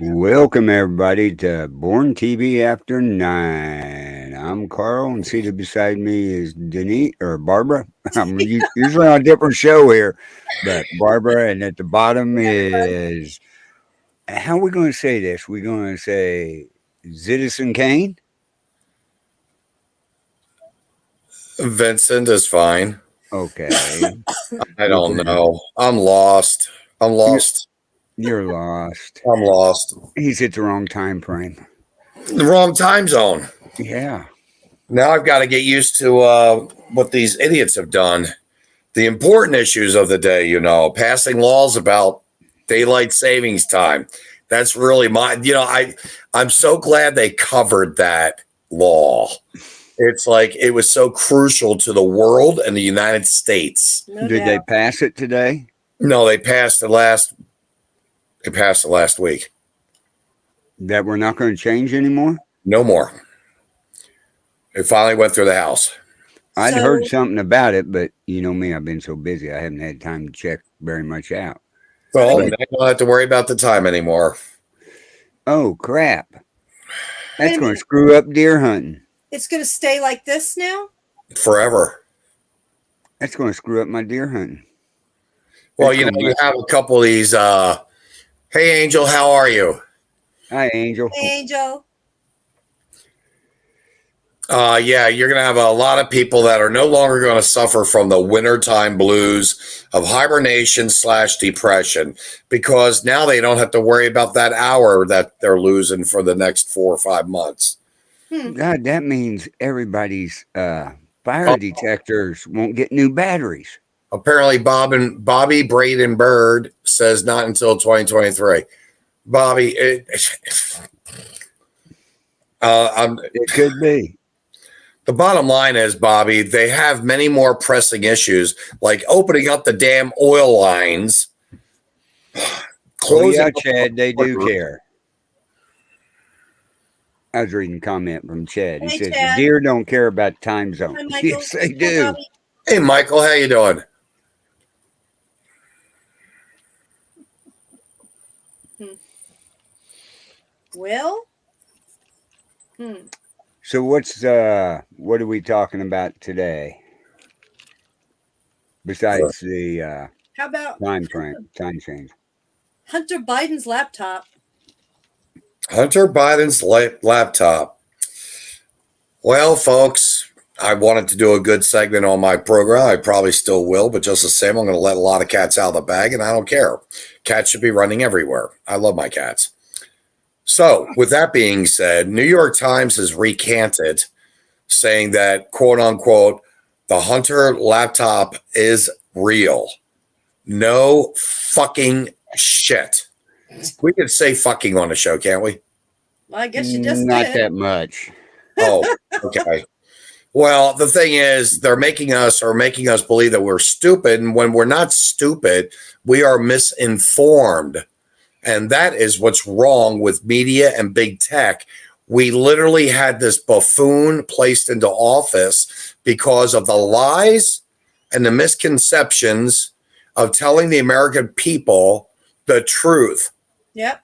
Welcome everybody to Born TV After 9. I'm Carl, and seated beside me is Denise or Barbara. I'm usually on a different show here, but Barbara, and at the bottom is how are we going to say this? We're going to say Citizen Kane. Vincent is fine. Okay, I don't know. I'm lost. I'm lost. you're lost. I'm lost. He's at the wrong time frame. The wrong time zone. Yeah. Now I've got to get used to what these idiots have done. The important issues of the day, passing laws about daylight savings time. That's really I'm so glad they covered that law. It's like it was so crucial to the world and the United States. Did they pass it today? No, they passed it last week. That we're not going to change anymore? No more. It finally went through the House. I'd heard something about it, but you know me, I've been so busy, I haven't had time to check very much out. Well, I don't have to worry about the time anymore. Oh, crap. That's going to screw up deer hunting. It's going to stay like this now? Forever. That's going to screw up my deer hunting. Well, you have a couple of these. Hey, Angel, how are you? Hi, Angel. Hey, Angel. Yeah, you're going to have a lot of people that are no longer going to suffer from the wintertime blues of hibernation / depression because now they don't have to worry about that hour that they're losing for the next 4 or 5 months. God, that means everybody's fire detectors won't get new batteries. Apparently, Bobby Braden Bird says not until 2023. Bobby, it could be. The bottom line is, Bobby, they have many more pressing issues, like opening up the damn oil lines. Oh, yeah, Chad, they do care. I was reading a comment from Chad. He says, Chad, the deer don't care about time zone. Yes, they do. Hey, Michael, how you doing? Well, So what are we talking about today? Besides the how about time change? Hunter Biden's laptop. Hunter Biden's laptop. Well, folks, I wanted to do a good segment on my program. I probably still will, but just the same, I'm going to let a lot of cats out of the bag, and I don't care. Cats should be running everywhere. I love my cats. So, with that being said, New York Times has recanted, saying that, quote unquote, the Hunter laptop is real. No fucking shit. We could say fucking on the show, can't we? Well, I guess you just not did. that much. Oh, okay. Well, the thing is, they're making us believe that we're stupid, and when we're not stupid, we are misinformed. And that is what's wrong with media and big tech. We literally had this buffoon placed into office because of the lies and the misconceptions of telling the American people the truth. Yep.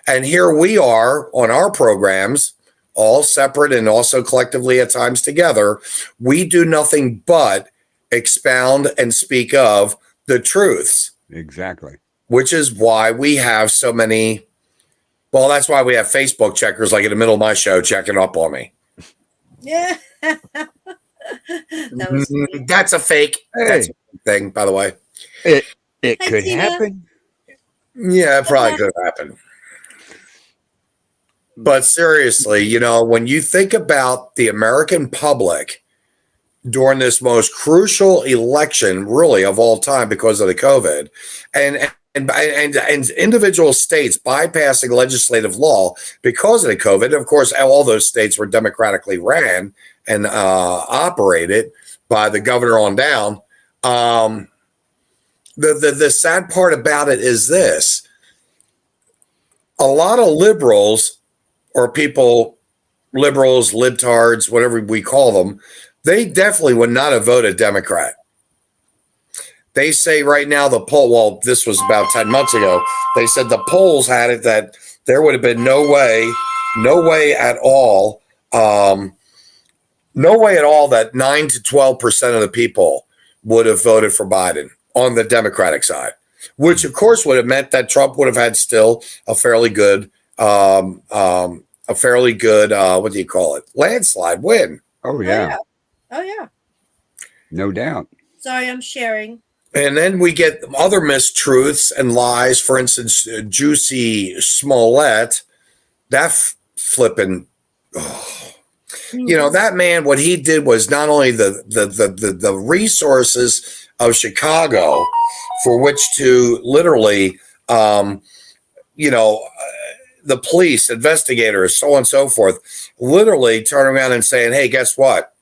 And here we are on our programs, all separate and also collectively at times together. We do nothing but expound and speak of the truths. Exactly. Which is why we have so many. Well, that's why we have Facebook checkers like in the middle of my show checking up on me. Yeah. That's a fake. Hey. That's a fake thing, by the way. It could happen. Yeah, it probably could happen. But seriously, when you think about the American public during this most crucial election, really of all time because of the COVID, and individual states bypassing legislative law because of the COVID. Of course, all those states were democratically ran and operated by the governor on down. The sad part about it is this. A lot of liberals or people, liberals, libtards, whatever we call them, they definitely would not have voted Democrat. They say right now the poll, well, this was about 10 months ago. They said the polls had it that there would have been no way at all, no way at all that 9 to 12% of the people would have voted for Biden on the Democratic side, which of course would have meant that Trump would have had still a fairly good, what do you call it? Landslide win. Oh Oh yeah, yeah. Oh yeah. no doubt. Sorry, I'm sharing. And then we get other mistruths and lies. For instance, Juicy Smollett, that flipping, that man, what he did was not only the resources of Chicago for which to literally, the police, investigators, so on and so forth, literally turn around and saying, hey, guess what?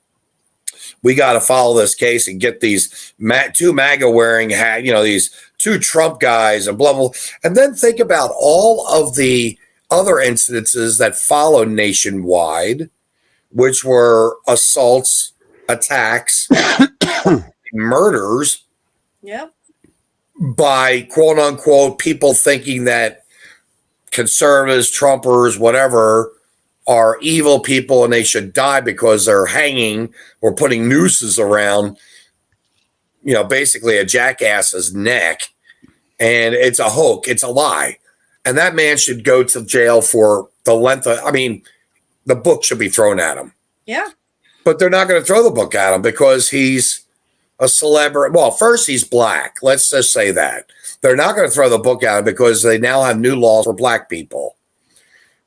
We got to follow this case and get these two MAGA wearing these two Trump guys and blah, blah. And then think about all of the other incidences that followed nationwide, which were assaults, attacks, murders. Yep. By quote unquote people thinking that conservatives, Trumpers, whatever, are evil people and they should die because they're hanging or putting nooses around, basically a jackass's neck. And it's a hoax. It's a lie. And that man should go to jail for the length of, the book should be thrown at him. Yeah. But they're not going to throw the book at him because he's a celebrity. Well, first, he's black. Let's just say that. They're not going to throw the book at him because they now have new laws for black people.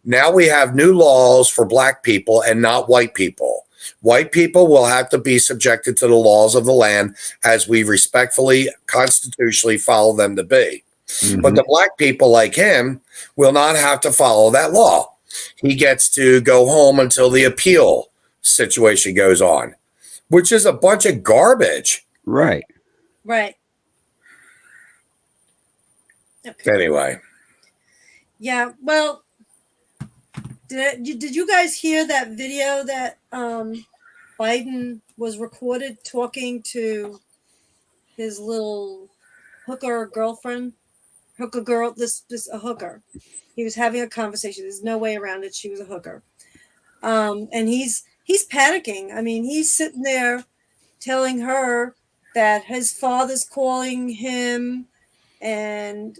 Now we have new laws for black people and not white people. White people will have to be subjected to the laws of the land as we respectfully, constitutionally follow them to be. Mm-hmm. But the black people like him will not have to follow that law. He gets to go home until the appeal situation goes on, which is a bunch of garbage. Right. Right. Okay. Anyway. Yeah. Well, did you guys hear that video that Biden was recorded talking to his little hooker girlfriend? Hooker girl, this a hooker. He was having a conversation. There's no way around it. She was a hooker. And he's panicking. He's sitting there telling her that his father's calling him, and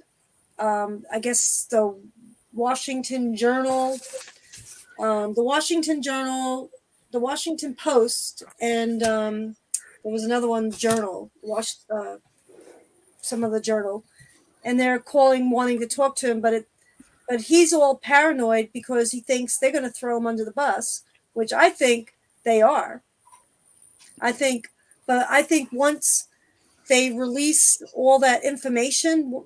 I guess the Washington Journal, the Washington Post, and there was another one, Journal, some other journal, and they're wanting to talk to him, but he's all paranoid because he thinks they're going to throw him under the bus, which I think they are. I think once they release all that information,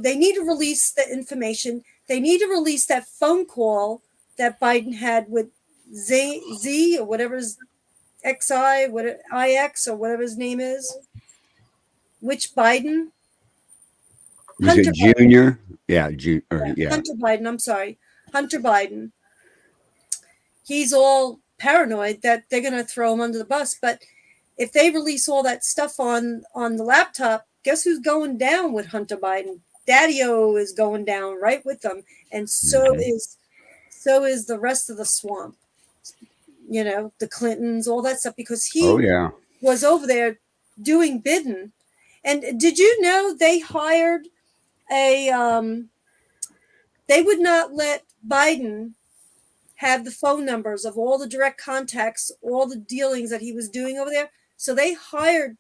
they need to release the information. They need to release that phone call that Biden had with Z or whatever his XI, IX or whatever his name is. Which Biden? Was it Junior? Yeah, Hunter Biden. I'm sorry, Hunter Biden. He's all paranoid that they're going to throw him under the bus. But if they release all that stuff on the laptop, guess who's going down with Hunter Biden? Daddy-O is going down right with them, and so is the rest of the swamp. The Clintons, all that stuff, because he was over there doing bidding. And did you know they hired they would not let Biden have the phone numbers of all the direct contacts, all the dealings that he was doing over there. So they hired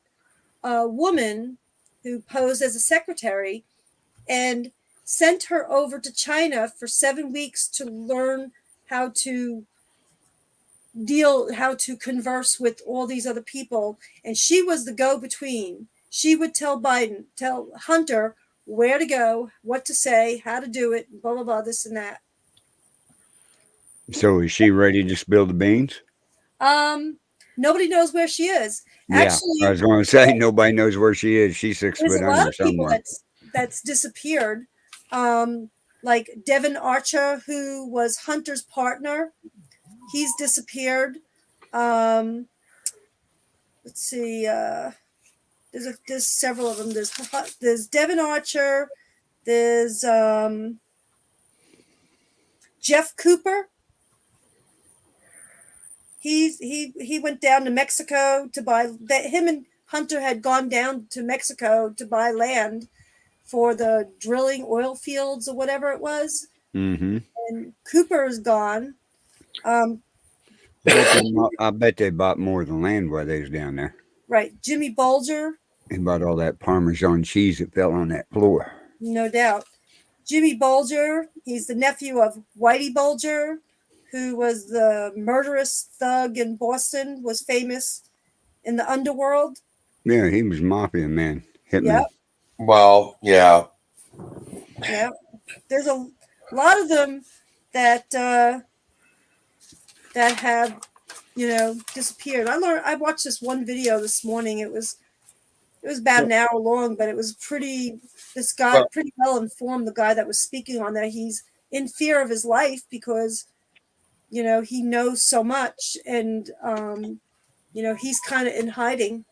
a woman who posed as a secretary and sent her over to China for 7 weeks to learn how to converse with all these other people. And she was the go-between. She would tell Hunter where to go, what to say, how to do it, blah, blah, blah, this and that. So is she ready to spill the beans? Nobody knows where she is. Actually, I was going to say nobody knows where she is. She's 6 foot under somewhere. That's disappeared. Like Devin Archer, who was Hunter's partner, he's disappeared. Let's see. There's several of them. There's Devin Archer. There's Jeff Cooper. He went down to Mexico to buy that. Him and Hunter had gone down to Mexico to buy land for the drilling oil fields or whatever it was. Mm-hmm. And Cooper is gone. I bet they bought more than land while they was down there. Right. Jimmy Bulger. They bought all that Parmesan cheese that fell on that floor. No doubt. Jimmy Bulger, he's the nephew of Whitey Bulger, who was the murderous thug in Boston, was famous in the underworld. Yeah, he was mafia man. Yep. Well, yeah. Yep. There's a lot of them that have, disappeared. I watched this one video this morning. It was about an hour long, but it was pretty well informed, the guy that was speaking on there. He's in fear of his life because, he knows so much, and, he's kind of in hiding,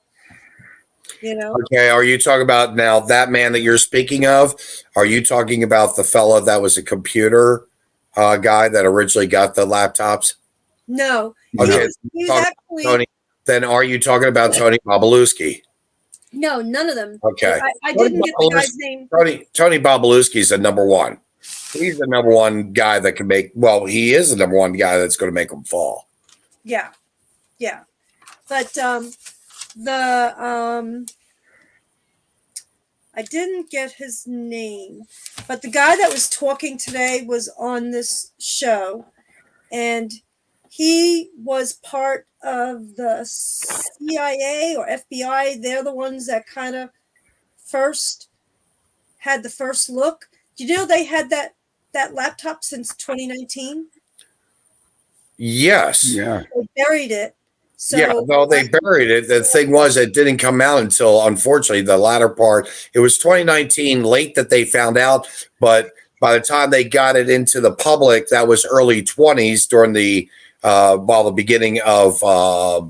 Okay, are you talking about now that man that you're speaking of? Are you talking about the fellow that was a computer guy that originally got the laptops? No. Okay, He was actually... Tony, then are you talking about Tony Bobalewski? No, none of them. Okay. I didn't get the guy's name. Tony Bobalewski is the number one. He's the number one guy that can make, he is the number one guy that's going to make them fall. Yeah. Yeah. But I didn't get his name, but the guy that was talking today was on this show, and he was part of the CIA or FBI. They're the ones that kind of first had the first look. Do you know they had that laptop since 2019? Yes. Yeah. They buried it. So, yeah, no, they buried it. The thing was, it didn't come out until, unfortunately, the latter part. It was 2019 late that they found out, but by the time they got it into the public, that was early 20s during the the beginning of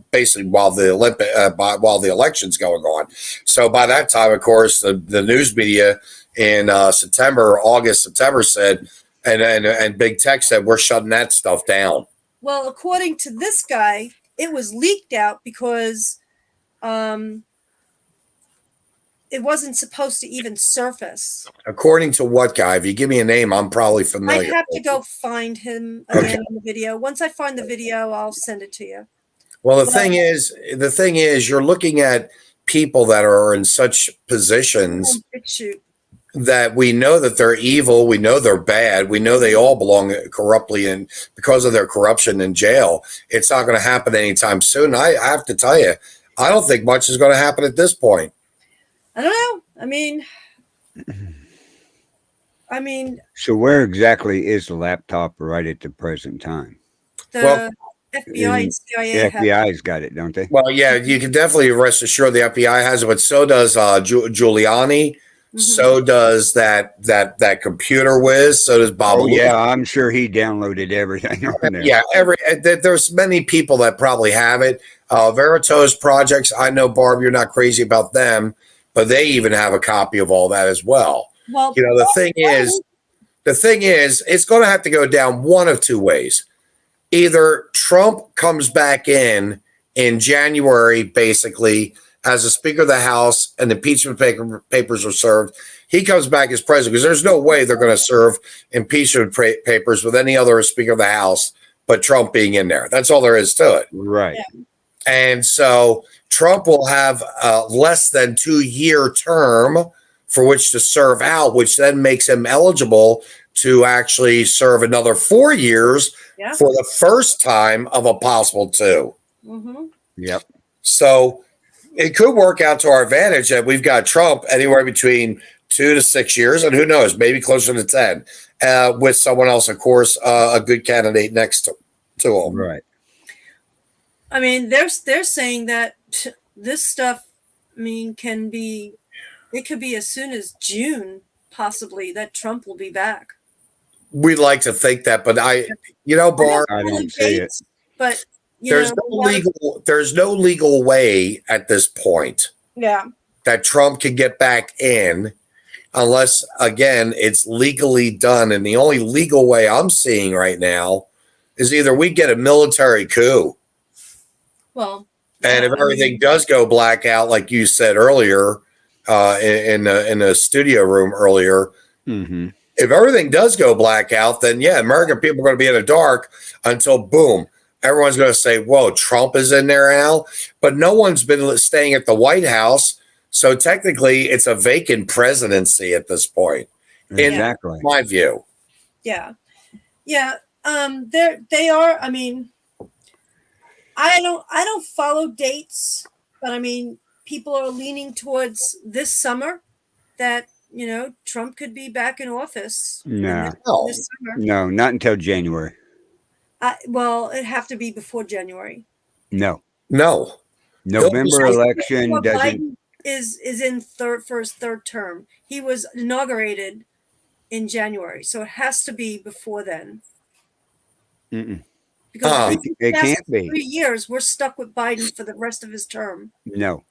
basically while the election's going on. So by that time, of course, the news media in September said, and big tech said, we're shutting that stuff down. Well, according to this guy, it was leaked out because it wasn't supposed to even surface. According to what guy? If you give me a name, I'm probably familiar. I have to go find him again in the video. Once I find the video, I'll send it to you. Well, the thing is, you're looking at people that are in such positions that we know that they're evil, we know they're bad, we know they all belong corruptly, and because of their corruption in jail, it's not going to happen anytime soon. I have to tell you, I don't think much is going to happen at this point. I don't know. I mean. So where exactly is the laptop right at the present time? The FBI and CIA. The FBI's got it, don't they? Well, yeah, you can definitely rest assured the FBI has it, but so does Giuliani. Mm-hmm. So does that computer whiz. So does Bob. Oh, yeah, I'm sure he downloaded everything on there. Yeah, there's many people that probably have it. Veritas Projects, I know, Barb, you're not crazy about them, but they even have a copy of all that as well. Well, the thing is, it's going to have to go down one of two ways. Either Trump comes back in January, basically, as a Speaker of the House, and impeachment papers are served. He comes back as president because there's no way they're going to serve impeachment papers with any other Speaker of the House but Trump being in there. That's all there is to it. Right. Yeah. And so Trump will have a less than 2-year term for which to serve out, which then makes him eligible to actually serve another 4 years for the first time of a possible 2. Mm-hmm. Yep. So it could work out to our advantage that we've got Trump anywhere between 2 to 6 years, and who knows, maybe closer to 10, with someone else, of course, a good candidate next to him. Right. I mean, they're saying that this stuff, could be as soon as June, possibly, that Trump will be back. We'd like to think that, but Barb, I don't see it. But there's no legal way at this point. Yeah. that Trump can get back in unless, again, it's legally done. And the only legal way I'm seeing right now is either we get a military coup. Well, And yeah, if everything does go blackout, like you said earlier, in the studio room earlier, Mm-hmm. if everything does go blackout, then yeah, American people are going to be in the dark until boom, everyone's going to say, "Whoa, Trump is in there now." But no one's been staying at the White House, so technically, it's a vacant presidency at this point. In Exactly. my view, yeah, yeah. They are. I mean, I don't follow dates, but I mean, people are leaning towards this summer that Trump could be back in office in No, this summer. no, not until January. Well, it'd have to be before January. No, no. November election Well, doesn't. Biden is in third term. He was inaugurated in January, so it has to be before then. Mm-mm. Because It past can't be. 3 years, we're stuck with Biden for the rest of his term. No,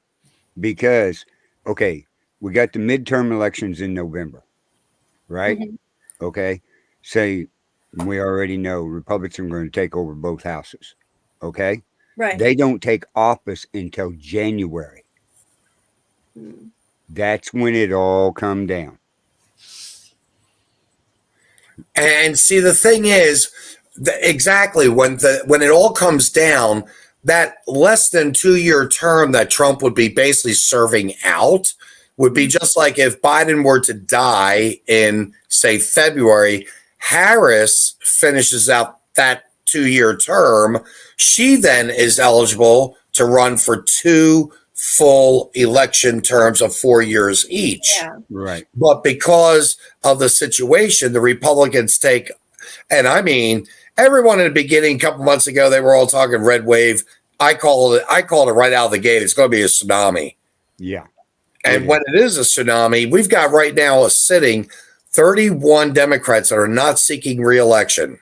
because okay, we got the midterm elections in November, right? Mhm. Okay, say we already know Republicans are going to take over both houses. Okay, Right. they don't take office until January. Mm. That's when it all come down. And see, the thing is, exactly when it all comes down, that less than 2 year term that Trump would be basically serving out would be just like if Biden were to die in, say, February. Harris finishes out that 2 year term. She then is eligible to run for 2 full election terms of 4 years each. Yeah. Right. But because of the situation, the Republicans take, and I mean, everyone in the beginning, a couple months ago, they were all talking red wave. I called it right out of the gate. It's going to be a tsunami. Yeah. And when it is a tsunami, we've got right now a sitting 31 Democrats that are not seeking reelection.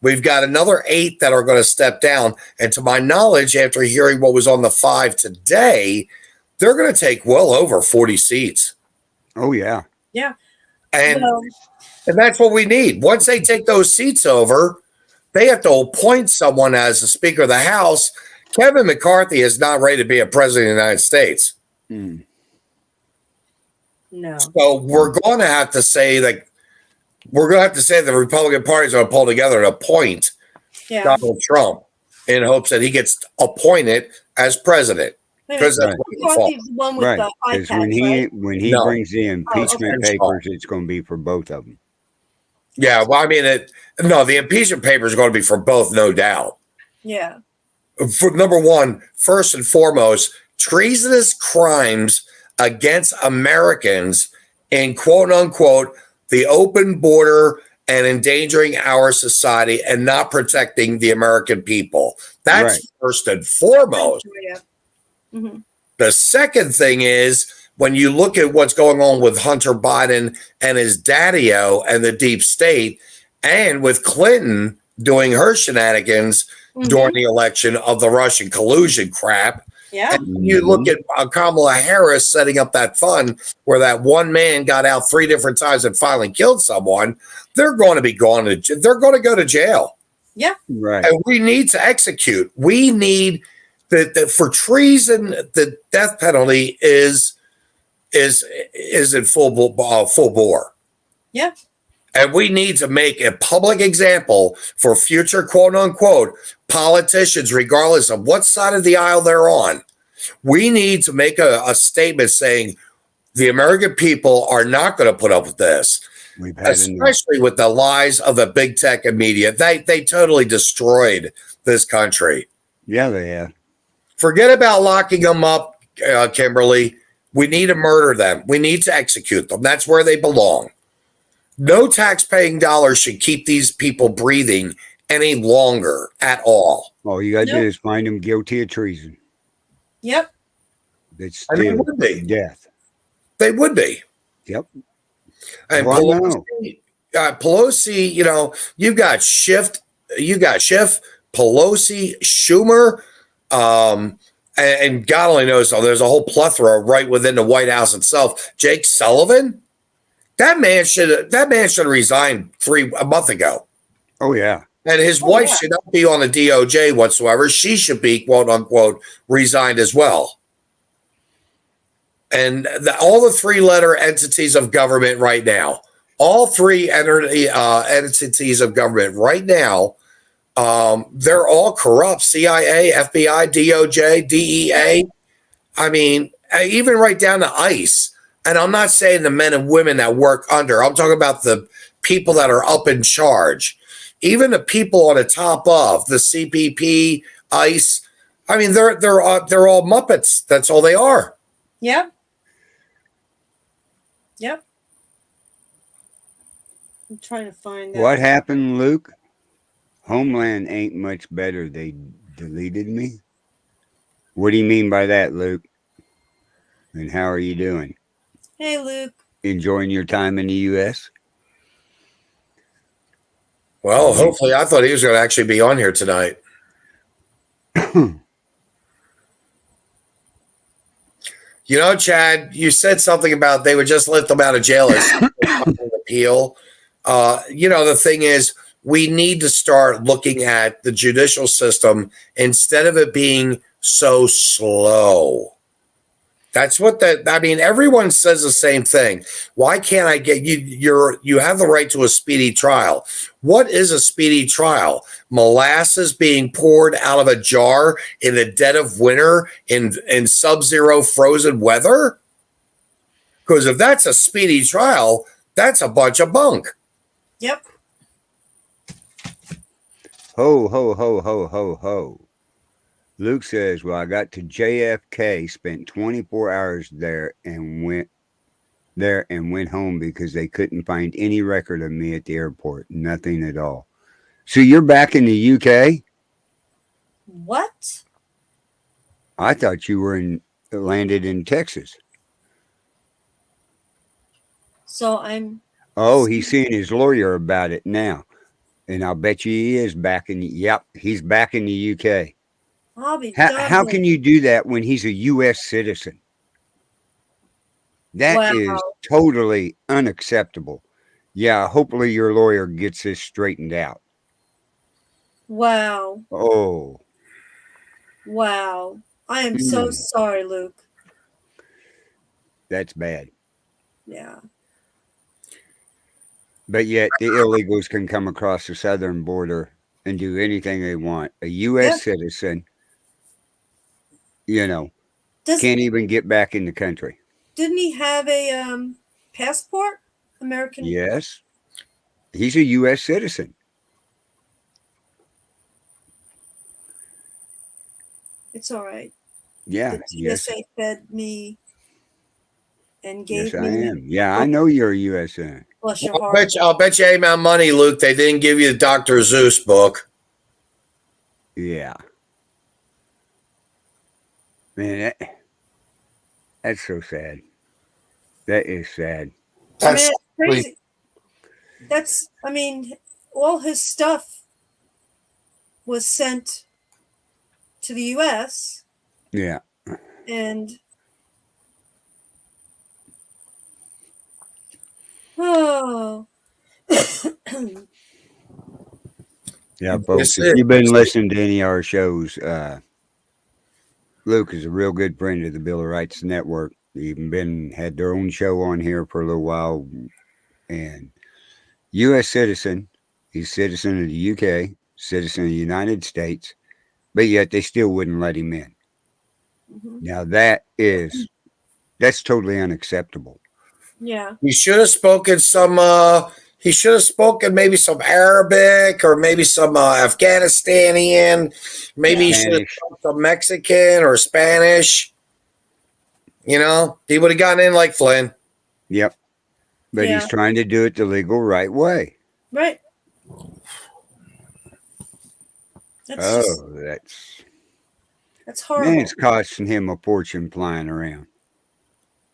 We've got another 8 that are going to step down. And to my knowledge, after hearing what was on the 5 today, they're going to take well over 40 seats. Oh yeah. Yeah. And Well, and that's what we need. Once they take those seats over, they have to appoint someone as the Speaker of the House. Kevin McCarthy is not ready to be a president of the United States. Mm. no. So we're going to have to say that the Republican Party is going to pull together and appoint Yeah. Donald Trump in hopes that he gets appointed as president. Because that's what he McCarthy's the one with Right. the Because iPads, when he No. brings the impeachment okay. papers, it's going to be for both of them. Yeah, well, I mean, the impeachment papers are going to be for both, no doubt. Yeah. For number one, first and foremost, treasonous crimes against Americans in quote unquote the open border and endangering our society and not protecting the American people. That's Right. first and foremost. Yeah. Mm-hmm. The second thing is when you look at what's going on with Hunter Biden and his daddy-o and the deep state, and with Clinton doing her shenanigans during the election of the Russian collusion crap. Yeah. And you look at Kamala Harris setting up that fund where that one man got out 3 different times and finally killed someone. They're going to be they're going to go to jail. Yeah. Right. And we need to execute. We need for treason, the death penalty is in full bore. Yeah. And we need to make a public example for future quote unquote politicians, regardless of what side of the aisle they're on. We need to make a statement saying the American people are not going to put up with this, especially with the lies of the big tech and media. They totally destroyed this country. Yeah, they have. Forget about locking them up, Kimberly. We need to murder them. We need to execute them. That's where they belong. No tax-paying dollars should keep these people breathing any longer at all. All you got to do is find them guilty of treason. Yep. It's And they still would be. death. They would be. Yep. And Well, Pelosi, you've got Schiff, Pelosi, Schumer, and God only knows, there's a whole plethora right within the White House itself. Jake Sullivan, that man should resign a month ago. Oh yeah. And his wife should not be on the DOJ whatsoever. She should be, quote unquote, resigned as well. And all the three-letter entities of government right now, all three entities of government right now, they're all corrupt. CIA, FBI, DOJ, DEA. I mean, even right down to ICE. And I'm not saying the men and women that work under. I'm talking about the people that are up in charge. Even the people on the top of the CPP, ICE. I mean, they're all Muppets. That's all they are. Yep. Yep. I'm trying to find out. What happened, Luke? Homeland ain't much better. They deleted me. What do you mean by that, Luke? And how are you doing? Hey, Luke. Enjoying your time in the U.S.? Well, hopefully. I thought he was going to actually be on here tonight. You know, Chad, you said something about they would just let them out of jail as an appeal. You know, the thing is, we need to start looking at the judicial system instead of it being so slow. That's what I mean, everyone says the same thing. Why can't I get you? You have the right to a speedy trial. What is a speedy trial? Molasses being poured out of a jar in the dead of winter in sub-zero frozen weather? Because if that's a speedy trial, that's a bunch of bunk. Yep. Ho, ho, ho, ho, ho, ho. Luke says, well, I got to JFK, spent 24 hours there and went home because they couldn't find any record of me at the airport. Nothing at all. So you're back in the UK? What? I thought you were landed in Texas. So I'm... Oh, he's seeing his lawyer about it now. And I'll bet you he is back in he's back in the UK. How can you do that when he's a U.S. citizen? That is totally unacceptable. Yeah, hopefully your lawyer gets this straightened out. Wow. Oh. Wow. I am so sorry, Luke. That's bad. Yeah. But yet the illegals can come across the southern border and do anything they want. A U.S. citizen, you know, can't even get back in the country. Didn't he have a passport? American? Yes. He's a U.S. citizen. It's all right. Yeah. The TSA fed me and gave me. Yes, I am. Yeah, I know you're a U.S. citizen. Bless your heart. I'll bet you my money, Luke, they didn't give you the Dr. Zeus book. Yeah. Man, that's so sad. That is sad. That's crazy. All his stuff was sent to the U.S. Yeah. And oh. Yeah, folks, if you've been listening to any of our shows, Luke is a real good friend of the Bill of Rights Network. Even had their own show on here for a little while. And U.S. citizen, he's citizen of the U.K., citizen of the United States, but yet they still wouldn't let him in. Mm-hmm. Now that's totally unacceptable. Yeah. He should have spoken maybe some Arabic or maybe some Afghanistanian. Maybe he should have spoken some Mexican or Spanish. You know, he would have gotten in like Flynn. Yep. But he's trying to do it the legal right way. Right. That's horrible. Man, it's costing him a fortune flying around.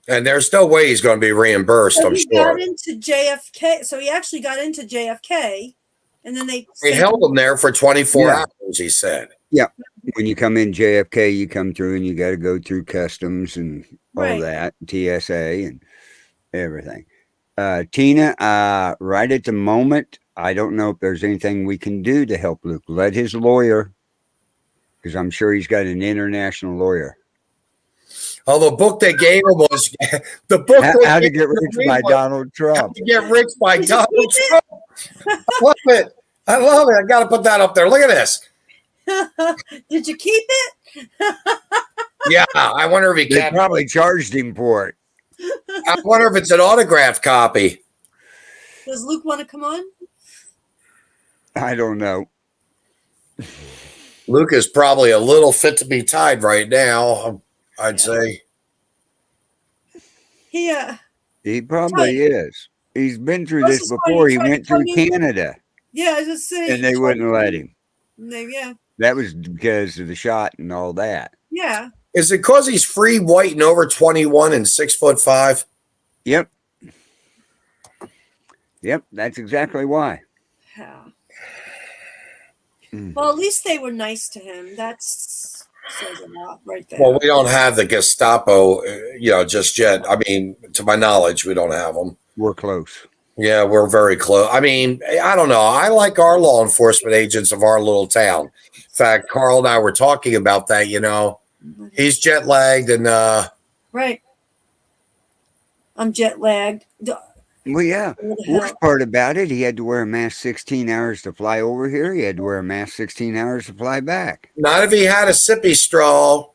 And there's no way he's going to be reimbursed, so I'm he sure. Got into JFK. So he actually got into JFK, and then they held him there for 24 hours, he said. Yeah. When you come in JFK, you come through and you got to go through customs and all Right. that, TSA and everything. Tina, right at the moment, I don't know if there's anything we can do to help Luke. Let his lawyer, because I'm sure he's got an international lawyer. Oh, the book they gave him was the book they How to gave Get him to Rich read by was Donald How Trump. to Get Rich by Did you Donald keep Trump. I love it. I love it. I got to put that up there. Look at this. Did you keep it? Yeah, I wonder if he They kept. probably charged him for it. I wonder if it's an autographed copy. Does Luke want to come on? I don't know. Luke is probably a little fit to be tied right now. I'd say. He He probably is. He's been through Plus this he's before. He trying to went come through in. Canada Yeah, I was just saying. and they wouldn't let him. Yeah. That was because of the shot and all that. Yeah. Is it because he's free, white, and over 21 and 6'5"? Yep. Yep, that's exactly why. Yeah. Mm. Well, at least they were nice to him. That's says a lot right there. Well, we don't have the Gestapo, just yet. I mean, to my knowledge, we don't have them. We're close. Yeah, we're very close. I mean, I don't know. I like our law enforcement agents of our little town. In fact, Carl and I were talking about that. He's jet lagged and Right. I'm jet lagged. Well, yeah. What the hell? Worst part about it, he had to wear a mask 16 hours to fly over here. He had to wear a mask 16 hours to fly back. not if he had a sippy straw.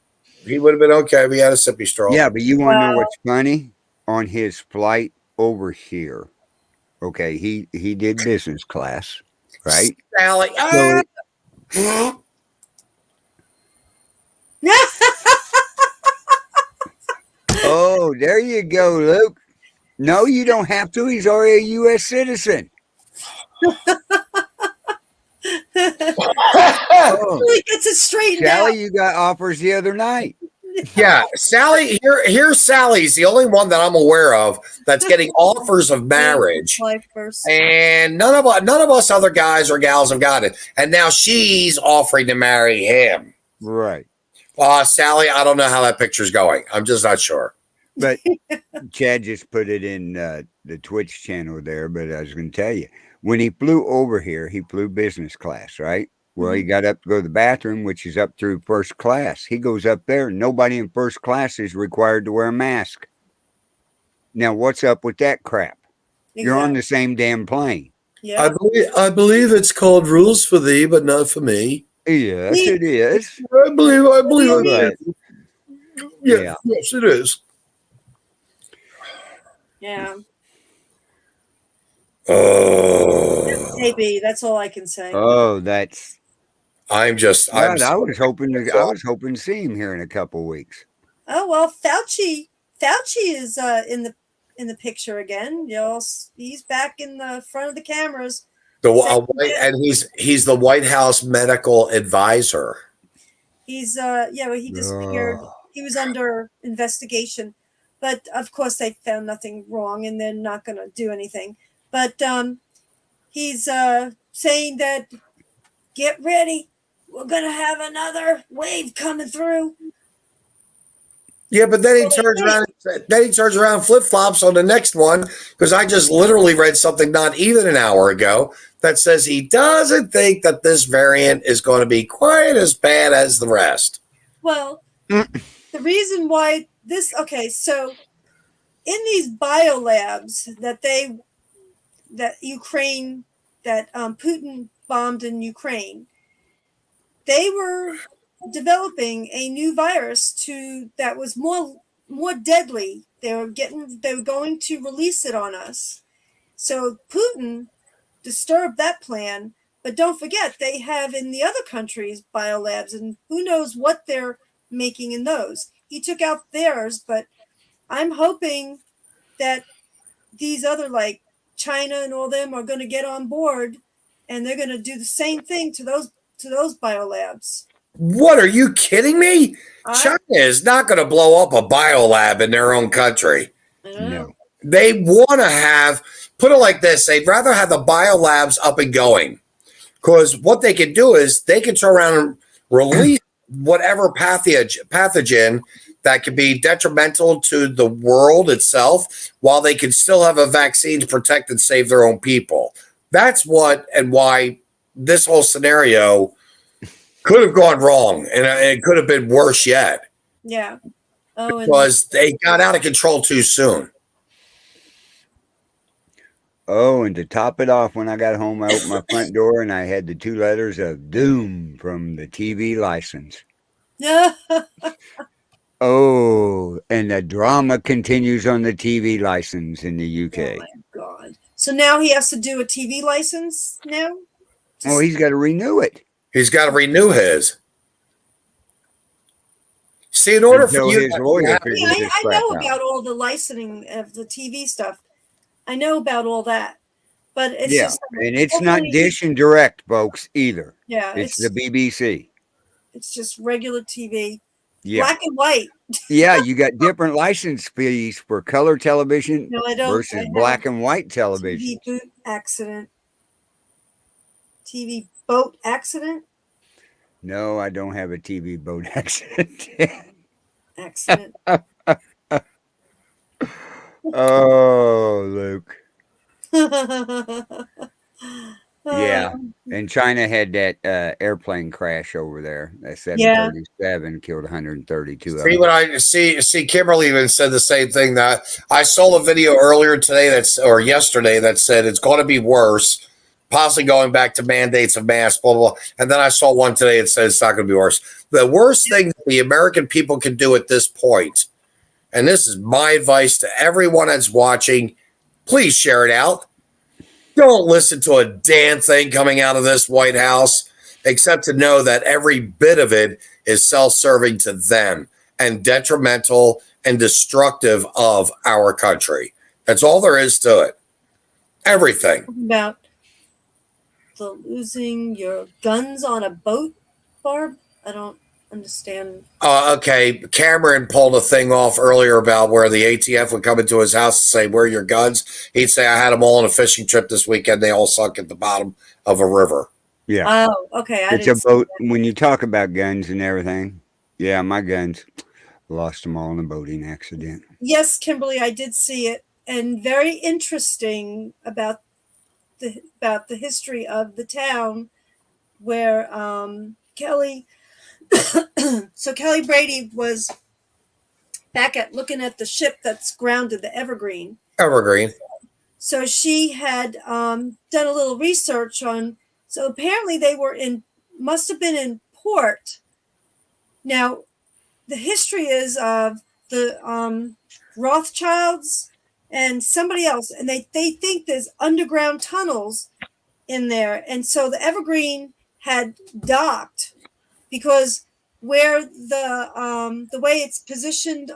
He would have been okay if he had a sippy straw. Yeah, but you want to know Wow. what's funny? On his flight over here, okay, he did business class, right? Sally. So oh, there you go, Luke. No, you don't have to. He's already a U.S. citizen. Oh, He gets it straightened Sally, out. you got offers the other night. Yeah, Sally. Here's Sally's the only one that I'm aware of that's getting offers of marriage, Life first. and none of us other guys or gals have got it. And now she's offering to marry him. Right. Sally, I don't know how that picture's going. I'm just not sure. But Chad just put it in the Twitch channel there. But I was going to tell you, when he flew over here, he flew business class, right? Well, he got up to go to the bathroom, which is up through first class. He goes up there. Nobody in first class is required to wear a mask. Now, what's up with that crap? You're on the same damn plane. Yeah. I believe it's called rules for thee, but not for me. Yes, it is. I believe But, yeah. Yes, it is. Yeah. Oh, Maybe that's all I can say. Oh, that's. I'm God, I was hoping to see him here in a couple weeks. Oh well, Fauci is in the picture again. He's back in the front of the cameras. and he's the White House medical advisor. He's he disappeared. He was under investigation, but of course they found nothing wrong, and they're not going to do anything. But he's saying that get ready, we're going to have another wave coming through. Yeah, but then he turns around. Then he turns around, flip flops on the next one because I just literally read something not even an hour ago that says he doesn't think that this variant is going to be quite as bad as the rest. Well, the reason why so in these biolabs that Putin bombed in Ukraine, they were developing a new virus that was more deadly. They were going to release it on us. So Putin disturbed that plan, but don't forget they have in the other countries biolabs, and who knows what they're making in those. He took out theirs, but I'm hoping that these other like China and all them are going to get on board, and they're going to do the same thing to those biolabs. What, are you kidding me? China is not going to blow up a biolab in their own country. No. They want to put it like this, they'd rather have the biolabs up and going. Because what they can do is they can turn around release whatever pathogen that could be detrimental to the world itself, while they can still have a vaccine to protect and save their own people. That's what and why this whole scenario could have gone wrong, and it could have been worse yet. Yeah. Oh, because they got out of control too soon. Oh, and to top it off, when I got home, I opened my front door and I had the 2 letters of doom from the TV license. yeah. Oh, and the drama continues on the TV license in the Oh UK. my God. So now he has to do a TV license now? Oh, he's got to renew it. He's got to renew his. See, in order for Until you his to lawyer have, figures Yeah, this I crap know out. about all the licensing of the TV stuff. I know about all that. But it's Yeah, just and it's not hopefully- Dish and Direct, folks, either. Yeah, It's the BBC. it's just regular TV. Yeah. Black and white. Yeah, you got different license fees for color television No, I don't. versus I have black and white television. TV boot accident. TV boat accident? No, I don't have a TV boat accident. Accident. Oh, Luke. Oh, Yeah. And China had that airplane crash over there. That Yeah. 737 killed 132 of see them. what I see. Kimberly even said the same thing. That I saw a video earlier today or yesterday that said it's going to be worse, possibly going back to mandates of masks, blah, blah, blah. And then I saw one today that said it's not going to be worse. The worst thing that the American people can do at this point, and this is my advice to everyone that's watching, please share it out. Don't listen to a damn thing coming out of this White House, except to know that every bit of it is self-serving to them and detrimental and destructive of our country. That's all there is to it. Everything. About the losing your guns on a boat, Barb? I don't understand. Okay, Cameron pulled a thing off earlier about where the ATF would come into his house and say, "Where are your guns?" He'd say, "I had them all on a fishing trip this weekend. They all sunk at the bottom of a river." Yeah. Oh, okay. I It's didn't see about that. when you talk about guns and everything. Yeah, my guns lost them all in a boating accident. Yes, Kimberly, I did see it, and very interesting about the history of the town where Kelly. So Kelly Brady was back at looking at the ship that's grounded, the Evergreen. Evergreen. So she had done a little research on. So apparently they must have been in port. Now, the history is of the Rothschilds and somebody else, and they think there's underground tunnels in there, and so the Evergreen had docked because where the way it's positioned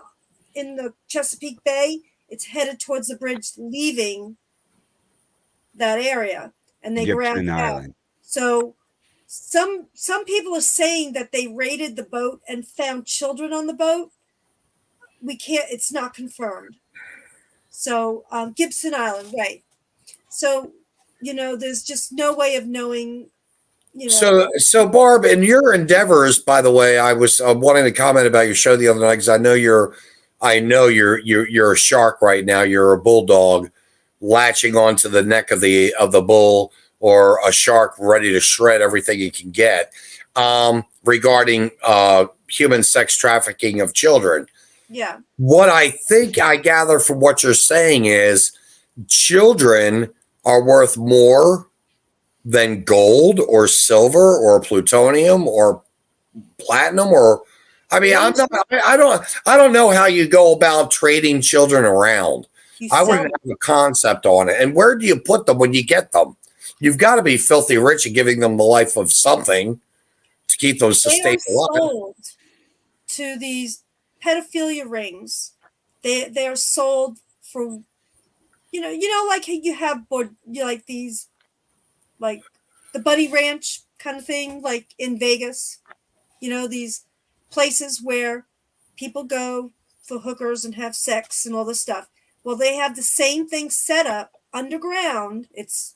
in the Chesapeake Bay, it's headed towards the bridge leaving that area, and they ground Gibson out. Island. So some people are saying that they raided the boat and found children on the boat. We can't. It's not confirmed. So Gibson Island, right? So there's just no way of knowing. So Barb, in your endeavors, by the way, I was wanting to comment about your show the other night because I know you're a shark right now. You're a bulldog latching onto the neck of the bull, or a shark ready to shred everything he can get. Regarding human sex trafficking of children. Yeah. What I think I gather from what you're saying is children are worth more than gold or silver or plutonium or platinum, or I mean, I don't know how you go about trading children around. I wouldn't have a concept on it. And where do you put them when you get them? You've got to be filthy rich and giving them the life of something to keep them sustained alive. Sold to these pedophilia rings. They are sold for like you have like these, like the Buddy Ranch kind of thing, like in Vegas. These places where people go for hookers and have sex and all this stuff. Well, they have the same thing set up underground. It's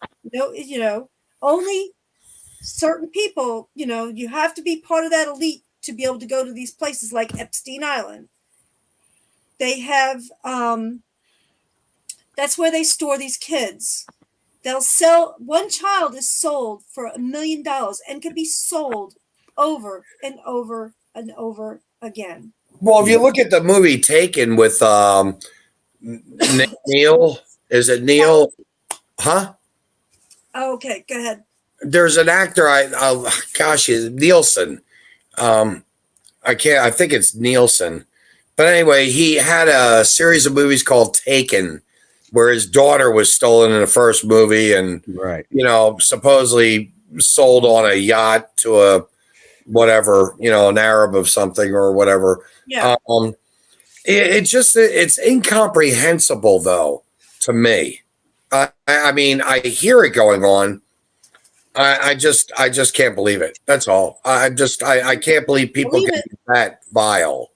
only certain people, you have to be part of that elite to be able to go to these places like Epstein Island. They have, that's where they store these kids. They'll sell, one child is sold for $1 million and can be sold over and over and over again. Well, if you look at the movie Taken with Neil, is it Neil? Huh? Okay, go ahead. There's an actor. Gosh, Nielsen. I think it's Nielsen. But anyway, he had a series of movies called Taken, where his daughter was stolen in the first movie, and Right. Supposedly sold on a yacht to a whatever, an Arab of something or whatever. Yeah. It's incomprehensible though to me. I mean, I hear it going on. I just can't believe it. That's all. I can't believe people get that vile.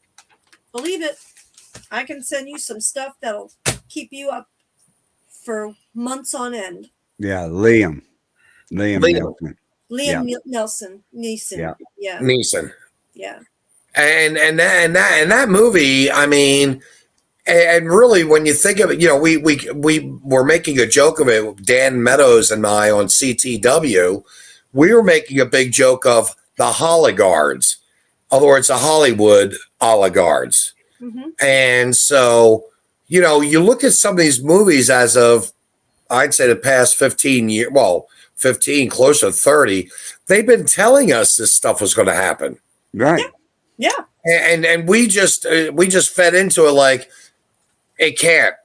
Believe it. I can send you some stuff that'll keep you up for months on end. Yeah, Liam Neeson. Neeson. Yeah. Neeson. Yeah. And that movie, I mean, and really when you think of it, we were making a joke of it, Dan Meadows and I on CTW. We were making a big joke of the Holigards. In other words, the Hollywood oligarchs. Mm-hmm. And so, you look at some of these movies as of, I'd say the past 15 years, 15, close to 30, they've been telling us this stuff was going to happen. Right. Yeah. And we just fed into it like it can't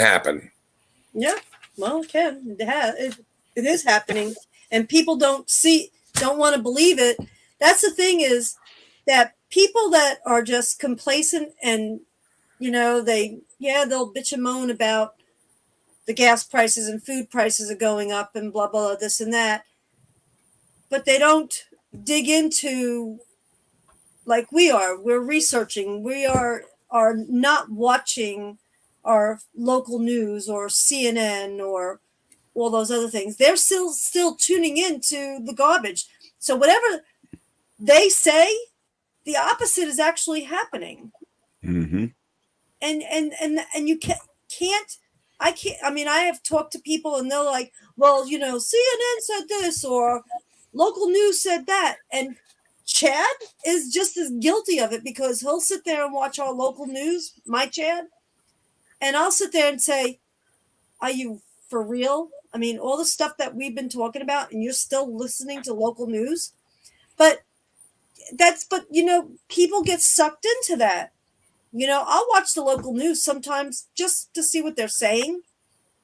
happen. Yeah. Well, it can. It is happening, and people don't want to believe it. That's the thing, is that people that are just complacent and they'll bitch and moan about the gas prices and food prices are going up and blah blah, this and that, but they don't dig into, like we are. We're researching. We are not watching our local news or CNN or all those other things. They're still tuning into the garbage. So whatever they say, the opposite is actually happening. Mm-hmm. And you can't. I mean, I have talked to people and they're like, well, CNN said this or local news said that. And Chad is just as guilty of it, because he'll sit there and watch our local news, my Chad, and I'll sit there and say, are you for real? I mean, all the stuff that we've been talking about and you're still listening to local news. But people get sucked into that. I'll watch the local news sometimes just to see what they're saying,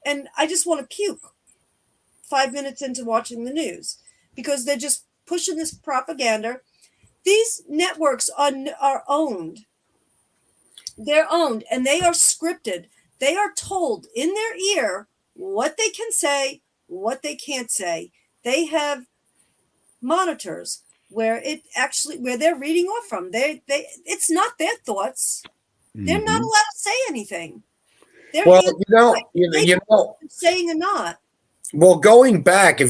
and I just want to puke 5 minutes into watching the news, because they're just pushing this propaganda. These networks are owned. They're owned, and they are scripted. They are told in their ear what they can say, what they can't say. They have monitors where they're reading off from. It's not their thoughts. They're not allowed to say anything. They're saying or not. Well, going back, I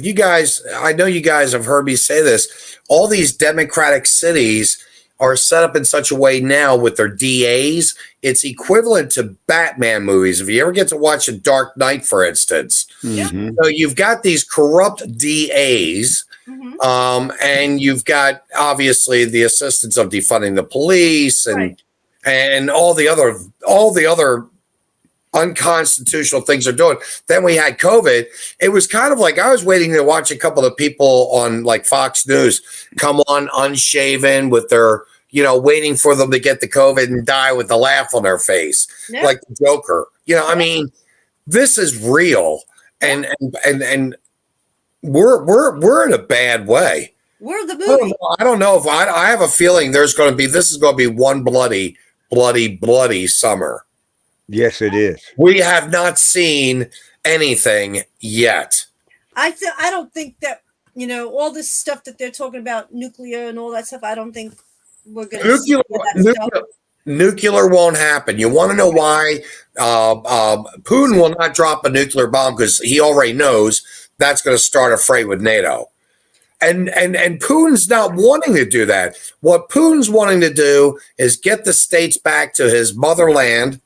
know you guys have heard me say this, all these democratic cities are set up in such a way now with their DAs. It's equivalent to Batman movies. If you ever get to watch a Dark Knight, for instance, Mm-hmm. so you've got these corrupt DAs. Mm-hmm. And you've got obviously the assistance of defunding the police and all the other unconstitutional things they're doing. Then we had COVID. It was kind of like I was waiting to watch a couple of people on like Fox News come on unshaven with their, waiting for them to get the COVID and die with the laugh on their face, like the Joker. I mean, this is real, and we're in a bad way. We're the movie. I don't know if I have a feeling this is going to be one bloody summer. Yes, it is. We have not seen anything yet. I don't think that, all this stuff that they're talking about, nuclear and all that stuff, I don't think we're going to see that. Nuclear won't happen. You want to know why? Putin will not drop a nuclear bomb because he already knows that's going to start a fray with NATO. And Putin's not wanting to do that. What Putin's wanting to do is get the states back to his motherland.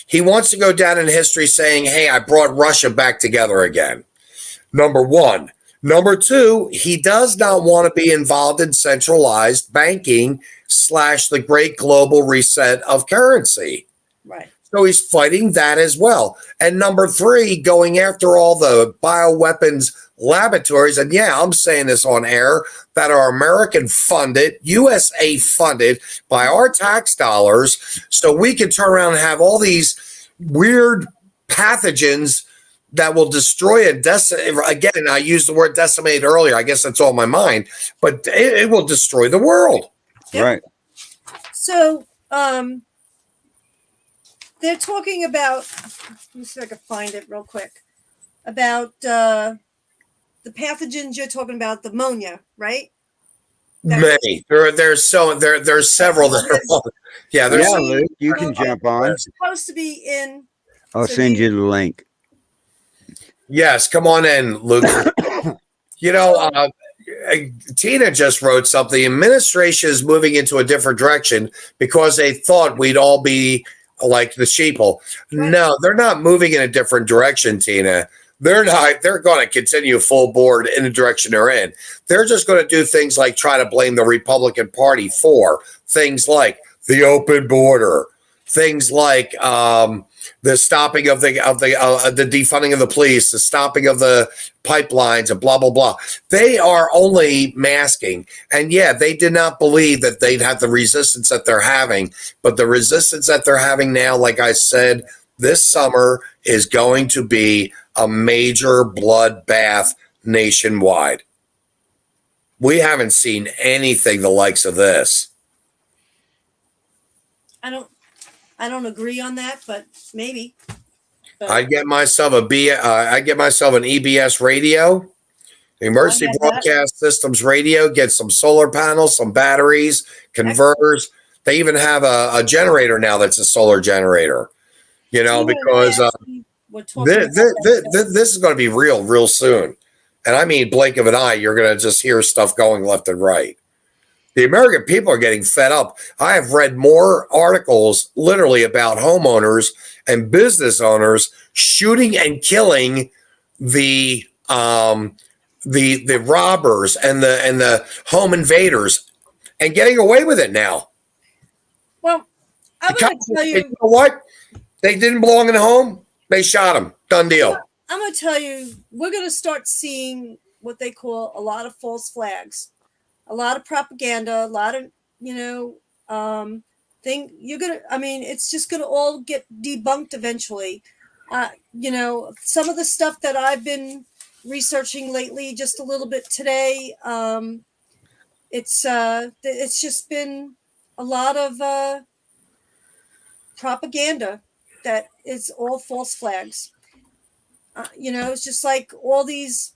He wants to go down in history saying, hey, I brought Russia back together again. Number one. Number two, he does not want to be involved in centralized banking / the great global reset of currency. Right. So he's fighting that as well. And number three, going after all the bioweapons laboratories. And yeah, I'm saying this on air, that are American funded, USA funded by our tax dollars. So we can turn around and have all these weird pathogens that will destroy and decimate. Again, I used the word decimate earlier. I guess that's on my mind, but it will destroy the world. Yep. Right. So, they're talking about, let me see if I can find it real quick, about the pathogens you're talking about, the ammonia, right? Many. There's several that are. Yeah, there's. Yeah, Luke, you can jump on. It's supposed to be in. I'll send you the link. Yes, come on in, Luke. Tina just wrote something. Administration is moving into a different direction because they thought we'd all be like the sheeple. Right. No, they're not moving in a different direction, Tina. They're not. They're going to continue full board in the direction they're in. They're just going to do things like try to blame the Republican Party for things like the open border, things like the stopping of the defunding of the police, the stopping of the pipelines, and blah blah blah. They are only masking, and yeah, they did not believe that they'd have the resistance that they're having, but the resistance that they're having now, like I said, this summer is going to be a major bloodbath nationwide. We haven't seen anything the likes of this. I don't agree on that, but maybe. But I get myself an EBS radio, Emergency Broadcast Systems radio. Get some solar panels, some batteries, converters. They even have a generator now that's a solar generator. Because this is going to be real soon, and I mean blink of an eye. You're going to just hear stuff going left and right. The American people are getting fed up. I have read more articles literally about homeowners and business owners shooting and killing the robbers and the home invaders and getting away with it now. Well, I'm going to tell you. You know what? They didn't belong in the home. They shot them. Done deal. I'm going to tell you, we're going to start seeing what they call a lot of false flags. A lot of propaganda, a lot of, it's just going to all get debunked eventually. Some of the stuff that I've been researching lately, just a little bit today, it's just been a lot of propaganda that is all false flags. It's just like all these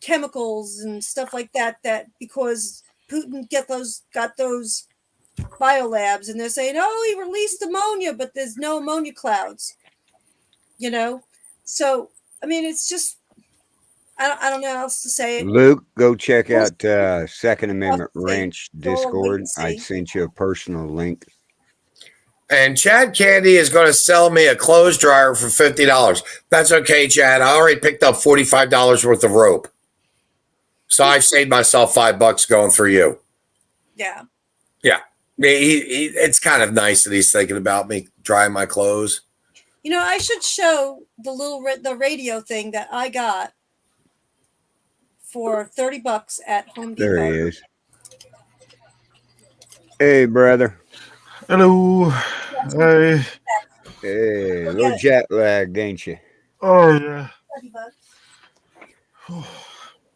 chemicals and stuff like that because Putin got those biolabs and they're saying, oh, he released ammonia, but there's no ammonia clouds. So it's just I don't know how else to say it. Luke, go check out Second Amendment Ranch Discord. I sent you a personal link. And Chad Candy is going to sell me a clothes dryer for $50. That's okay, Chad. I already picked up $45 worth of rope. So I've saved myself $5 going through you. Yeah. Yeah. It's kind of nice that he's thinking about me drying my clothes. I should show the radio thing that I got for $30 at Home Depot. There he is. Hey, brother. Hello. Hey. Hey, a little jet lag, ain't you? Oh, yeah. $30.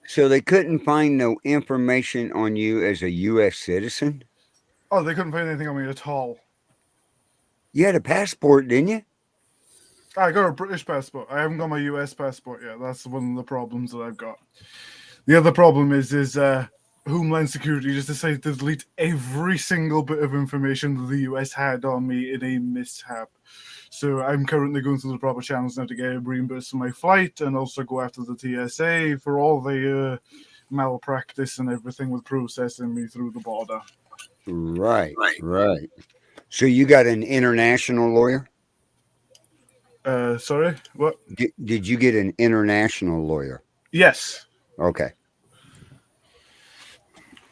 So they couldn't find no information on you as a U.S. citizen? Oh, they couldn't find anything on me at all. You had a passport, didn't you? I got a British passport. I haven't got my US passport yet. That's one of the problems that I've got. The other problem is Homeland Security just decided to delete every single bit of information that the US had on me in a mishap. So I'm currently going through the proper channels now to get reimbursed for my flight and also go after the TSA for all the malpractice and everything with processing me through the border. Right, right. So you got an international lawyer? Sorry, what? Did you get an international lawyer? Yes. Okay,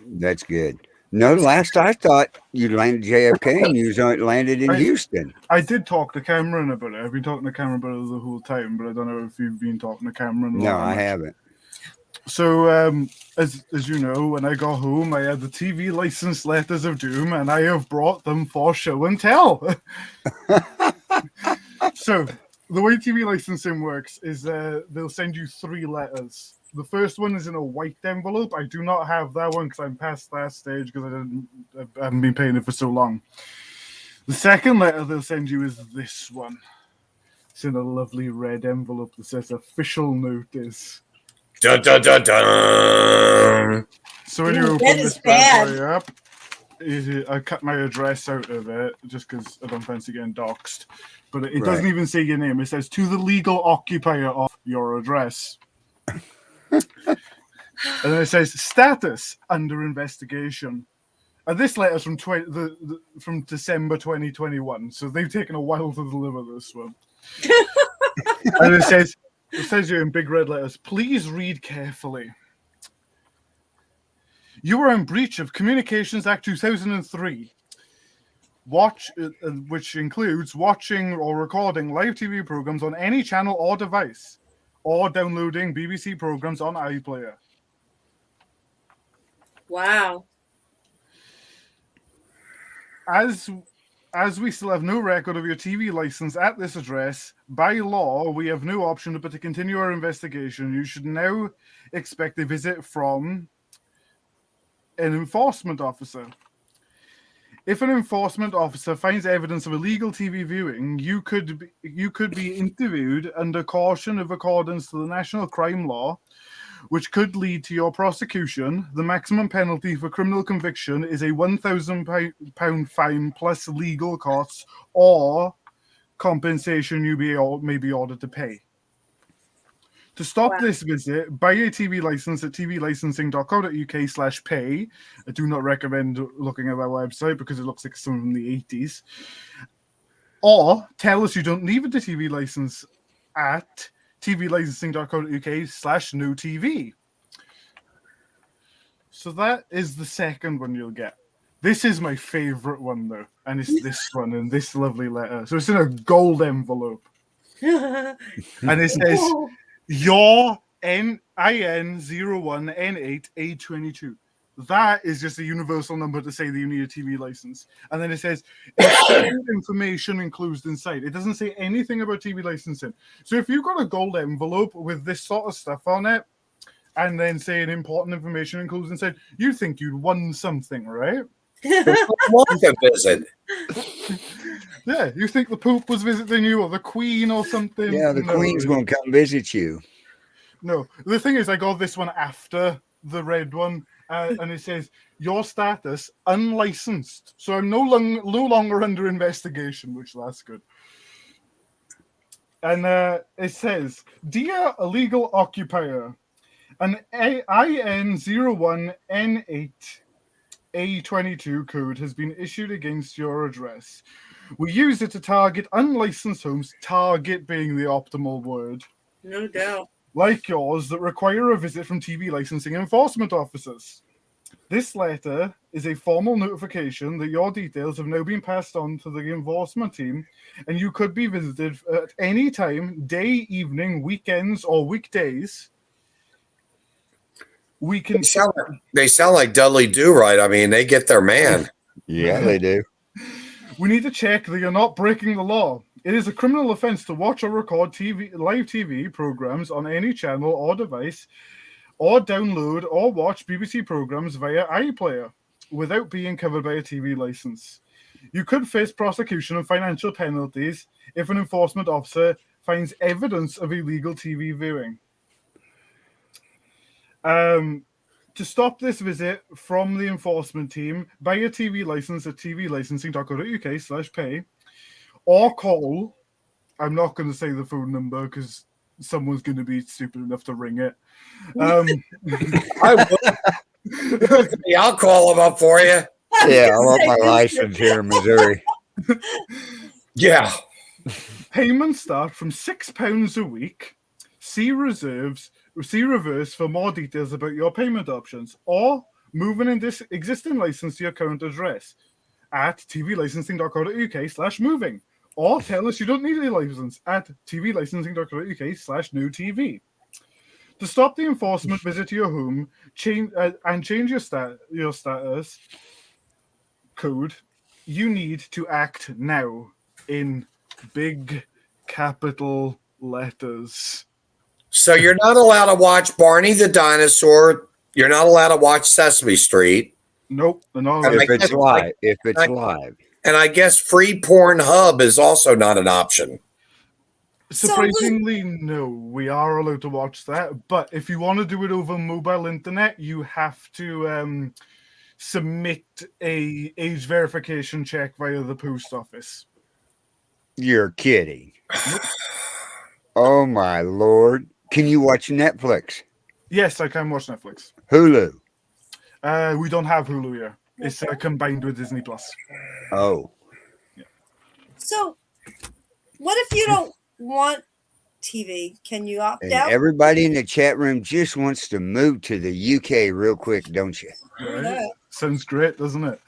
that's good. No, last I thought you landed JFK and you landed in Houston. I did talk to Cameron about it. I've been talking to Cameron about it the whole time, but I don't know if you've been talking to Cameron. No, I haven't. So, as you know, when I got home, I had the TV license letters of doom, and I have brought them for show and tell. So, the way TV licensing works is they'll send you 3 letters. The first one is in a white envelope. I do not have that one because I'm past that stage because I haven't been paying it for so long. The second letter they'll send you is this one. It's in a lovely red envelope that says official notice. Dun, dun, dun, dun. So when you open this bad boy up, I cut my address out of it just because I don't fancy getting doxxed. But it doesn't even say your name. It says to the legal occupier of your address. And then it says status under investigation. And this letter's from from December 2021, so they've taken a while to deliver this one. And it says here in big red letters, please read carefully. You are in breach of Communications Act 2003, which includes watching or recording live TV programs on any channel or device, or downloading BBC programs on iPlayer. Wow. As we still have no record of your TV license at this address, by law, we have no option but to continue our investigation. You should now expect a visit from an enforcement officer. If an enforcement officer finds evidence of illegal TV viewing, you could be interviewed under caution of accordance to the national crime law, which could lead to your prosecution. The maximum penalty for criminal conviction is a £1,000 fine plus legal costs or compensation you may be ordered to pay. To stop this visit, buy a TV license at tvlicensing.co.uk/pay. I do not recommend looking at that website because it looks like something from the 80s. Or tell us you don't need a TV license at tvlicensing.co.uk/no TV. So that is the second one you'll get. This is my favorite one though, and it's this one and this lovely letter. So it's in a gold envelope, and it says your NIN01N8A22. That is just a universal number to say that you need a TV license. And then it says information enclosed inside. It doesn't say anything about TV licensing. So if you've got a gold envelope with this sort of stuff on it, and then saying important information enclosed inside, you think you'd won something, right? Want to visit. Yeah, you think the Pope was visiting you or the Queen or something? Yeah, the Queen's going to come visit you. No, the thing is, I got this one after the red one, and it says your status unlicensed. So I'm no longer under investigation, which that's good. And it says, dear illegal occupier, an IN01N8A22 code has been issued against your address. We use it to target unlicensed homes, target being the optimal word. No doubt. Like yours that require a visit from TV licensing enforcement officers. This letter is a formal notification that your details have now been passed on to the enforcement team, and you could be visited at any time, day, evening, weekends, or weekdays. They sound like Dudley Do-Right. I mean, they get their man. Yeah, they do. We need to check that you're not breaking the law. It is a criminal offense to watch or record live TV programs on any channel or device, or download or watch BBC programs via iPlayer without being covered by a TV license. You could face prosecution and financial penalties if an enforcement officer finds evidence of illegal TV viewing. To stop this visit from the enforcement team, buy a TV license at tvlicensing.co.uk/pay or call. I'm not going to say the phone number because someone's going to be stupid enough to ring it. I will. Give it to me. I'll call them up for you. Yeah, I want my license here in Missouri. Yeah. Payments start from £6 a week. See reverse for more details about your payment options, or move an existing license to your current address at tvlicensing.co.uk/moving, or tell us you don't need a license at tvlicensing.co.uk/new TV. To stop the enforcement visit to your home, change your status code, you need to act now in big capital letters. So you're not allowed to watch Barney the Dinosaur. You're not allowed to watch Sesame Street. Nope, no. And I If it's guess, live, if it's live. and I guess free porn hub is also not an option. Surprisingly, no, we are allowed to watch that. But if you want to do it over mobile internet, you have to submit a age verification check via the post office. You're kidding. Oh my Lord. Can you watch Netflix? Yes, I can watch Netflix. Hulu? We don't have Hulu here. It's combined with Disney Plus. Oh. So, what if you don't want TV? Can you opt And out? everybody in the chat room just wants to move to the UK real quick, don't you? Right? Sounds great, doesn't it?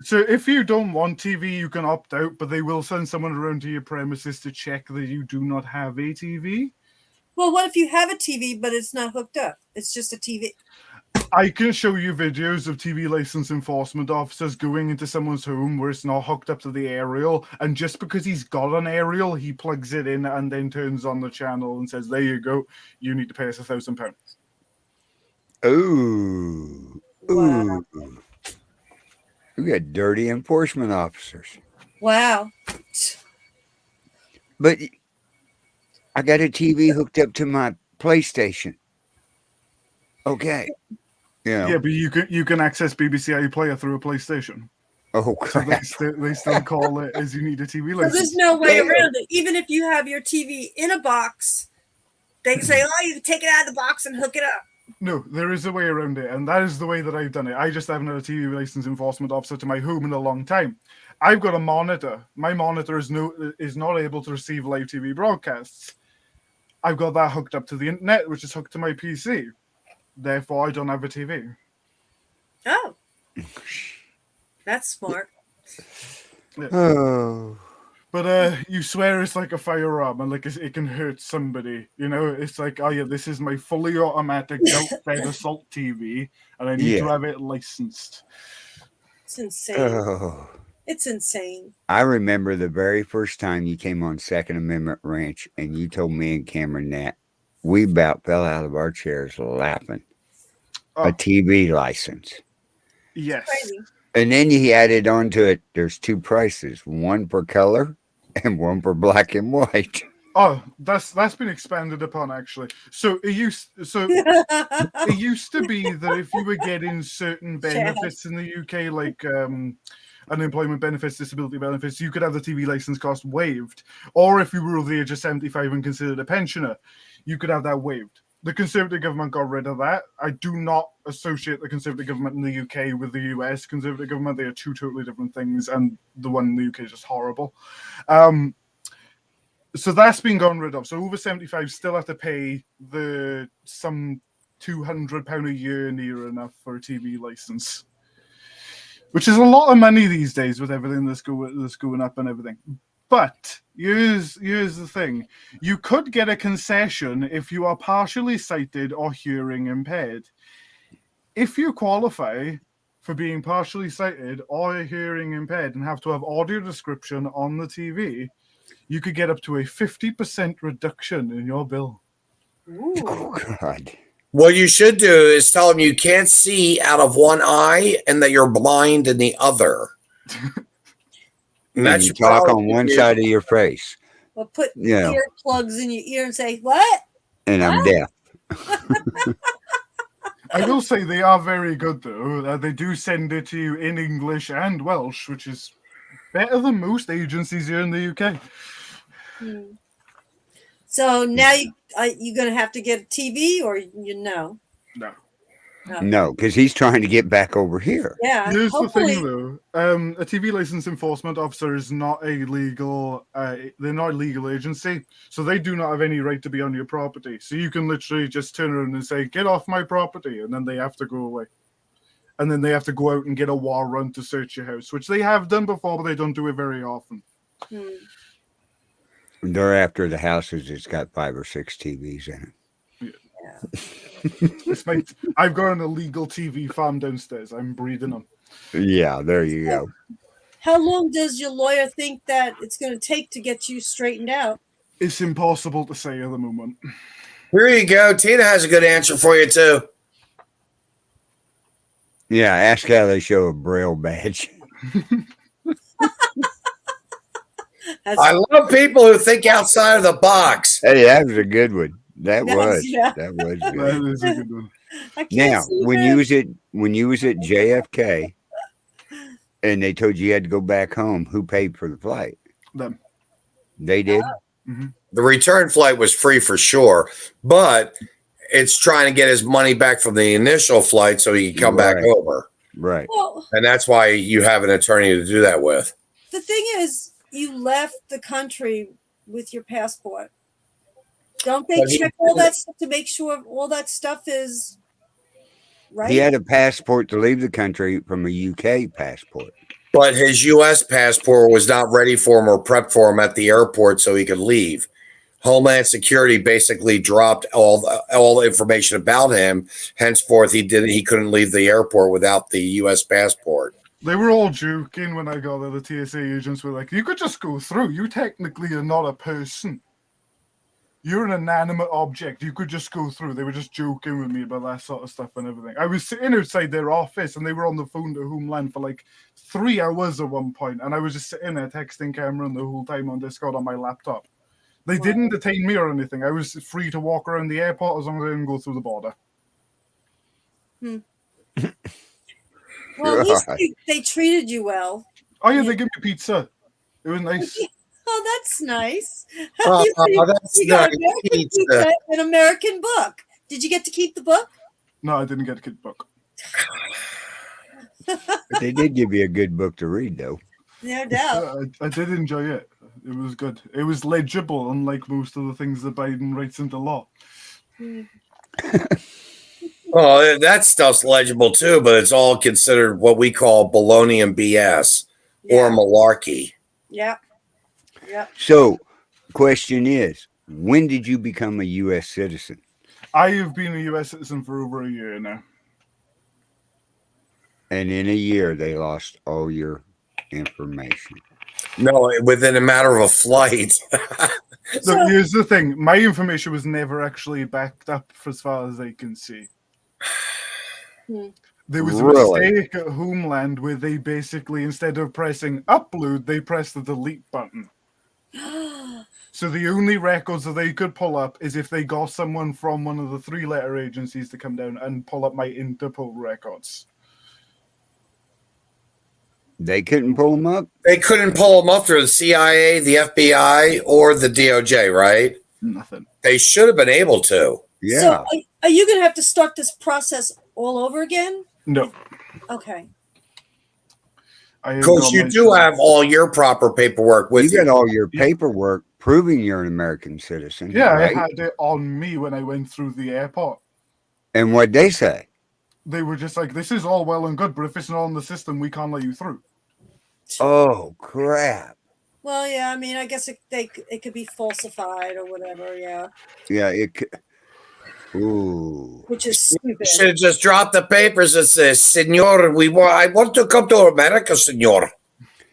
So if you don't want TV, you can opt out, but they will send someone around to your premises to check that you do not have a TV. Well, what if you have a TV but it's not hooked up? It's just a TV. I can show you videos of TV license enforcement officers going into someone's home where it's not hooked up to the aerial, and just because he's got an aerial, he plugs it in and then turns on the channel and says, "There you go, you need to pay us £1,000." Ooh. Wow. Ooh. We got dirty enforcement officers. Wow. But I got a TV hooked up to my PlayStation. Okay. Yeah, but you can access BBC iPlayer through a PlayStation. Oh, So crap. they still call it as you need a TV So license. there's no way around it. Even if you have your TV in a box, they can say, "Oh, you can take it out of the box and hook it up." No, there is a way around it, and that is the way that I've done it. I just haven't had a TV license enforcement officer to my home in a long time. I've got a monitor. My monitor is not able to receive live TV broadcasts. I've got that hooked up to the internet, which is hooked to my PC. Therefore, I don't have a TV. Oh, that's smart. Yeah. Oh. But you swear it's like a firearm, and like it can hurt somebody. You know, it's like, oh yeah, this is my fully automatic belt-fed assault TV, and I need to have it licensed. It's insane. Oh. It's insane. I remember the very first time you came on Second Amendment Ranch and you told me and Cameron that we about fell out of our chairs laughing. Oh. A TV license. Yes. Crazy. And then you added on to it, there's two prices, one for color and one for black and white. Oh, that's been expanded upon actually. So it used to be that if you were getting certain benefits in the UK, like unemployment benefits, disability benefits, you could have the TV license cost waived. Or if you were over the age of 75 and considered a pensioner, you could have that waived. The Conservative government got rid of that. I do not associate the Conservative government in the UK with the US Conservative government. They are two totally different things, and the one in the UK is just horrible. So that's been gotten rid of. So over 75 still have to pay some £200 a year near enough for a TV license, which is a lot of money these days with everything that's going up and everything. But here's the thing. You could get a concession if you are partially sighted or hearing impaired. If you qualify for being partially sighted or hearing impaired and have to have audio description on the TV, you could get up to a 50% reduction in your bill. Ooh. Oh, God. What you should do is tell them you can't see out of one eye and that you're blind in the other. And you talk on one side of your face. Well, put Yeah. earplugs in your ear and say, "What?" And I'm deaf. I will say they are very good, though. They do send it to you in English and Welsh, which is better than most agencies here in the UK. So now you're going to have to get a TV, or No. No, because he's trying to get back over here. Yeah. Here's the Hopefully. thing, though. A TV license enforcement officer is not a legal. They're not a legal agency, so they do not have any right to be on your property. So you can literally just turn around and say, "Get off my property," and then they have to go away. And then they have to go out and get a warrant to search your house, which they have done before, but they don't do it very often. They're after the houses that's got 5 or 6 TVs in it. I've got an illegal TV farm downstairs. I'm breeding them. Yeah, there you go. How long does your lawyer think that it's going to take to get you straightened out? It's impossible to say at the moment. Here you go. Tina has a good answer for you, too. Yeah, ask how they show a Braille badge. I love people who think outside of the box. Hey, that was a good one. That Yes, was. yeah. That was That good. is a good one. I can't Now, see when that. you was at JFK and they told you had to go back home, who paid for the flight? Them. They did. The return flight was free for sure, but it's trying to get his money back from the initial flight so he can come back Right. over. Right. Well, And that's why you have an attorney to do that with. the thing is, you left the country with your passport. Don't they But he- check all that stuff to make sure all that stuff is right? He had a passport to leave the country from a UK passport. But his U.S. passport was not ready for him or prepped for him at the airport so he could leave. Homeland Security basically dropped all the information about him. Henceforth, he couldn't leave the airport without the U.S. passport. They were all joking when I got there. The TSA agents were like, "You could just go through. You technically are not a person. You're an inanimate object. You could just go through." They were just joking with me about that sort of stuff and everything. I was sitting outside their office and they were on the phone to Homeland for like 3 hours at one point, and I was just sitting there texting Cameron the whole time on Discord on my laptop. They didn't detain me or anything. I was free to walk around the airport as long as I didn't go through the border. Well, at least God. they treated you well. Oh yeah, they gave me pizza. It was nice. Oh, that's nice. Oh, you that's got nice. American Pizza. pizza, an American book. Did you get to keep the book? No, I didn't get a kid book. But they did give you a good book to read, though. No doubt. I did enjoy it. It was good. It was legible, unlike most of the things that Biden writes into law. Oh, that stuff's legible too, but it's all considered what we call baloney and BS or malarkey. Yep. Yep. So, question is, when did you become a U.S. citizen? I have been a U.S. citizen for over a year now. And in a year, they lost all your information. No, within a matter of a flight. So here's the thing: my information was never actually backed up, for as far as I can see. There was a Really? mistake at Homeland where they basically, instead of pressing upload, they pressed the delete button. So the only records that they could pull up is if they got someone from one of the 3-letter agencies to come down and pull up my Interpol records. They couldn't pull them up? They couldn't pull them up through the CIA, the FBI, or the DOJ, right? Nothing. They should have been able to. Yeah. So are you going to have to start this process all over again? No. Okay. Because you do have all your proper paperwork with You you. got all your paperwork proving you're an American citizen. Yeah, right? I had it on me when I went through the airport. And what'd they say? They were just like, "This is all well and good, but if it's not on the system, we can't let you through." Oh, crap. Well, yeah. I mean, I guess it could be falsified or whatever. Yeah. Yeah, it could. Ooh. Which is stupid. Should have just dropped the papers and says, Senor, I want to come to America, Senor.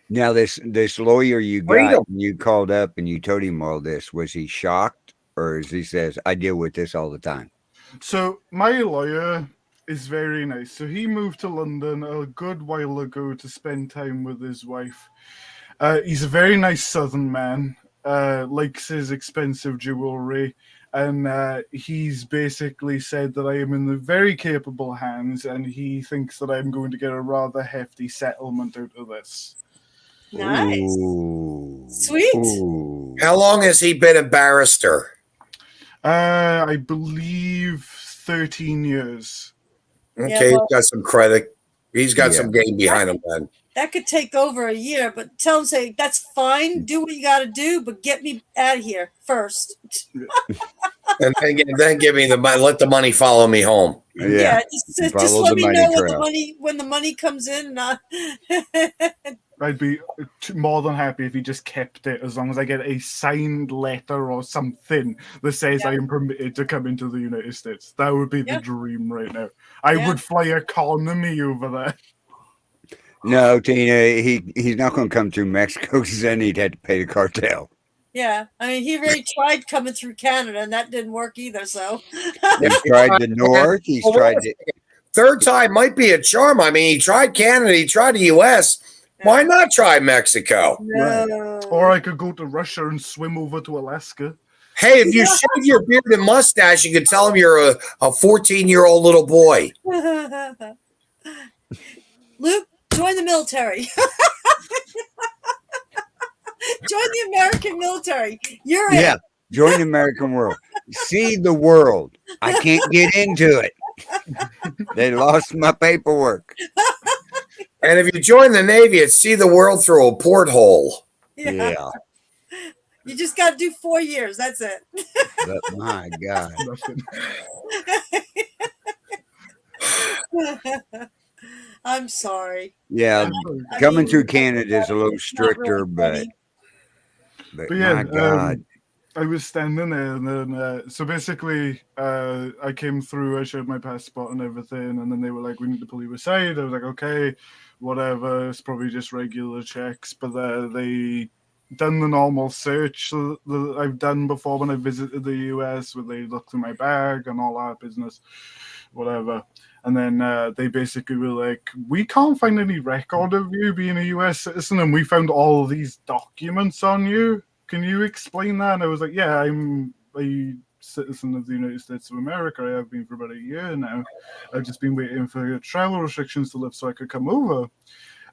Now, this lawyer you got, Freedom. and you called up and you told him all this, was he shocked? Or as he says, I deal with this all the time? So my lawyer is very nice. So he moved to London a good while ago to spend time with his wife. He's a very nice Southern man, likes his expensive jewelry, and he's basically said that I am in the very capable hands, and he thinks that I'm going to get a rather hefty settlement out of this. Nice. Ooh. Sweet. Ooh. How long has he been a barrister? I believe 13 years. Okay, well- he's got some credit. He's got Yeah. some game behind him, then. That could take over a year, but tell him, say, that's fine. Do what you got to do, but get me out of here first. And then give me the money. Let the money follow me home. Yeah, just Follow let the me money know trail. when the money comes in. I'd be more than happy if he just kept it, as long as I get a signed letter or something that says I am permitted to come into the United States. That would be the dream right now. I would fly economy over there. No, Tina, he's not going to come through Mexico because then he'd have to pay the cartel. Yeah, I mean, he already tried coming through Canada, and that didn't work either. So He's tried the North. He's tried the... Third time might be a charm. I mean, he tried Canada. He tried the U.S. Why not try Mexico? no. Or I could go to Russia and swim over to Alaska. Hey, if you shave your beard and mustache, you can tell him you're a 14-year-old little boy. Luke, join the military. Join the American military. You're in. Join the American world. See the world. I can't get into it. They lost my paperwork. And if you join the Navy, it's see the world through a porthole. Yeah. You just got to do 4 years. That's it. But my God. I'm sorry. Yeah. I Coming mean, through Canada is a little it's not really stricter, but funny. my God. I was standing there, and then so basically, I came through. I showed my passport and everything, and then they were like, "We need to pull you aside." I was like, "Okay, whatever. It's probably just regular checks." But they done the normal search that I've done before when I visited the US, where they looked in my bag and all that business, whatever. And then they basically were like, "We can't find any record of you being a US citizen, and we found all these documents on you. Can you explain that?" And I was like, "Yeah, I'm a citizen of the United States of America. I have been for about a year now. I've just been waiting for travel restrictions to lift so I could come over."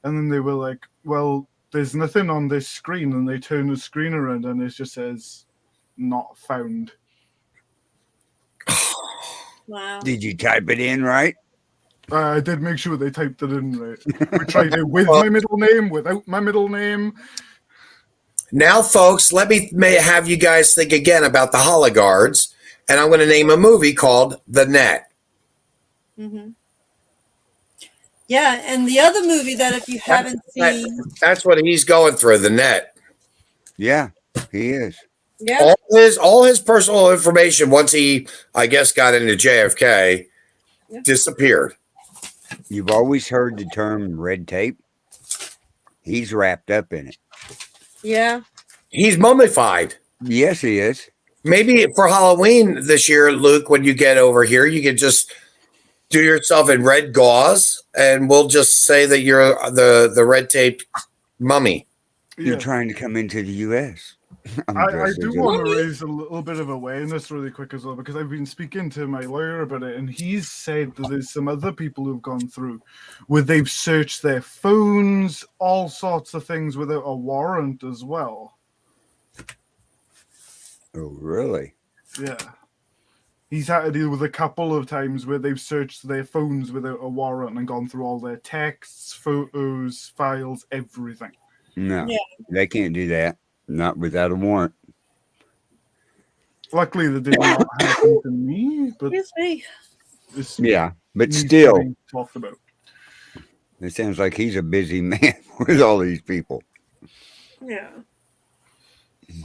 And then they were like, "Well, there's nothing on this screen." And they turn the screen around and it just says, "Not found." Wow. Did you type it in right? I did make sure they typed it in right. We tried it with my middle name, without my middle name. Now, folks, let me have you guys think again about the Hologuards, and I'm going to name a movie called The Net. Mm-hmm. Yeah, and the other movie that if you haven't seen, That's what he's going through, The Net. Yeah, he is. yeah, All his personal information, once he, I guess, got into JFK, disappeared. You've always heard the term red tape. He's wrapped up in it. yeah, He's mummified. Yes, he is. Maybe for Halloween this year, Luke, when you get over here, you can just do yourself in red gauze, and we'll just say that you're the red tape mummy. You're Yeah. trying to come into the U.S. I do want to raise a little bit of awareness really quick as well, because I've been speaking to my lawyer about it, and he's said that there's some other people who've gone through where they've searched their phones, all sorts of things without a warrant as well. Oh, really? Yeah. He's had to deal with a couple of times where they've searched their phones without a warrant and gone through all their texts, photos, files, everything. No, Yeah. they can't do that. Not without a warrant. Luckily, that did not happen to me, but excuse me. this Yeah, but needs to still, be talked about. it sounds like he's a busy man with all these people. Yeah,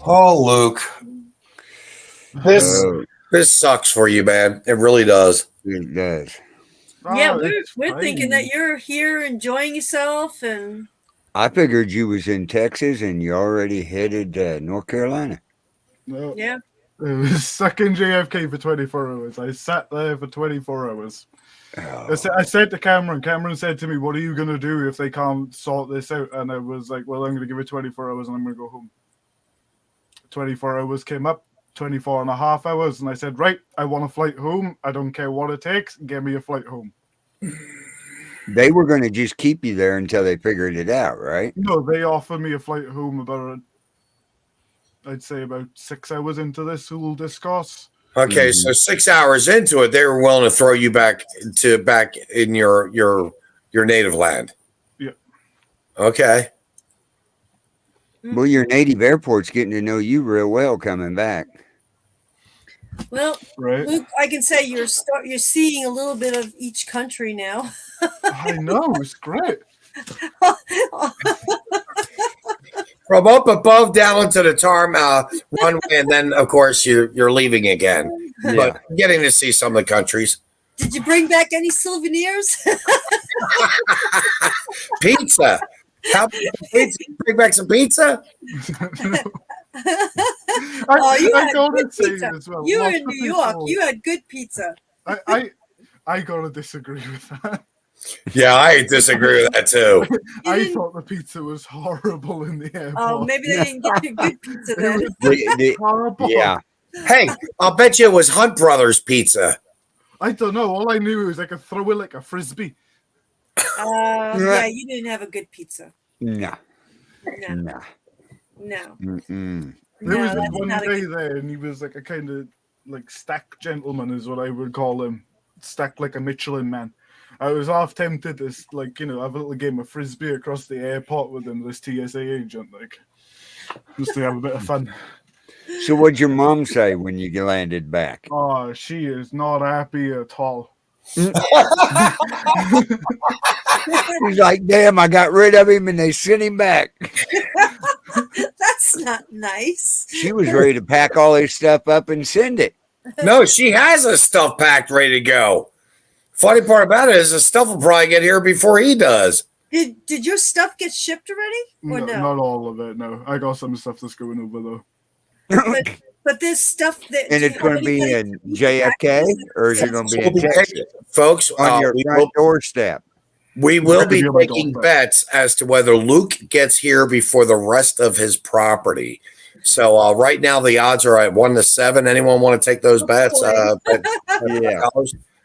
Oh, Luke, Oh, this sucks for you, man. It really does. it does. yeah, Oh, it's we're thinking fine. that you're here enjoying yourself, and I figured you was in Texas and you already headed to North Carolina. No. yeah, It was stuck in JFK for 24 hours. I sat there for 24 hours. Oh, I said to Cameron, Cameron said to me, "What are you going to do if they can't sort this out?" And I was like, "Well, I'm going to give it 24 hours and I'm going to go home." 24 hours came up, 24 and a half hours. And I said, "Right, I want a flight home. I don't care what it takes. Get me a flight home." they were going to just keep you there until they figured it out, right? No, they offered me a flight home about, I'd say about 6 hours into this whole discourse. Okay, Mhm. so 6 hours into it, they were willing to throw you back in your native land. Yeah. Okay. Well, your native airport's getting to know you real well coming back. Well, Right. Luke, I can say you're seeing a little bit of each country now. I know, it's great. From up above down into the runway, and then of course you're leaving again. Yeah. But getting to see some of the countries. Did you bring back any souvenirs? Pizza. How about pizza? Bring back some pizza? Oh, you I had gotta good say pizza. as well. You were lots in of New York. people- You had good pizza. I gotta disagree with that. Yeah, I disagree with that too. I didn't- thought the pizza was horrible in the airport. Oh, maybe they didn't get you good pizza It then. was The- horrible. yeah. Hey, I'll bet you it was Hunt Brothers pizza. I don't know. All I knew was I could throw it like a frisbee. Yeah, you didn't have a good pizza. No. No, No. no, Mm-mm. There was no. this That's one not a day good. there, and he was like a kind of like stack gentleman, is what I would call him. Stacked like a Michelin man. I was half tempted to, like, have a little game of frisbee across the airport with him, this TSA agent, like, just to have a bit of fun. So what'd your mom say when you landed back? Oh, she is not happy at all. He's like, damn, I got rid of him and they sent him back. That's not nice. She was ready to pack all his stuff up and send it. No, she has his stuff packed, ready to go. Funny part about it is the stuff will probably get here before he does. Did your stuff get shipped already, or no? Not all of it, no. I got some stuff that's going over, though. But this stuff that And it's going to be in JFK, or is it going to be in Texas? Folks, On your front doorstep. we will be Give you my taking doorstep. bets as to whether Luke gets here before the rest of his property. So right now the odds are at 1-7. Anyone want to take those bets? Yeah.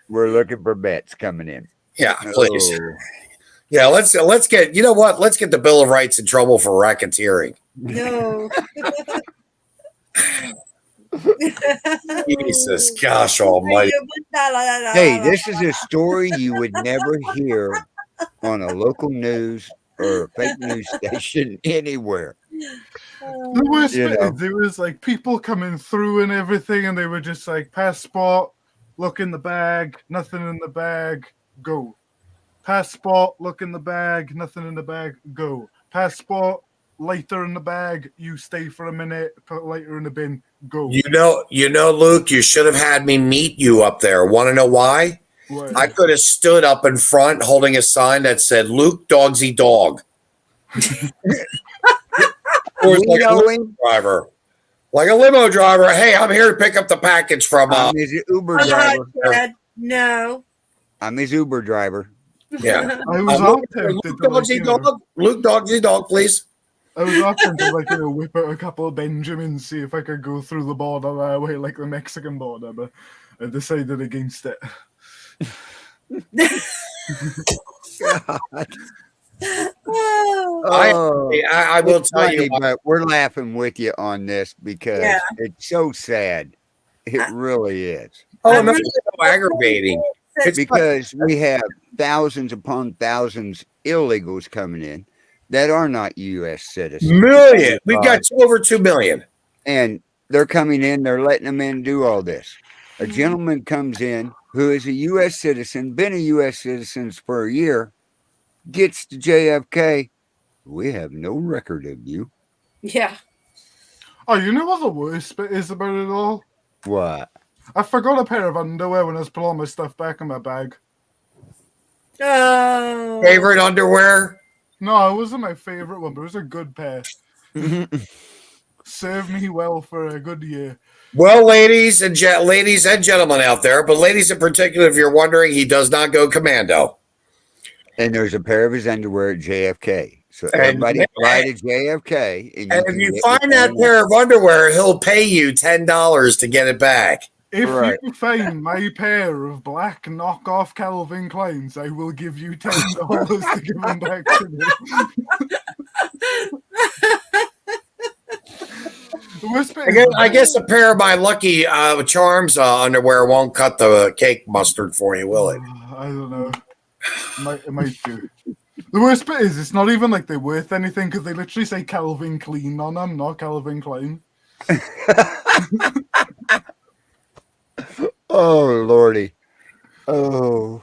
We're looking for bets coming in. Yeah, please. Oh. Yeah, let's get. You know what? Let's get the Bill of Rights in trouble for racketeering. No. Jesus, gosh almighty. Hey, this is a story you would never hear on a local news or a fake news station anywhere. The worst You bit know. is there was like people coming through and everything, and they were just like, passport, look in the bag, nothing in the bag, go. Passport, look in the bag, nothing in the bag, go. Passport, lighter in the bag, you stay for a minute, put lighter in the bin, go. You know, Luke, you should have had me meet you up there. Want to know why? Why? I could have stood up in front holding a sign that said Luke Dogsy Dog. Or We like a know limo him. driver. Like a limo driver. Hey, I'm here to pick up the package from I'm his Uber driver. Dad, no. I'm his Uber driver. yeah. I was Luke, all tempted Luke to, like, Dogsy Dog. Luke Dogsy Dog, please. I was all tempted to, like, whip out a couple of Benjamins, see if I could go through the border that way, like the Mexican border, but I decided against it. Oh, I will It's tell you. funny, but we're laughing with you on this because Yeah. it's so sad. It really is. Oh, I'm no, really- it's so aggravating. It's Because we have thousands upon thousands illegals coming in that are not U.S. citizens. million. We've got over 2 million. And they're coming in, they're letting them in do all this. A gentleman comes in who is a U.S. citizen, been a U.S. citizen for a year, gets to JFK. We have no record of you. yeah. Oh, you know what the worst bit is about it all? What? I forgot a pair of underwear when I was putting all my stuff back in my bag. Oh. Favorite underwear? No, it wasn't my favorite one, but it was a good pair. Served me well for a good year. Well, ladies and gentlemen out there, but ladies in particular, if you're wondering, he does not go commando. And there's a pair of his underwear at JFK. So And- everybody fly to JFK. And can if you get find your that own- pair of underwear, he'll pay you $10 to get it back. If Right. you find my pair of black knockoff Calvin Kleins, I will give you $10 to give them back to me. The worst bit I guess a pair of my Lucky Charms underwear won't cut the cake mustard for you, will it? I don't know. It might do. The worst bit is it's not even like they're worth anything because they literally say Calvin Klein on them, not Calvin Klein. Oh Lordy. Oh.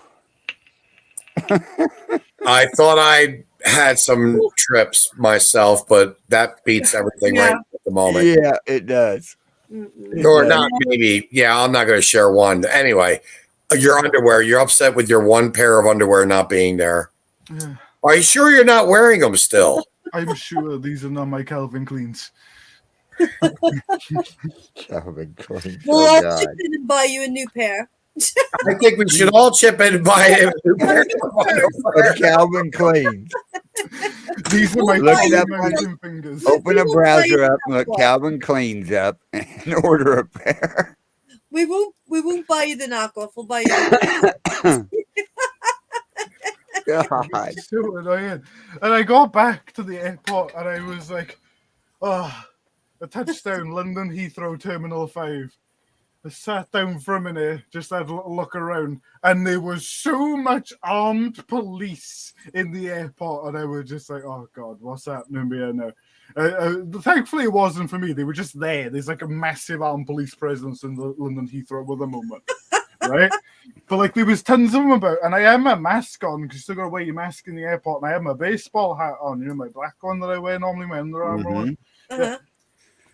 I thought I had some trips myself, but that beats everything right at the moment. Yeah, it does. Or not maybe. Yeah, I'm not going to share one. Anyway, your underwear, you're upset with your one pair of underwear not being there. Yeah. Are you sure you're not wearing them still? I'm sure these are not my Calvin Kleins. Calvin Klein. Well, Oh, I'll God. chip in and buy you a new pair. I think we should all chip in and buy a new pair of underwear. Of Calvin Klein. These are my Look it two up amazing fingers. Open a will browser buy up and look you Calvin Klein's up and order a pair. We won't buy you the knockoff. We'll buy you the God. It's so annoying. And I got back to the airport and I was like, oh, a touchdown, London Heathrow Terminal 5. I sat down for a minute, just had a little look around, and there was so much armed police in the airport, and I was just like, oh God, what's happening here now? Thankfully, it wasn't for me. They were just there. There's like a massive armed police presence in the London Heathrow at the moment, right? But like there was tons of them about, and I had my mask on because you still got to wear your mask in the airport, and I had my baseball hat on, you know, my black one that I wear normally, my Under Armour one. Yeah.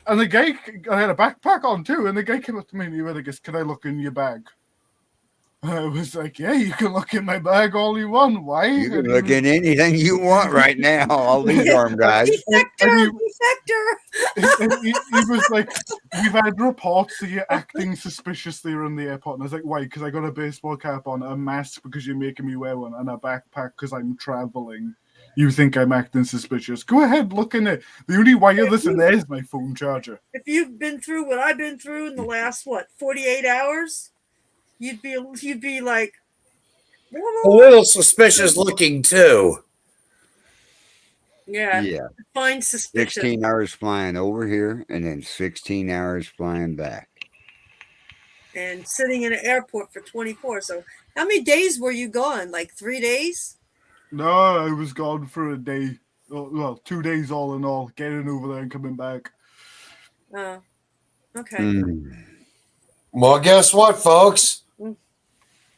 And the guy, I had a backpack on too, and the guy came up to me and he went, I guess, can I look in your bag? And I was like, yeah, you can look in my bag all you want. Why? You can look in anything you want right now. All these armed guys. defector. He was like, we've had reports that you're acting suspiciously around the airport. And I was like, why? Because I got a baseball cap on, a mask because you're making me wear one, and a backpack because I'm traveling. You think I'm acting suspicious? Go ahead, look in it. The only wireless in there is my phone charger. If you've been through what I've been through in the last 48 hours, you'd be like A little suspicious looking too. yeah. Find suspicious. 16 hours flying over here and then 16 hours flying back. And sitting in an airport for 24. So how many days were you gone? Like 3 days? No, I was gone for a day. Well, 2 days all in all, getting over there and coming back. Oh, okay. Well, guess what, folks?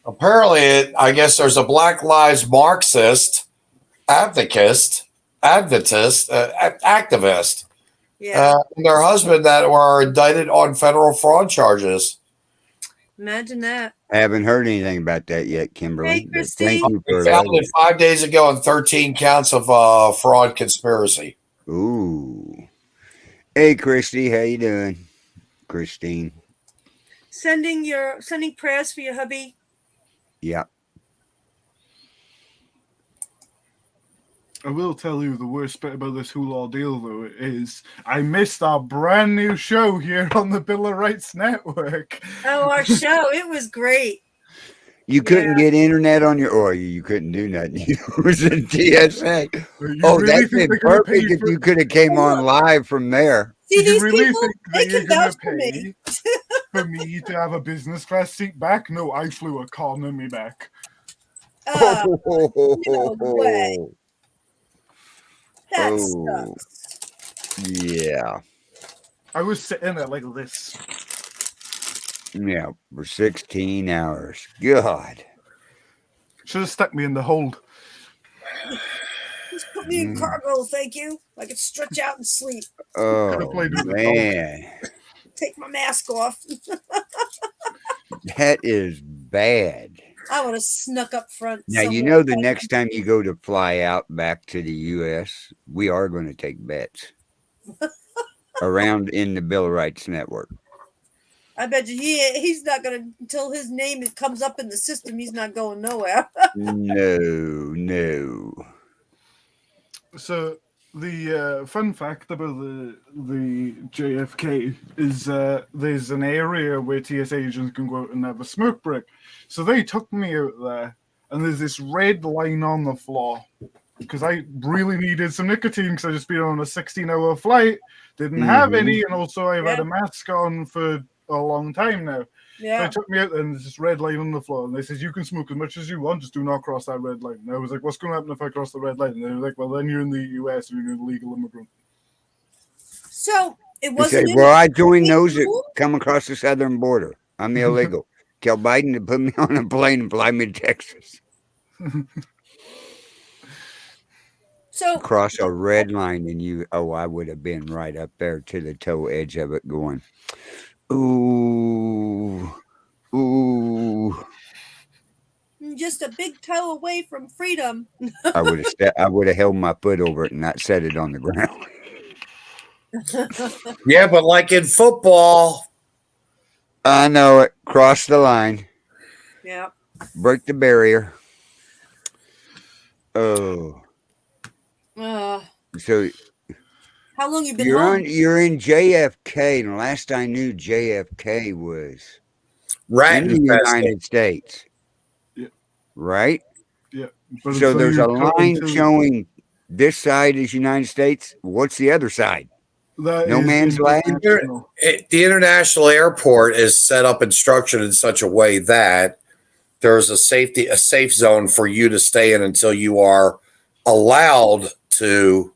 Apparently, I guess there's a Black Lives Marxist activist, Yeah. and their husband that were indicted on federal fraud charges. Imagine that. I haven't heard anything about that yet, Kimberly. Hey, but Christy. thank you They for found that. it 5 days ago on 13 counts of fraud conspiracy. Ooh. Hey, Christy, how you doing? Christine. Sending prayers for your hubby. Yeah. I will tell you the worst bit about this whole ordeal, though, is I missed our brand new show here on the Bill of Rights Network. Oh, our show. It was great. You couldn't get internet on your, or you couldn't do nothing. You was in TSA. That's been perfect if you could have came on live from there. See, you these really people, think they that you're can going vouch to for me. pay for me to have a business class seat back? No, I flew economy back. No way. That sucks. Yeah. I was sitting there like this. Yeah, for 16 hours. God. Should have stuck me in the hold. Just put me in cargo, thank you. I could stretch out and sleep. Oh, man. Take my mask off. That is bad. I would have snuck up front. Now, you know, the next time you go to fly out back to the U.S., we are going to take bets around in the Bill of Rights Network. I bet you he's not going to, until his name comes up in the system, he's not going nowhere. No. So the fun fact about the JFK is there's an area where TSA agents can go out and have a smoke break. So they took me out there, and there's this red line on the floor. because I really needed some nicotine because I just been on a 16-hour flight, didn't have any, and also I've had a mask on for a long time now. So they took me out and there's this red line on the floor, and they says, you can smoke as much as you want, just do not cross that red line. And I was like, what's going to happen if I cross the red line? And they were like, well, then you're in the US and you're an illegal immigrant. So it He wasn't. said, well, I joined those that come across the southern border. I'm illegal. Tell Biden to put me on a plane and fly me to Texas. So Cross a red line and I would have been right up there to the toe edge of it going, ooh, ooh. just a big toe away from freedom. I would have held my foot over it and not set it on the ground. Yeah, but like in football, I know it. Cross the line. Yeah. Break the barrier. Oh. So how long you been home? you're in JFK, and last I knew JFK was rat in the infested. United States. Yeah. Right? Yeah. So there's a line showing this side is United States. What's the other side? No man's land? The international airport is set up and structured in such a way that there's a safe zone for you to stay in until you are allowed to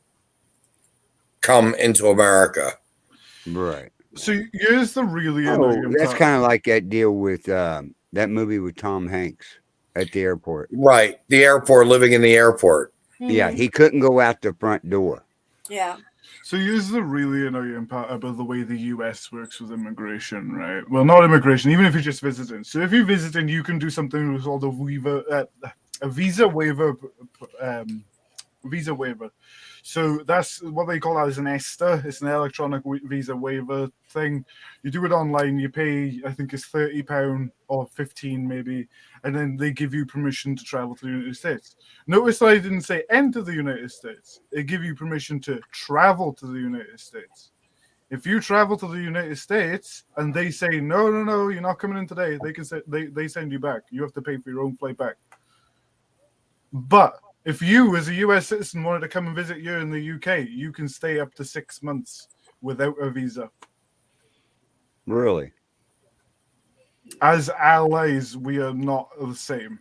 come into America. Right. So here's the really annoying that's part. kind of like that deal with that movie with Tom Hanks at the airport. Right. The airport, living in the airport. Yeah, he couldn't go out the front door. Yeah. So here's the really annoying part about the way the US works with immigration, right? Well, not immigration, even if you're just visiting. So if you're visiting, you can do something called a visa waiver. Visa waiver. So that's what they call that is an ESTA. It's an electronic visa waiver thing. You do it online. You pay, I think it's £30 or 15 maybe, and then they give you permission to travel to the United States. Notice I didn't say enter the United States. They give you permission to travel to the United States. If you travel to the United States and they say no, you're not coming in today, they can say they send you back. You have to pay for your own flight back. But if you, as a US citizen, wanted to come and visit you in the UK, you can stay up to 6 months without a visa. Really? As allies, we are not the same.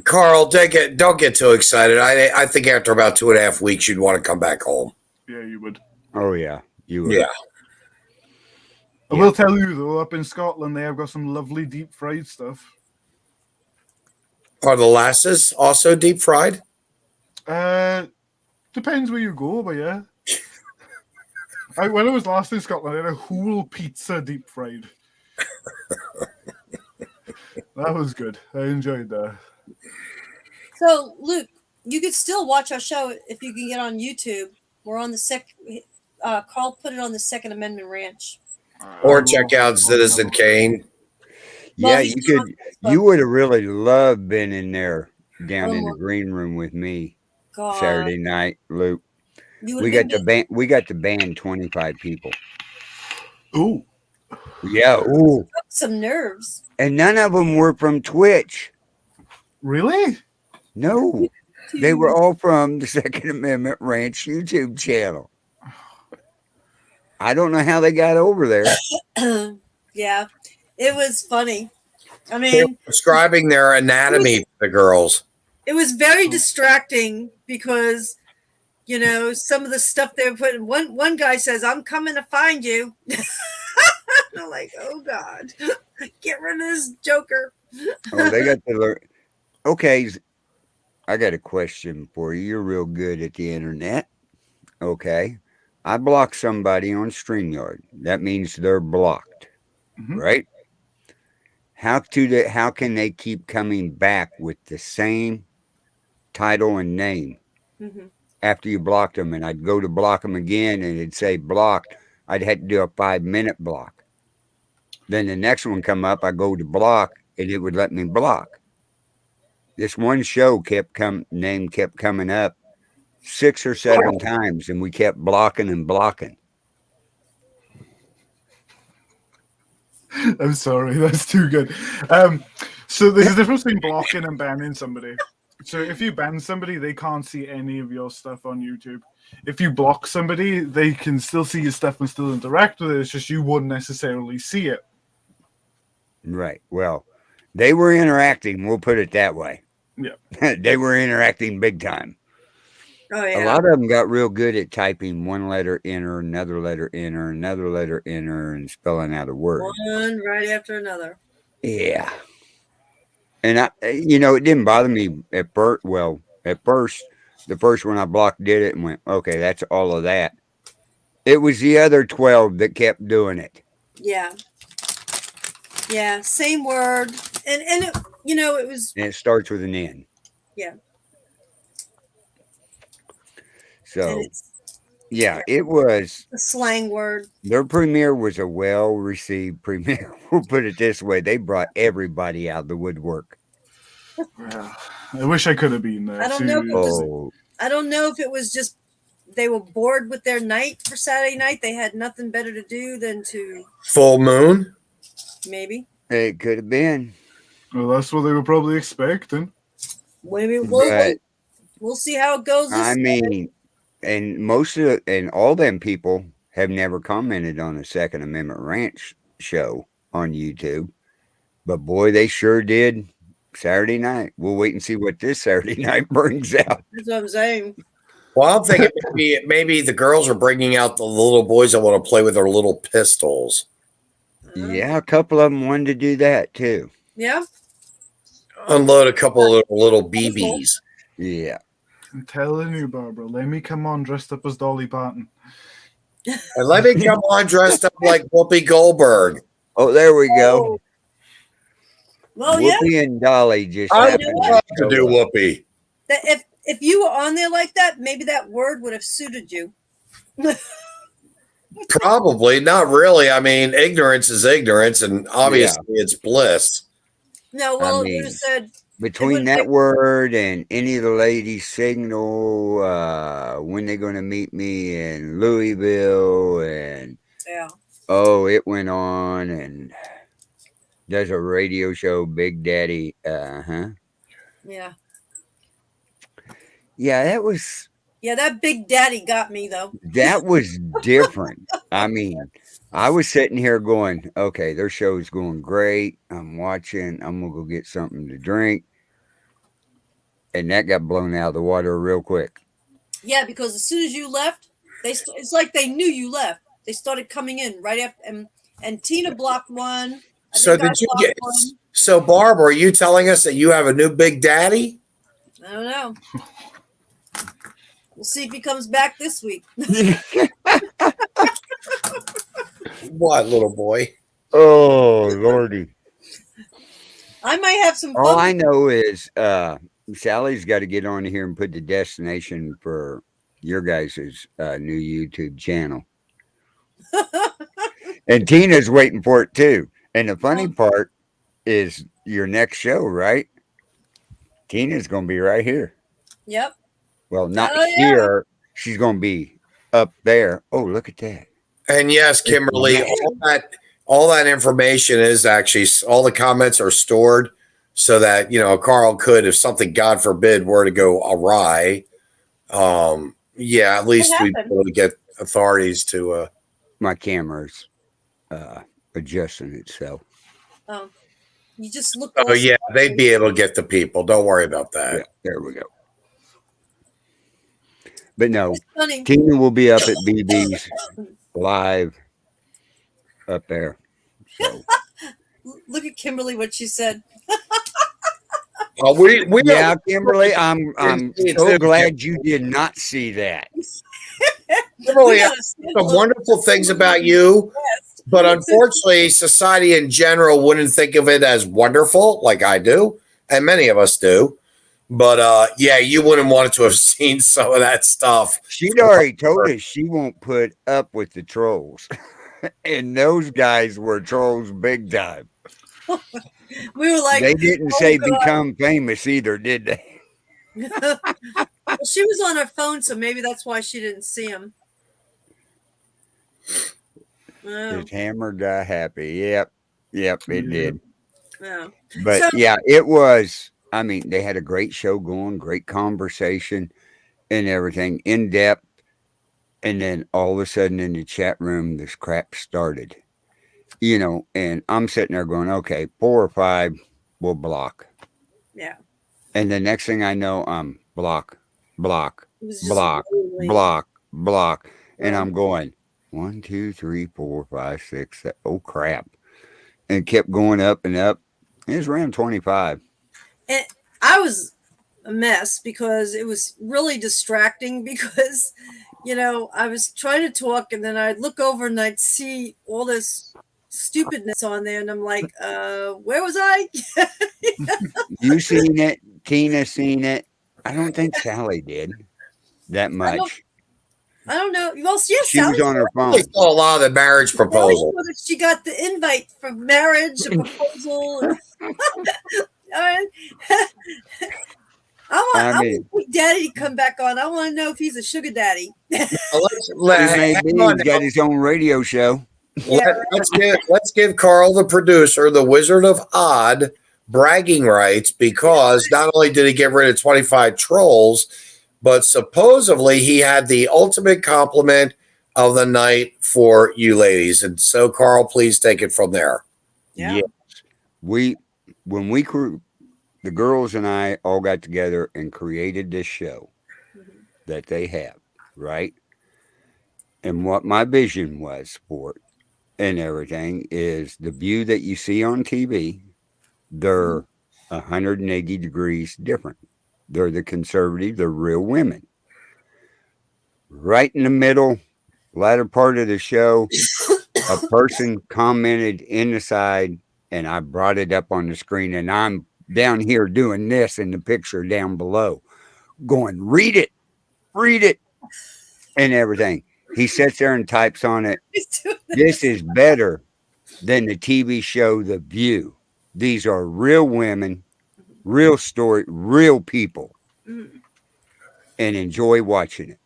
Carl, don't get too excited. I think after about 2.5 weeks, you'd want to come back home. Yeah, you would. Oh, yeah. You would. Yeah. I will tell you, though, up in Scotland, they have got some lovely deep fried stuff. Are the lasses also deep fried? Depends where you go, but yeah. When I was last in Scotland, I had a whole pizza deep fried. That was good. I enjoyed that. So, Luke, you could still watch our show if you can get on YouTube. We're on the Carl put it on the Second Amendment Ranch. Or check out Citizen Kane. Yeah, you could. You would have really loved being in there down in the green room with me Saturday night, Luke. We got to ban 25 people. Ooh. Yeah. Ooh. Some nerves. And none of them were from Twitch. Really? No. They were all from the Second Amendment Ranch YouTube channel. I don't know how they got over there. Yeah. It was funny. I mean, they're describing their anatomy to the girls. It was very distracting because, some of the stuff they were putting. One guy says, "I'm coming to find you." I'm like, "Oh God, get rid of this joker." Oh, they got to learn. Okay, I got a question for you. You're real good at the internet. Okay, I block somebody on StreamYard. That means they're blocked, right? How can they keep coming back with the same title and name after you blocked them? And I'd go to block them again, and it'd say blocked. I'd have to do a 5-minute block. Then the next one come up, I go to block, and it would let me block. This one show name kept coming up 6 or 7 times, and we kept blocking and blocking. I'm sorry, that's too good. So there's a difference between blocking and banning somebody. So if you ban somebody, they can't see any of your stuff on YouTube. If you block somebody, they can still see your stuff and still interact with it. It's just you wouldn't necessarily see it. Right. Well, they were interacting. We'll put it that way. Yeah. They were interacting big time. Oh A yeah. lot of them got real good at typing one letter enter, another letter enter, another letter enter, and spelling out a word. One right after another. Yeah. And it didn't bother me at first. Well, at first, the first one I blocked did it and went, okay, that's all of that. It was the other 12 that kept doing it. Yeah. Yeah. Same word. And it, it was. And it starts with an N. Yeah. And So, it's yeah, it was. a slang word. Their premiere was a well-received premiere. We'll put it this way. They brought everybody out of the woodwork. Yeah. I wish I could have been there. I don't know if it was- Oh, I don't know if it was just they were bored with their night for Saturday night. They had nothing better to do than to Full moon. maybe. it could have been. Well, that's what they were probably expecting. Maybe But, we'll see how it goes. This I mean, and all them people have never commented on the Second Amendment Ranch show on YouTube. But boy, they sure did Saturday night. We'll wait and see what this Saturday night brings out. That's what I'm saying. Well, I'm thinking maybe the girls are bringing out the little boys that want to play with their little pistols. Yeah, a couple of them wanted to do that too. Yeah. Unload a couple of little BBs. Yeah. I'm telling you, Barbara, let me come on dressed up as Dolly Parton. And let me come on dressed up like Whoopi Goldberg. Oh, there we go. Well, yeah. Whoopi and Dolly just I happened would love to do show up. Whoopi. That if you were on there like that, maybe that word would have suited you. Probably not really. I mean, ignorance is ignorance, and obviously it's bliss. No, well, mean, you said Between that word and any of the ladies' signal, when they're going to meet me in Louisville, and yeah. it went on, and there's a radio show, Big Daddy. Yeah. Yeah, that was Yeah, that Big Daddy got me though. different. I mean, I was sitting here going, okay, their show's going great. I'm watching. I'm going to go get something to drink. And that got blown out of the water real quick. Yeah, because as soon as you left, it's like they knew you left. They started coming in right after, and Tina blocked one. So did you get? So Barbara, are you telling us that you have a new Big Daddy? I don't know. We'll see if he comes back this week. What, little boy? Oh, Lordy. I might have some fun. All I know is Sally's got to get on here and put the destination for your guys' new YouTube channel. And Tina's waiting for it too. And the funny part is your next show, right? Tina's going to be right here. Yep. Well, not here. She's going to be up there. Oh, look at that. And yes, Kimberly, all that information is actually, all the comments are stored so that, Carl could, if something, God forbid, were to go awry, at least we'd be able to get authorities to. My camera's adjusting itself. Oh, you just look. Oh, yeah, they'd be able to get the people. Don't worry about that. Yeah, there we go. But no, funny. Tina will be up at BB's live up there. So. Look at Kimberly, what she said. Yeah, Kimberly, I'm so glad you did not see that. Kimberly, some wonderful things about you, but unfortunately, society in general wouldn't think of it as wonderful like I do, and many of us do. But you wouldn't want to have seen some of that stuff. She'd already told us she won't put up with the trolls. And those guys were trolls big time. We were like, they didn't say become famous either, did they? Well, she was on her phone, so maybe that's why she didn't see him. His hammer got happy. Yep, it did. Yeah. But it was. I mean, they had a great show going, great conversation and everything, in depth. And then all of a sudden in the chat room, this crap started, and I'm sitting there going, okay, 4 or 5 will block. Yeah. And the next thing I know, I'm block, block, It was just block, really, block, block. And well, I'm going, 1, 2, 3, 4, 5, 6, 7. Oh, crap. And it kept going up and up. It was around 25. and I was a mess because it was really distracting because, I was trying to talk and then I'd look over and I'd see all this stupidness on there and I'm like, where was I? You seen it? Tina seen it? I don't think Sally did that I don't much. I don't know. Well, yeah, She was Sally on her They phone. saw a lot of the marriage proposal. saw that she got the invite for marriage, a proposal. All right. I I mean, want Big Daddy to come back on. I want to know if he's a sugar daddy. Well, he may hang be. on He's got his own radio show. Yeah. let's give Carl, the producer, the Wizard of Odd, bragging rights because not only did he get rid of 25 trolls, but supposedly he had the ultimate compliment of the night for you ladies. And so, Carl, please take it from there. Yeah. When the girls and I all got together and created this show Mhm. that they have, right? And what my vision was for it and everything is the view that you see on TV, they're 180 degrees different. They're the conservative, they're real women. Right in the middle, latter part of the show, a person commented in the side, and I brought it up on the screen, and I'm down here doing this in the picture down below, going, read it, and everything. He sits there and types on it. He's doing This is better than the TV show The View. These are real women, real story, real people, Mhm. and enjoy watching it.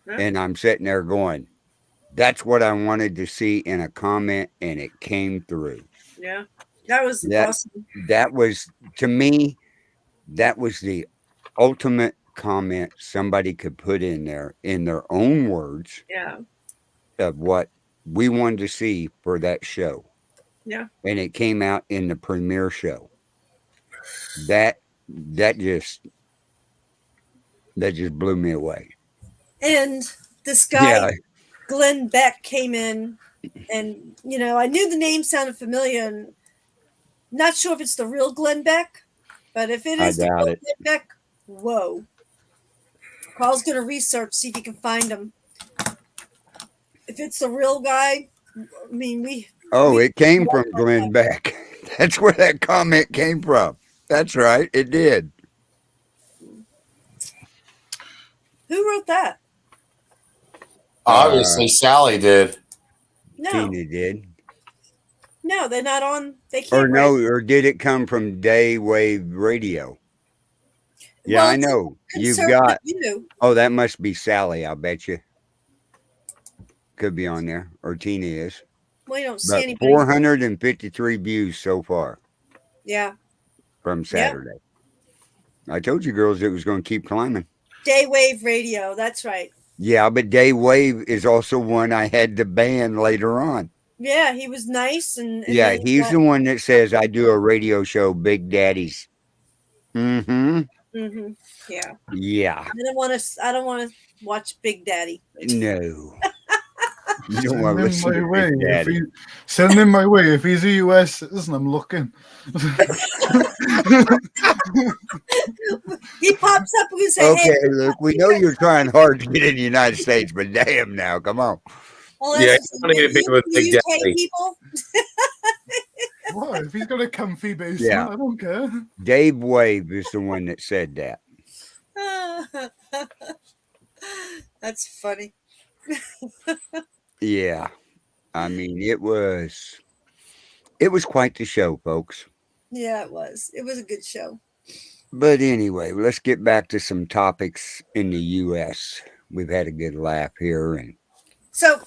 Yeah. And I'm sitting there going, that's what I wanted to see in a comment, and it came through. Yeah. That was That awesome. that was, to me, that was the ultimate comment somebody could put in there in their own words Yeah. of what we wanted to see for that show. Yeah. And it came out in the premiere show. That that just blew me away. And this guy, Yeah, Glenn Beck, came in and, I knew the name sounded familiar and not sure if it's the real Glenn Beck, but if it I is the doubt real it. Glenn Beck, whoa. Carl's going to research, see if he can find him. If it's the real guy, I mean, Oh, we it came from Glenn Beck. That's where that comment came from. That's right. It did. who wrote that? Obviously, Sally did. No, Tina did. no, they're not on. They Or can't no, write. or did it come from Daywave Radio? Yeah, Well, I it's know. a You've conservative got. view. Oh, that must be Sally, I bet you. Could be on there. Or Tina is. Well, you don't see But anybody. 453 views so far Yeah, from yeah. Saturday. I told you girls it was going to keep climbing. Daywave Radio. That's right. Yeah, but Daywave is also one I had to ban later on. Yeah, he was nice, and Yeah, then he's the one that says I do a radio show, Big Daddies. Mm-hmm. Mm-hmm. Yeah, Yeah. I don't want to watch Big Daddy. No. You don't Send want to him listen my to way. Big Daddy. Send him my way. If he's a US citizen, I'm looking. He pops up and say, Okay, "Hey, look, we know you're trying hard to get in the United States, but damn now, come on. well, Yeah, that's you don't need to be with Big UK Daddy. people." What? If he's got a comfy basement, Yeah. I don't care. Dave Wave is the one that said that. That's funny. Yeah. I mean, it was quite the show, folks. Yeah, it was. It was a good show. But anyway, let's get back to some topics in the US. We've had a good laugh here, and So,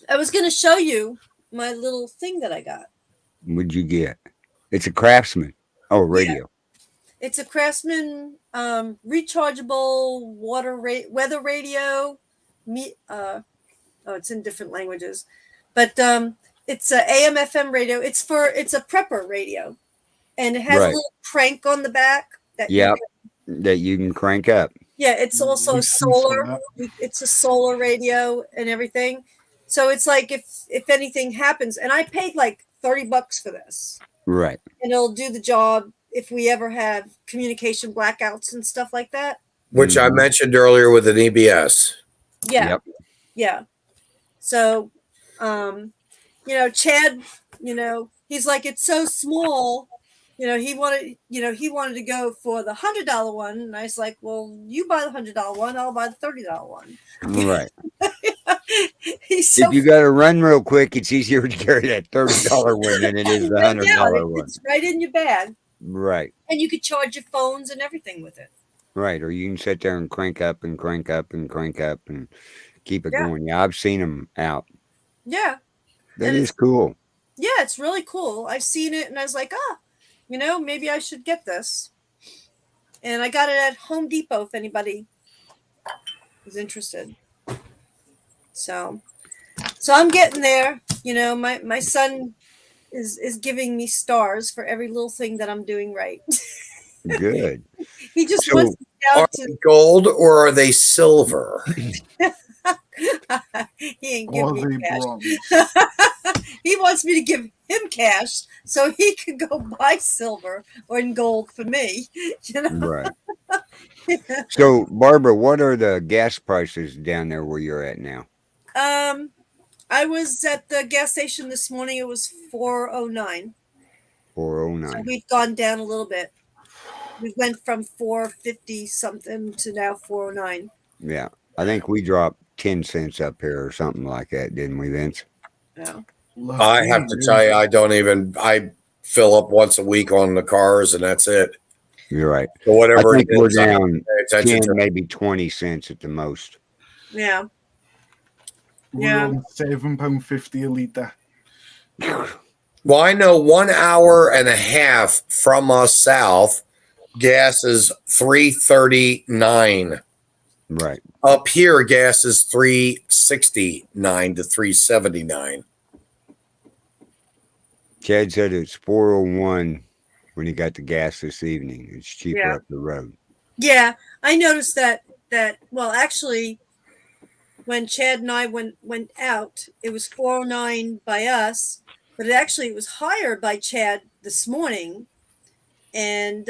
I was going to show you my little thing that I got. what'd you get? It's a Craftsman. Oh, radio. It's a Craftsman rechargeable weather radio. It's in different languages, but it's a AM/FM radio. It's a prepper radio, and it has a Right. little crank on the back that Yep. That you can crank up. Yeah, it's also We've seen some of solar. that. It's a solar radio and everything. So it's like if anything happens, and I paid like $30 for this, Right. and it'll do the job if we ever have communication blackouts and stuff like that. Which I Mhm. mentioned earlier with an EBS. Yeah, Yep. yeah. So, Chad, he's like, it's so small. He wanted to go for the $100 one, and I was like, well, you buy the $100 one, I'll buy the $30 one. Right. He's so If you got to run real quick, it's easier to carry that $30 one than it is the right down. $100 one. It's right in your bag, Right. and you could charge your phones and everything with it. Right. Or you can sit there and crank up and crank up and crank up and keep it Yeah. going. Yeah, I've seen them out. Yeah, That And is cool. yeah, it's really cool. I've seen it, and I was like, maybe I should get this. And I got it at Home Depot if anybody is interested. So I'm getting there. My son is giving me stars for every little thing that I'm doing right. Good. He just So wants me are down they gold or are they silver? he ain't Or giving the me cash. bronze. He wants me to give him cash so he can go buy silver or in gold for me. Right. So, Barbara, what are the gas prices down there where you're at now? I was at the gas station this morning. It was 409. 409. So we've gone down a little bit. We went from 450 something to now 409. Yeah. I think we dropped 10 cents up here or something like that, didn't we, Vince? Yeah. I have to tell you, I fill up once a week on the cars and that's it. You're right. So I whatever think it we're is, I down pay attention 10, to. maybe 20 cents at the most. Yeah. We're Yeah. on £7.50 a litre. Well, I know 1 hour and a half from us south, gas is $3.39. Right. Up here, gas is $3.69 to $3.79. Chad said it's 401 when he got the gas this evening. It's cheaper Yeah. up the road. Yeah. I noticed that well, actually, when Chad and I went out, it was 409 by us, but it was higher by Chad this morning. And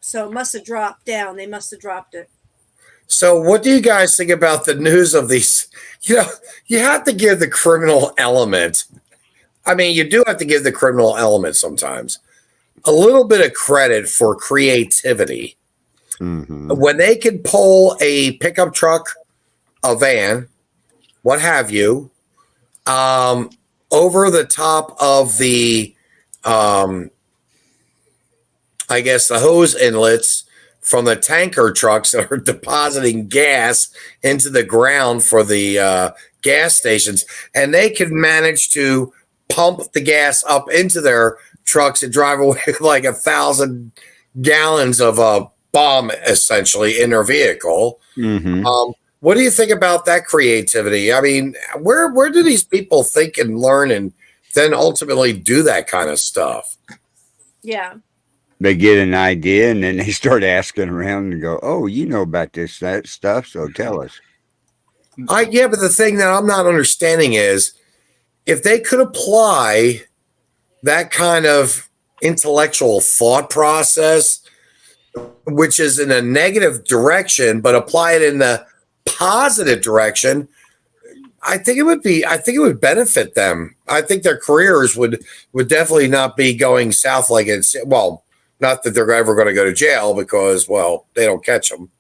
so it must have dropped down. They must have dropped it. So, what do you guys think about the news of these? You have to give the criminal element. I mean, you do have to give the criminal element sometimes a little bit of credit for creativity. Mm-hmm. When they can pull a pickup truck, a van, what have you, over the top of the, I guess, the hose inlets from the tanker trucks that are depositing gas into the ground for the gas stations, and they can manage to pump the gas up into their trucks and drive away with like 1,000 gallons of a bomb essentially in their vehicle. Mm-hmm. What do you think about that creativity? I mean, where do these people think and learn and then ultimately do that kind of stuff? Yeah. They get an idea and then they start asking around and go, "Oh, you know about that stuff, so tell us." Yeah, but the thing that I'm not understanding is if they could apply that kind of intellectual thought process, which is in a negative direction, but apply it in the positive direction, I think it would benefit them. I think their careers would definitely not be going south like it's, well, not that they're ever going to go to jail because, well, they don't catch them.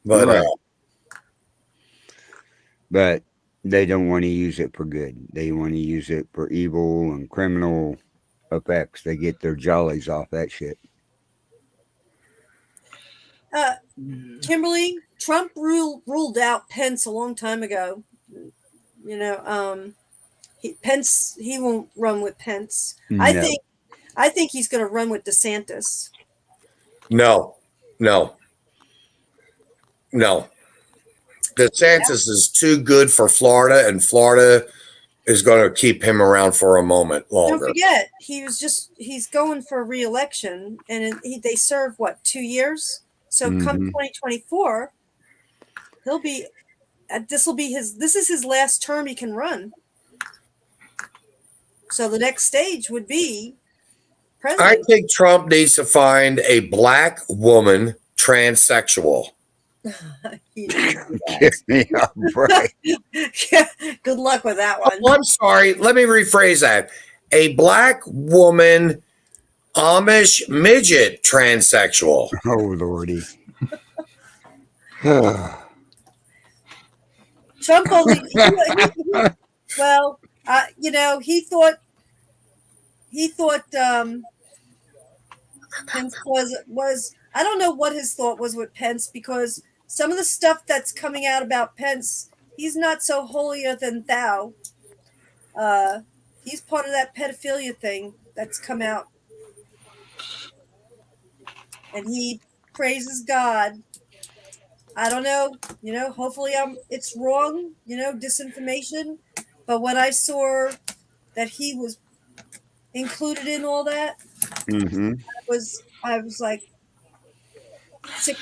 But Right. But they don't want to use it for good. They want to use it for evil and criminal effects. They get their jollies off that shit. Kimberly, Trump ruled out Pence a long time ago. Pence, he won't run with Pence. No. I think he's going to run with DeSantis. No. DeSantis is too good for Florida, and Florida is going to keep him around for a moment Don't longer. forget, he's going for re-election, and they serve, what, 2 years? So come 2024, he'll be, this is his last term he can run. So the next stage would be I president. think Trump needs to find a black woman transsexual. He didn't do that. Get me up, right? Yeah, good luck with that one. Oh, I'm sorry. Let me rephrase that. A black woman Amish midget transsexual. Oh, Lordy. Trump only, well, he thought Pence was I don't know what his thought was with Pence, because some of the stuff that's coming out about Pence, he's not so holier than thou. He's part of that pedophilia thing that's come out, and he praises God. I don't know, hopefully it's wrong, disinformation, but when I saw that he was included in all that, I was like sick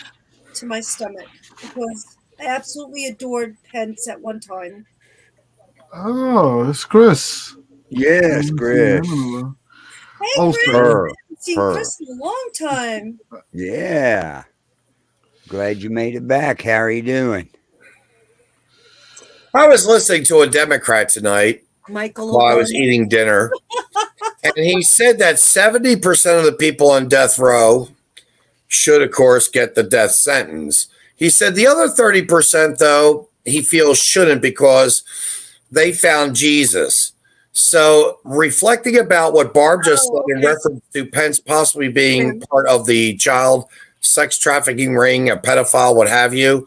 to my stomach, because I absolutely adored Pence at one time. Oh, it's Chris. Yes, Chris. Hey, Also, Chris! I haven't seen Chris in a long time. Yeah. Glad you made it back. How are you doing? I was listening to a Democrat tonight Michael while I Obama. was eating dinner, and he said that 70% of the people on death row should, of course, get the death sentence. He said the other 30%, though, he feels shouldn't, because they found Jesus. So, reflecting about what Barb just said in reference to Pence possibly being part of the child sex trafficking ring, a pedophile, what have you.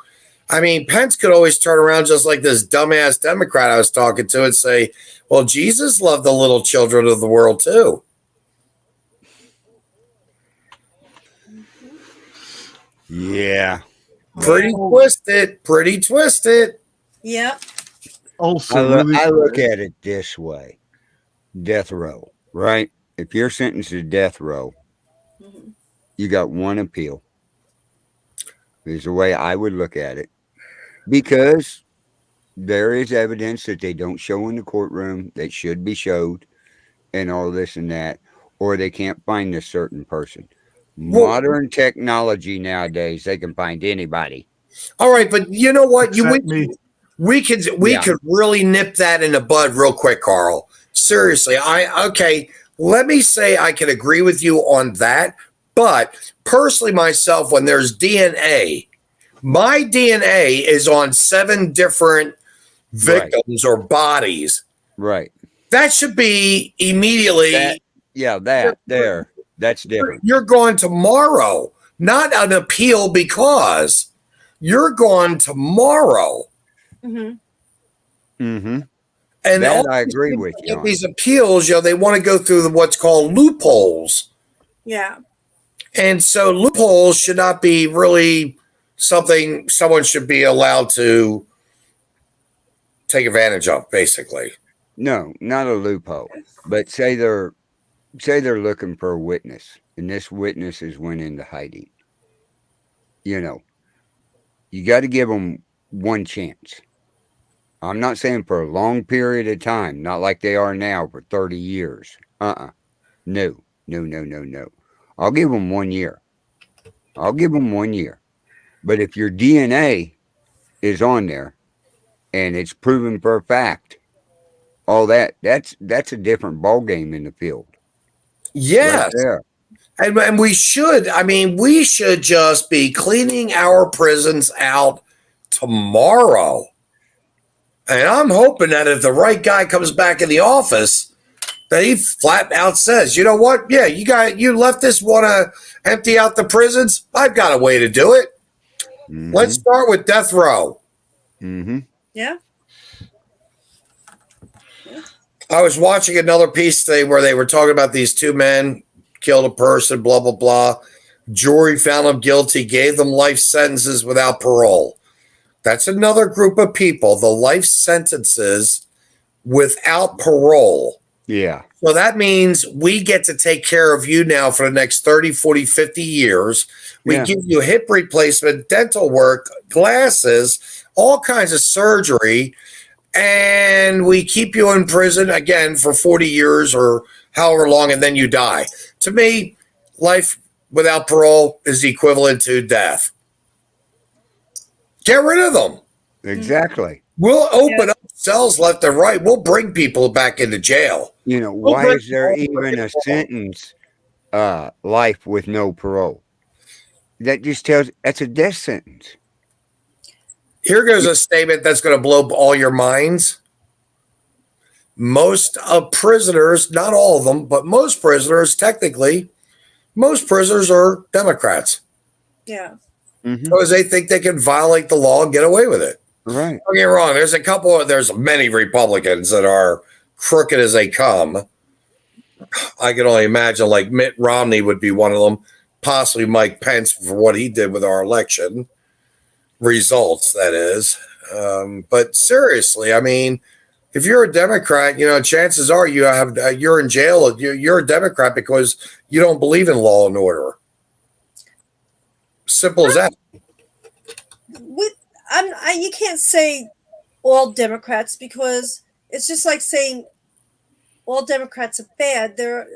I mean, Pence could always turn around just like this dumbass Democrat I was talking to and say, well, Jesus loved the little children of the world too. Yeah. Pretty twisted. Yep. Also, I look at it this way. Death row, right? If you're sentenced to death row, you got one appeal. Is the way I would look at it. Because there is evidence that they don't show in the courtroom that should be showed, and all this and that, or they can't find a certain person. Modern technology nowadays, they can find anybody. All right, but you know what? We could really nip that in the bud real quick, Carl. Seriously, let me say I can agree with you on that, but personally myself, when there's DNA, my DNA is on 7 different victims or bodies. Right. That should be immediately. That's different. You're going tomorrow, not an appeal, because you're going tomorrow. And that I agree with you. These appeals, they want to go through what's called loopholes. Yeah. And so loopholes should not be really something someone should be allowed to take advantage of, basically. No, not a loophole. But say they're looking for a witness, and this witness is went into hiding. You got to give them one chance. I'm not saying for a long period of time, not like they are now for 30 years. No. I'll give them 1 year. But if your DNA is on there and it's proven for a fact, all that's a different ball game in the field. Yes. Right, and we should just be cleaning our prisons out tomorrow. And I'm hoping that if the right guy comes back in the office, that he flat out says, you know what? Yeah, you left this, want to empty out the prisons? I've got a way to do it. Let's start with death row. Yeah. I was watching another piece today where they were talking about these 2 men killed a person, blah, blah, blah. Jury found them guilty, gave them life sentences without parole. That's another group of people, the life sentences without parole. Yeah. So that means we get to take care of you now for the next 30, 40, 50 years. We Yeah. give you hip replacement, dental work, glasses, all kinds of surgery, and we keep you in prison again for 40 years or however long, and then you die. To me, life without parole is equivalent to death. Get rid of them. Exactly. We'll open up cells left and right. We'll bring people back into jail. You know, We'll why bring is there people even back a into jail. sentence, life with no parole? That just tells that's a death sentence. Here goes a statement that's going to blow all your minds. Most of prisoners, not all of them, but most prisoners, technically, most prisoners are Democrats Yeah. because they think they can violate the law and get away with it. Right. Don't get me wrong. There's many Republicans that are crooked as they come. I can only imagine like Mitt Romney would be one of them, possibly Mike Pence for what he did with our election results, that is. But seriously, I mean, if you're a Democrat, chances are you're in jail. You're a Democrat because you don't believe in law and order. Simple as that. You can't say all Democrats because it's just like saying all Democrats are bad. They're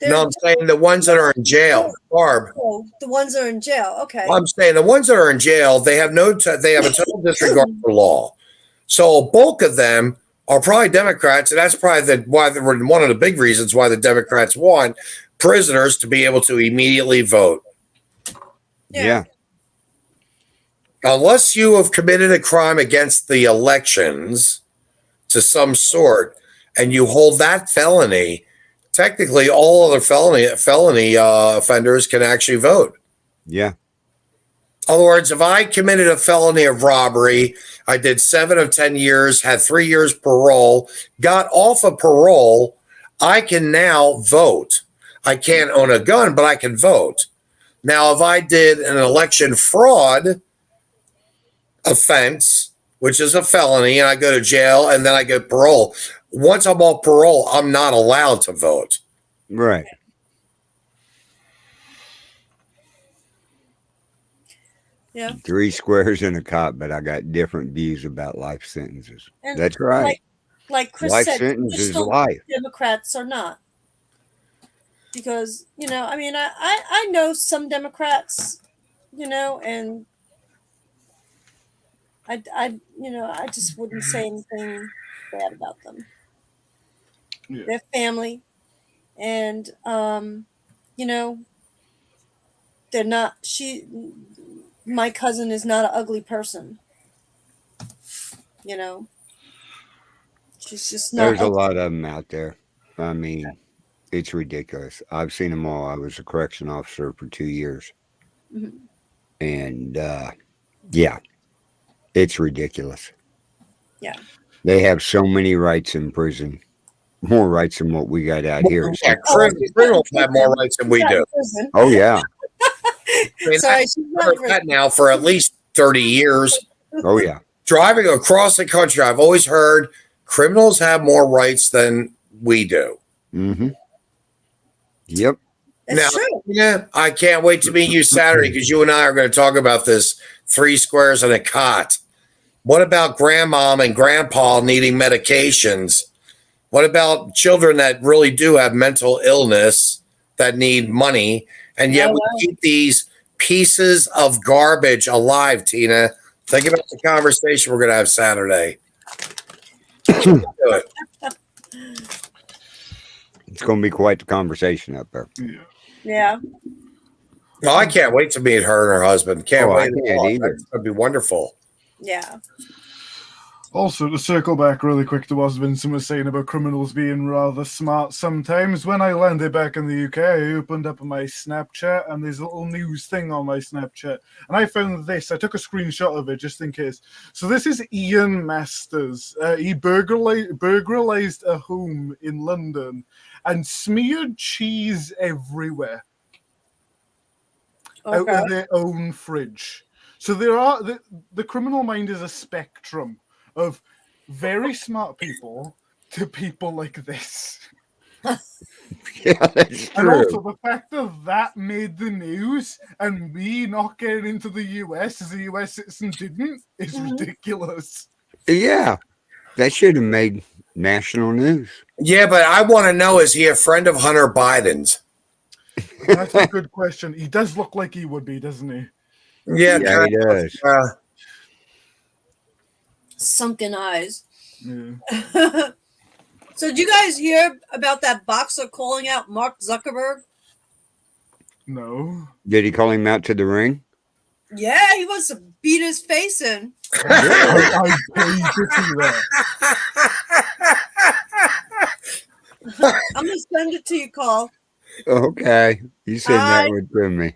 No, I'm saying the ones that are in jail, Barb. Oh, the ones that are in jail. Okay. I'm saying the ones that are in jail, they have they have a total disregard for law. So a bulk of them are probably Democrats, and that's probably one of the big reasons why the Democrats want prisoners to be able to immediately vote. Yeah. Unless you have committed a crime against the elections to some sort, and you hold that felony, technically all other felony offenders can actually vote. Yeah. In other words, if I committed a felony of robbery, I did 7 of 10 years, had 3 years parole, got off of parole, I can now vote. I can't own a gun, but I can vote. Now, if I did an election fraud offense, which is a felony, and I go to jail and then I get parole, once I'm off parole, I'm not allowed to vote. Right. Yeah. 3 squares and a cop, but I got different views about life sentences. And That's right. Like Chris Life said, sentence they're is still life. Democrats or not. Because, I mean, I know some Democrats, and I just wouldn't say anything bad about them. Yeah. They're family, and they're not. My cousin is not an ugly person. She's just not. There's a lot of them out there. I mean, it's ridiculous. I've seen them all. I was a correction officer for 2 years. Mhm. And yeah, it's ridiculous. Yeah. They have so many rights in prison, more rights than what we got out here. Yeah, criminals have more rights than we do. Oh, yeah. I mean, Sorry, I've she's not heard prison. that now for at least 30 years. Oh, yeah. Driving across the country, I've always heard criminals have more rights than we do. Mm-hmm. Yep. It's Now, true. yeah, I can't wait to meet you Saturday because you and I are going to talk about this 3 squares and a cot. What about grandmom and grandpa needing medications? What about children that really do have mental illness that need money? And yet we keep these pieces of garbage alive, Tina. Think about the conversation we're going to have Saturday. Do it. It's going to be quite the conversation up there. Yeah. Well, I can't wait to meet her and her husband. Can't Oh, I wait. can't either. It's going to be wonderful. Yeah. Also, to circle back really quick to what Vincent was saying about criminals being rather smart sometimes, when I landed back in the UK, I opened up my Snapchat, and there's a little news thing on my Snapchat, and I found this. I took a screenshot of it just in case. So this is Ian Masters. He burglarized a home in London and smeared cheese everywhere. out Okay. of their own fridge. So there are the criminal mind is a spectrum of very smart people to people like this. Yeah, that's And also true. the fact that made the news and me not getting into the US as a US citizen didn't is Mhm. ridiculous. Yeah, that should have made national news. Yeah, but I want to know, is he a friend of Hunter Biden's? That's a good question. He does look like he would be, doesn't he? Yeah, Yeah, he does. Sunken eyes. Yeah. So did you guys hear about that boxer calling out Mark Zuckerberg? No. Did he call him out to the ring? Yeah, he wants to beat his face in. Really? I paid to see that. I'm gonna send it to you, Carl. Okay. You said that would thrill me.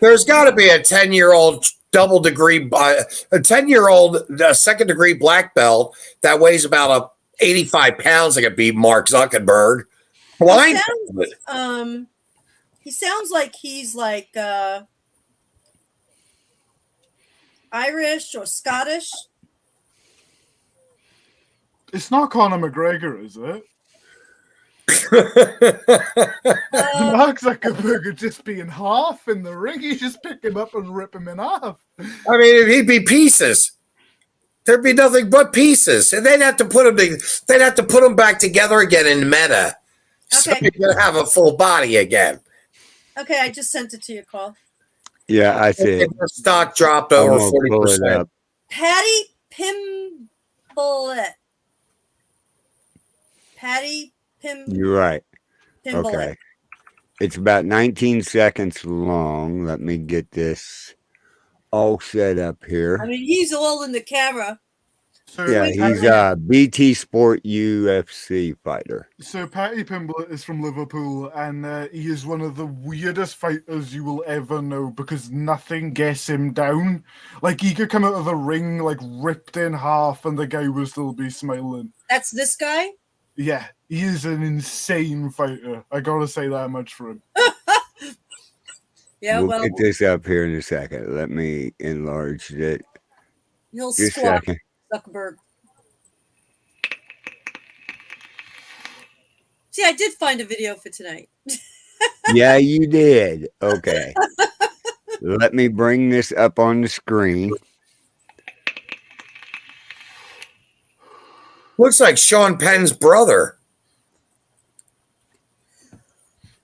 There's got to be a 10-year-old double degree, a 10-year-old second degree black belt that weighs about 85 pounds that could beat Mark Zuckerberg. Blind. He sounds like he's like Irish or Scottish. It's not Conor McGregor, is it? Mark Zuckerberg would just be in half in the ring. You just pick him up and rip him in half. I mean, he'd be pieces. There'd be nothing but pieces, and they'd have to put him. They'd have to put him back together again in meta, so Okay. he could have a full body again. Okay, I just sent it to you, Carl. Yeah, I see it. The stock dropped I'm over gonna 40%. pull it up. Patty Pimblett. Patty You're right. Pimblett. Okay. It's about 19 seconds long. Let me get this all set up here. I mean, he's all in the camera. So, Yeah, he's a BT Sport UFC fighter. So Patty Pimblett is from Liverpool, and he is one of the weirdest fighters you will ever know because nothing gets him down. Like he could come out of the ring like ripped in half, and the guy will still be smiling. That's this guy? Yeah, he is an insane fighter. I gotta say that much for him. Yeah, We'll get this up here in a second. Let me enlarge it. He'll Just a squat second. Zuckerberg. See, I did find a video for tonight. Yeah, you did. Okay. Let me bring this up on the screen. Looks like Sean Penn's brother.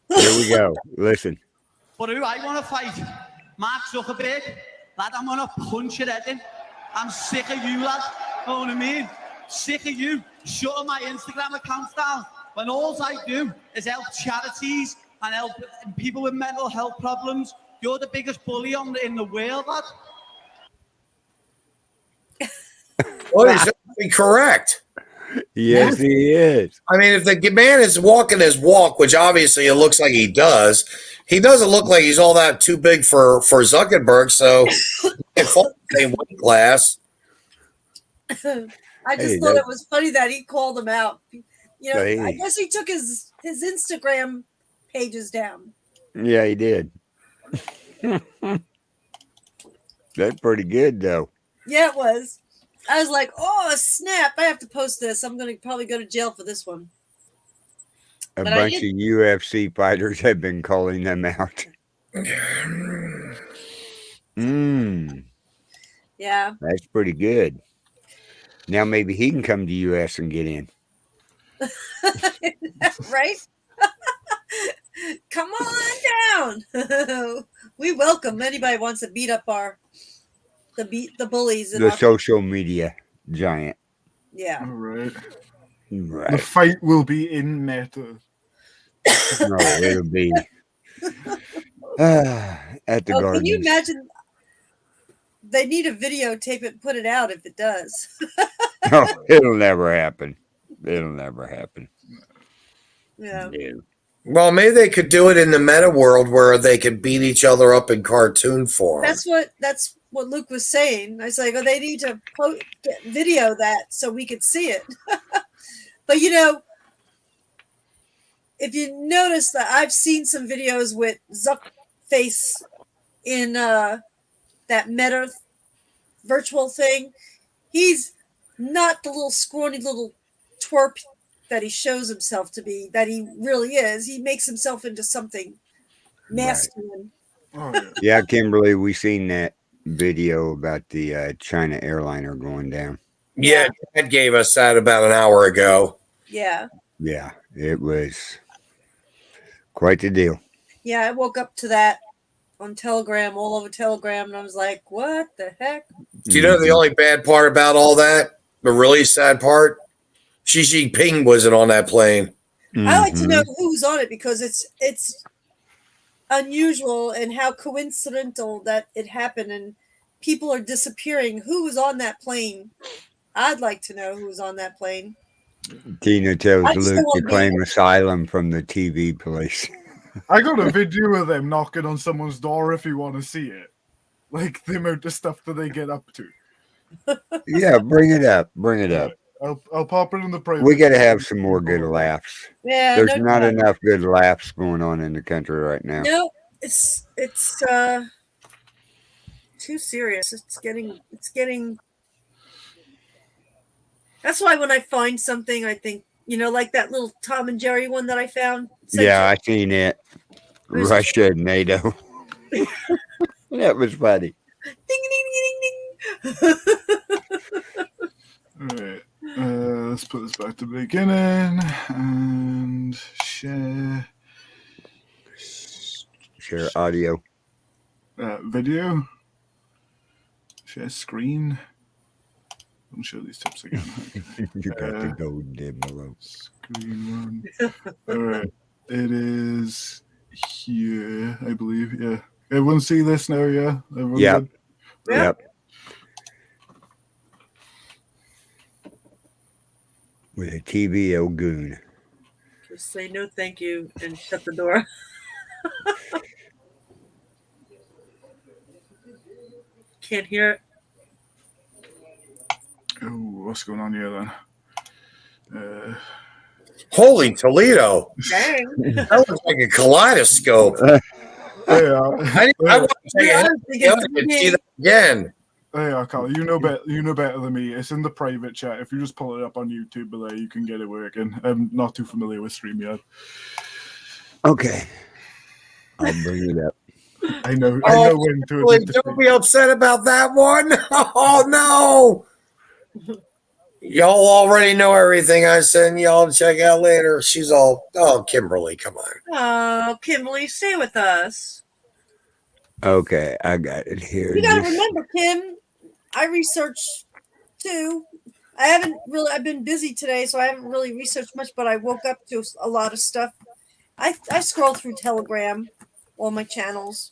Here we go. Listen. But who I want to fight? Mark Zuckerberg. Lad, I'm going to punch your head in. I'm sick of you, lad. Know what I mean? Sick of you shutting my Instagram accounts down when all I do is help charities and help people with mental health problems. You're the biggest bully in the world, lad. Well, he's absolutely correct. Yes, he is. I mean, if the man is walking his walk, which obviously it looks like he does, he doesn't look like he's all that too big for Zuckerberg. So, it's all the same weight class. I just thought it was funny that he called him out. You know, I guess he took his Instagram pages down. Yeah, he did. That's pretty good, though. Yeah, it was. I was like, oh, snap. I have to post this. I'm going to probably go to jail for this one. A bunch of UFC fighters have been calling them out. Yeah. That's pretty good. Now maybe he can come to US and get in. Right? Come on down. We welcome anybody who wants to beat up the bullies. The social media giant. Yeah. All right. Right. The fight will be in meta. No, it'll be at the garden. Can you imagine? They need to videotape it and put it out if it does. No, it'll never happen. It'll never happen. Yeah. No. Well, maybe they could do it in the meta world where they could beat each other up in cartoon form. That's what Luke was saying. I was like, oh, they need to video that so we could see it. But you know, if you notice that I've seen some videos with Zuck face in that meta virtual thing. He's not the little scrawny little twerp that he shows himself to be, that he really is. He makes himself into something masculine. Oh, yeah. Yeah, Kimberly, we seen that video about the China airliner going down. Yeah, Chad gave us that about an hour ago. Yeah. Yeah, it was quite the deal. Yeah, I woke up to that on Telegram, all over Telegram, and I was like, what the heck? Do you know the only bad part about all that? The really sad part? Xi Jinping wasn't on that plane. I like to know who's on it because it's unusual and how coincidental that it happened and people are disappearing. Who was on that plane? I'd like to know who was on that plane. Tina tells I just Luke don't to wanna be claim there. asylum from the TV police. I got a video of them knocking on someone's door if you want to see it. Like the amount of stuff that they get up to. Yeah, bring it up. Bring it up. I'll pop it in the private. We got to have some more good laughs. Yeah, There's no not doubt. enough good laughs going on in the country right now. No, it's too serious. It's getting. That's why when I find something, I think, like that little Tom and Jerry one that I found. Yeah, I seen it. was- Russia and NATO. That was funny. Ding ding ding ding ding. Alright. Let's put this back to the beginning and share Share audio. video. Share screen. I'll show these tips again. You got to go dim below. Screen one. Alright. It is here, I believe. Yeah. Everyone see this now, yeah? Everyone Yep. good? Yep. With a TVO goon. Just say no, thank you, and shut the door. Can't hear it. Oh, what's going on here then? Holy Toledo. Dang. That looks like a kaleidoscope. Yeah. I want to take Yeah, I it was thinking and see that again. Yeah, Carl, you know better than me. It's in the private chat. If you just pull it up on YouTube, there you can get it working. I'm not too familiar with StreamYard. Okay. I'll bring it up. I know when to Boy, admit don't be upset about that one. Oh no. Y'all already know everything I send y'all to check out later. She's all, oh, Kimberly, come on. Oh, Kimberly, stay with us. Okay, I got it here. You gotta Just- remember, Kim, I researched too. I've been busy today, so I haven't really researched much, but I woke up to a lot of stuff. I scroll through Telegram, all my channels.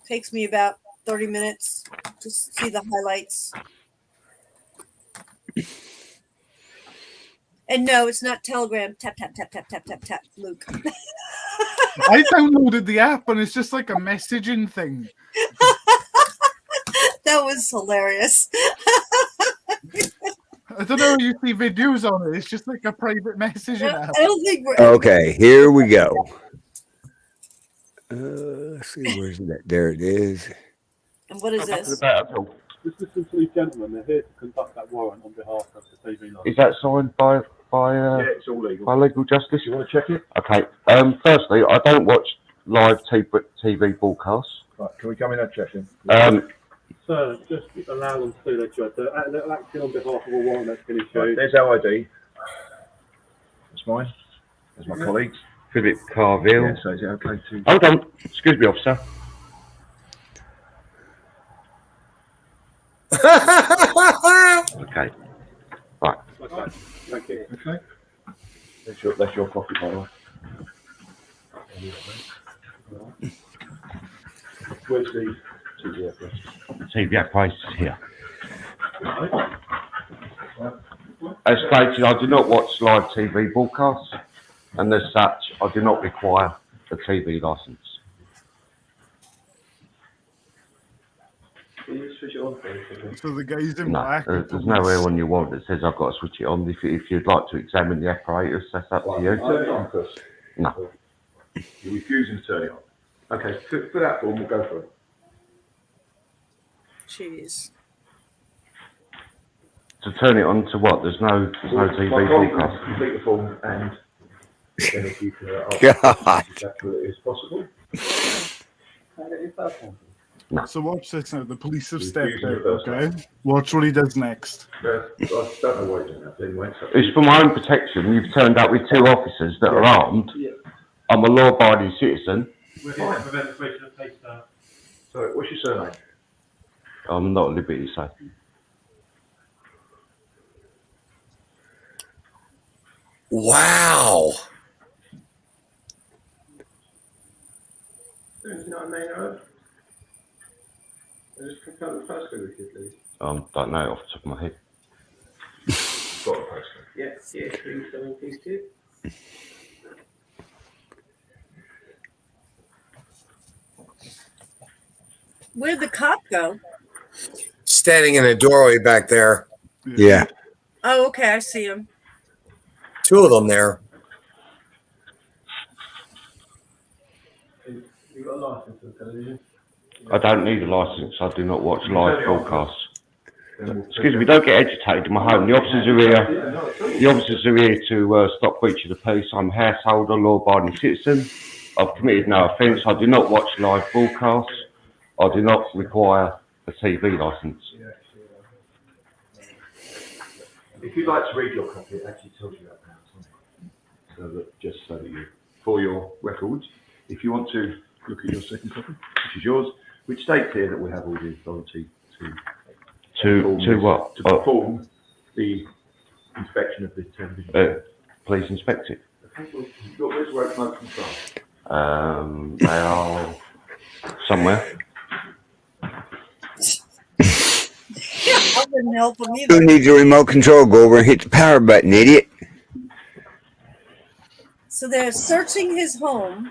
Takes me about 30 minutes to see the highlights. And no, it's not Telegram. Tap, tap, tap, tap, tap, tap, tap, Luke. I downloaded the app and it's just like a messaging thing. That was hilarious. I don't know. You see videos on it. It's just like a private messaging app. I don't think we're. Okay, here we go. Let's see, where's that? There it is. And what is this? This is the three gentlemen. They're here to conduct that warrant on behalf of the TV line. Is that signed by Yeah, it's all legal. by legal justice? You want to check it? Okay. Firstly, I don't watch live TV broadcasts. Right, can we come in and check him? Sir, just allow them to do their job. They're acting on behalf of a warrant that's been issued. Right, there's our ID. That's mine. There's my colleagues. Philip Carville. Yeah, so is it okay to... Hold on. Excuse me, officer. Okay. Okay, thank you. Okay. That's your copy, by the way. Where's the TV address? TV apparatus is here. As stated, I do not watch live TV broadcasts, and as such, I do not require a TV licence. Can you switch it on, please? So the guys in No, black. there's nowhere on your warrant that says I've got to switch it on. If you'd like to examine the apparatus, that's up to you. Turn it on, Chris. No. You're refusing to turn it on. Okay, for that form, we'll go for it. Jeez. To turn it on to what? There's no TV broadcast. Complete the form and then if you can God. as accurately as possible. And it is that one. So watch this now. The police have He's stepped using out, the first okay? Watch what he does next. I don't know why he's doing that anyway. So It's for my own protection. You've turned up with two officers that are armed. Yeah. I'm a law-abiding citizen. We're here to prevent the breach of peace. Sorry, what's your surname? I'm not at liberty to say. Wow. Is it not main road? Just confirm the postcode with you, please. Don't know off the top of my head. Got a postcode. Yeah, 3722. Where'd the cop go? Standing in a doorway back there. Yeah. Oh, okay, I see him. Two of them there. You got a license for the television? I don't need a licence. I do not watch live broadcasts. Excuse me, don't get agitated in my home. The officers are here. The officers are here to stop breach of the peace. I'm a householder, law-abiding citizen. I've committed no offence. I do not watch live broadcasts. I do not require a TV licence. If you'd like to read your copy, it actually tells you that now. So that just so that you, for your records, if you want to look at your second copy, which is yours, which states here that we have all the authority To what? to perform the inspection of the television. Please inspect it. Okay, well, you've got this work remote control. They are somewhere. I wouldn't help him Who either. needs a remote control? Go over and hit the power button, idiot. So they're searching his home.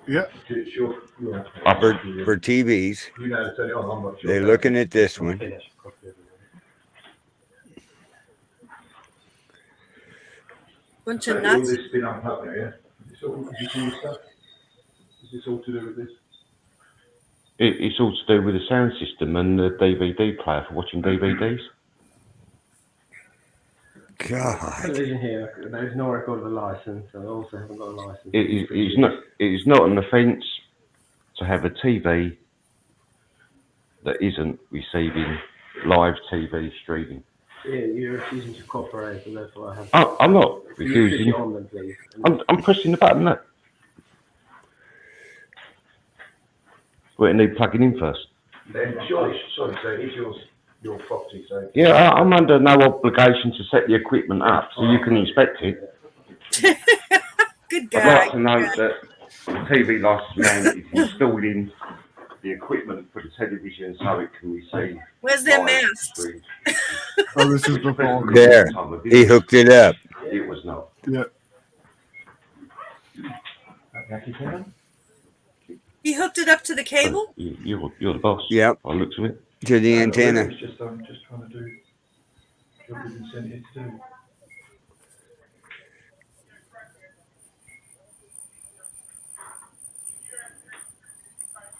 Yeah. It's your For TVs. you know how to turn it on. I'm not sure. They're looking at this one. Bunch So of all nuts. this has been unplugged now, yeah? Is this all, did you see your stuff? Is this all to do with this? It's all to do with the sound system and the DVD player for watching DVDs. God. Television here, there is no record of a license, and I also haven't got a license. It is not an offence to have a TV that isn't receiving live TV streaming. Yeah, you're refusing to cooperate, and therefore I have. I'm not Can you switch refusing. it on then, please? I'm pressing the button. Look. Well, it need plugging in first. Then surely, sorry, so it is your property, so. Yeah, I'm under no obligation to set the equipment up so you can inspect it. Good I'd guy. like to know that the TV license man is installing the equipment for the television so it can receive. Where's their live masks? streams. Oh, this is before. There. He hooked it up. It was not. Yeah. He hooked it up to the cable? You're the boss. Yep. I looked at it. To the antenna. It's just, I'm just trying to do what we've been sent here to do.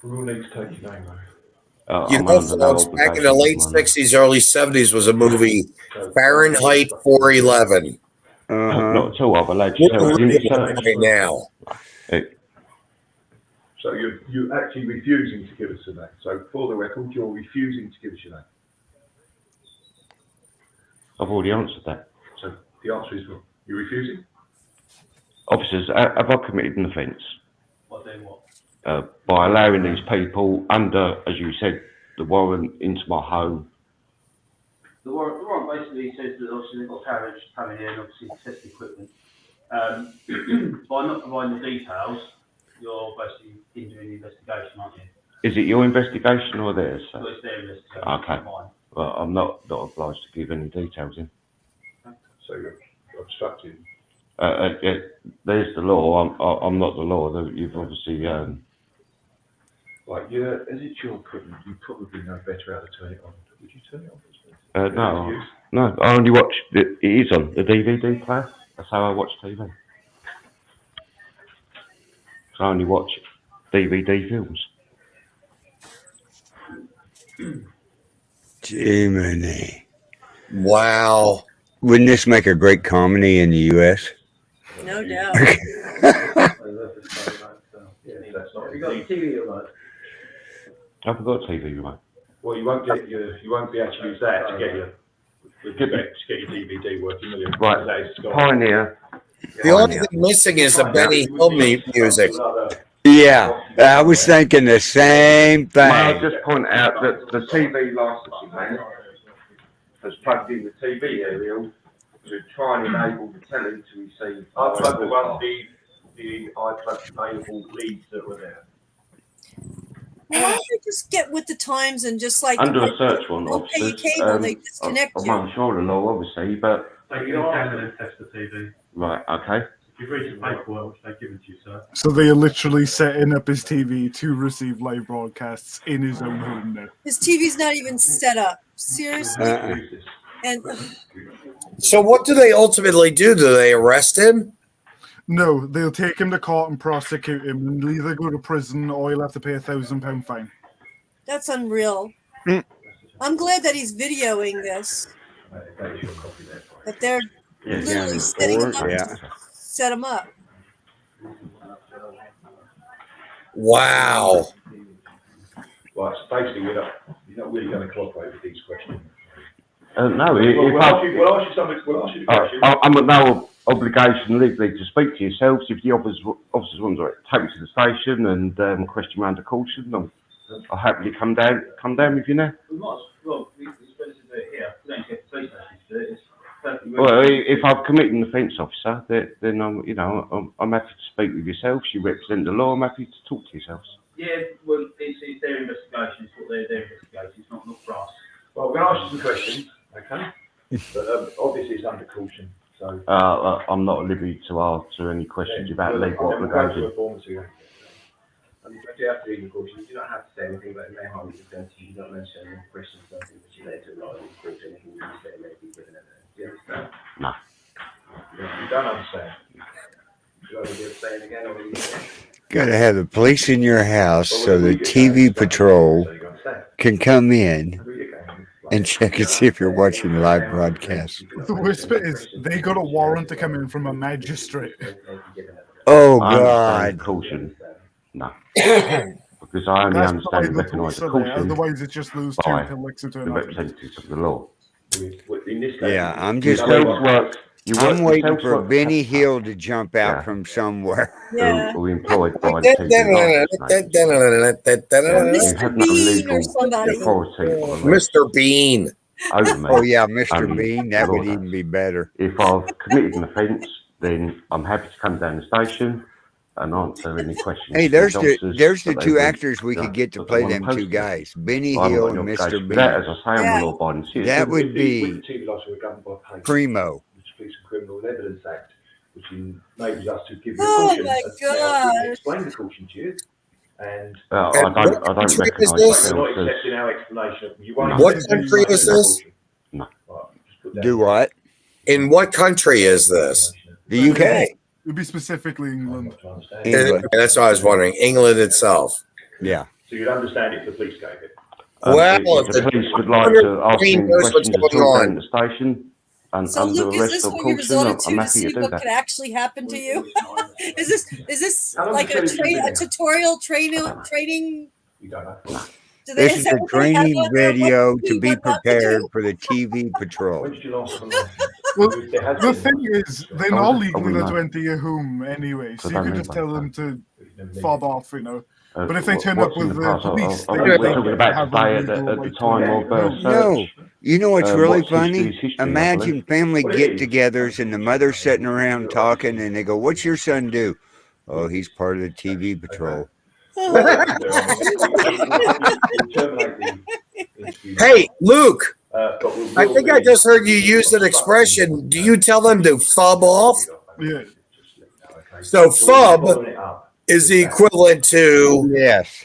We will need to take your name, though. You I'm know, under no folks, back in the obligation late to my name. 60s, early 70s was a movie, Fahrenheit 411. Uh-huh. Not at all. I'm allowed to What tell are you. we doing right now? So you're actually refusing to give us a name. So for the record, you're refusing to give us your name. I've already answered that. So the answer is what? You're refusing? Officers, have I committed an offence? What then what? By allowing these people under, as you said, the warrant into my home. The warrant basically says that obviously they've got carriage coming in, obviously to test the equipment. By not providing the details, you're basically hindering the investigation, aren't you? Is it your investigation or theirs? So it's their investigation. Okay. Not mine. Well, I'm not obliged to give any details in. So you're obstructing. Yeah, there's the law. I'm not the law. You've obviously. Right, yeah, as it's your equipment, you probably know better how to turn it on. Would you turn it on, please? No. I only watch. It is on the DVD player. That's how I watch TV. So I only watch DVD films. Jiminy. Wow. Wouldn't this make a great comedy in the U.S.? No doubt. Have you got a TV remote? I forgot TV remote. Well, you won't be able to use that to get your DVD working, will you? Right, That is Scott. Pioneer. The only thing missing is the Benny Hill music. Yeah, I was thinking the same May I thing. just point out that the TV licensing man has plugged in the TV aerial to try and enable the telly to receive. I plugged the iPlug available leads that were there. Why don't they just get with the times and just like Under a search warrant, don't pay your officers. cable, they disconnect I'm you. unsure of the law, obviously, but They can examine and test the TV. right, okay. If you read the paperwork which they've given to you, sir. So they are literally setting up his TV to receive live broadcasts in his own home now. His TV's not even set up. Seriously. And So what do they ultimately do? Do they arrest him? No, they'll take him to court and prosecute him, and he'll either go to prison or he'll have to pay £1,000 fine. that's unreal. I'm glad that he's videoing this. But they're literally setting him up to set him up. Wow. Right, so basically, you're not really going to cooperate with these questions. No, We'll ask you the question. I'm at no obligation legally to speak to yourselves. If the officers want to take me to the station and question me under caution, I'll happily come down with you now. Well, we're supposed to do it here. We don't get the police station to do it. It's perfectly Well, reasonable. if I've committed an offence, officer, then I'm happy to speak with yourselves. You represent the law. I'm happy to talk to yourselves. Yeah, well, it's their investigation. It's what their investigation. It's not for us. Well, we're going to ask you some questions, okay? But obviously, it's under caution. So I'm not at liberty to answer any questions about legal obligation. You do have to read the caution. You do not have to say anything, but it may harm your defence. You do not mention any questions, nothing, but you let it write in the court, anything you say may be given evidence. Do you understand? No. You don't understand. Do you want me to say it again, or will you say it? Got to have the police in your house so the TV patrol can come in and check and see if you're watching the live broadcast. The worst bit is they got a warrant to come in from a magistrate. Oh, I understand God. caution. No. Because I only That's understand why and the recognise police the are there. caution Otherwise, it just lose two by intellects into the an argument. representatives of the law. Yeah, I'm just Yourselves waiting. I'm waiting for work- Benny Hill to jump out Yeah. from somewhere. Yeah. who employed by the TV licence, you have no Bean legal or somebody. authority or Mr. Bean. over me. Oh, yeah, Mr. Only Bean. That the would law even does. be better. If I've committed an offence, then I'm happy to come down the station and answer any questions. Hey, to there's the the officers that they two would, actors we could get to that they play want them two posted. guys, Benny I haven't Hill got any and Mr. obligation for Bean. that, as I say, I'm Yeah. a law-abiding citizen. That would With be the TV license, we're governed by pay. primo. Which speaks of Criminal Evidence Act, which enables us to give you Oh, caution. my and now gosh. explain the caution to you, and I And don't what country is recognise this? you're not myself as... accepting our explanation. You won't No. What accept country is our this? caution. No. Right, just put that Do in. what? In what country is this? The UK. It'd be specifically England. To understand. England. That's what I was wondering. England itself. Yeah. So you'd understand if the police gave it. Well, if the police would like to ask me Queen knows what's questions at going all on. down the station and So, under Luke, is arrest this of what you caution, resorted I'm to happy see to do what that. could actually happen to you? Is this How long like have a you been there? tutorial training? You don't know. This is a training video to be what not to prepared do? for the TV patrol. When did you last have a license? Well, There has the been thing one. is, they're not legally know. allowed to enter your home anyway, so I you don't could know just tell about them to Never fob off, you know. But if they What- turn up what's in with the the past? police, I they think we're they talking about have a today legal at the right to time enter of your home. No. search. You know what's really What's history funny? is history, I Imagine believe. family Well, it is. get-togethers and the mother's sitting around talking and they go, "What's your son do?" "Oh, he's part of the TV patrol." Hey, Luke, But we'll I think I just heard you use an expression. Do you tell them to fub off? Yeah. So fub is the equivalent to. Yes.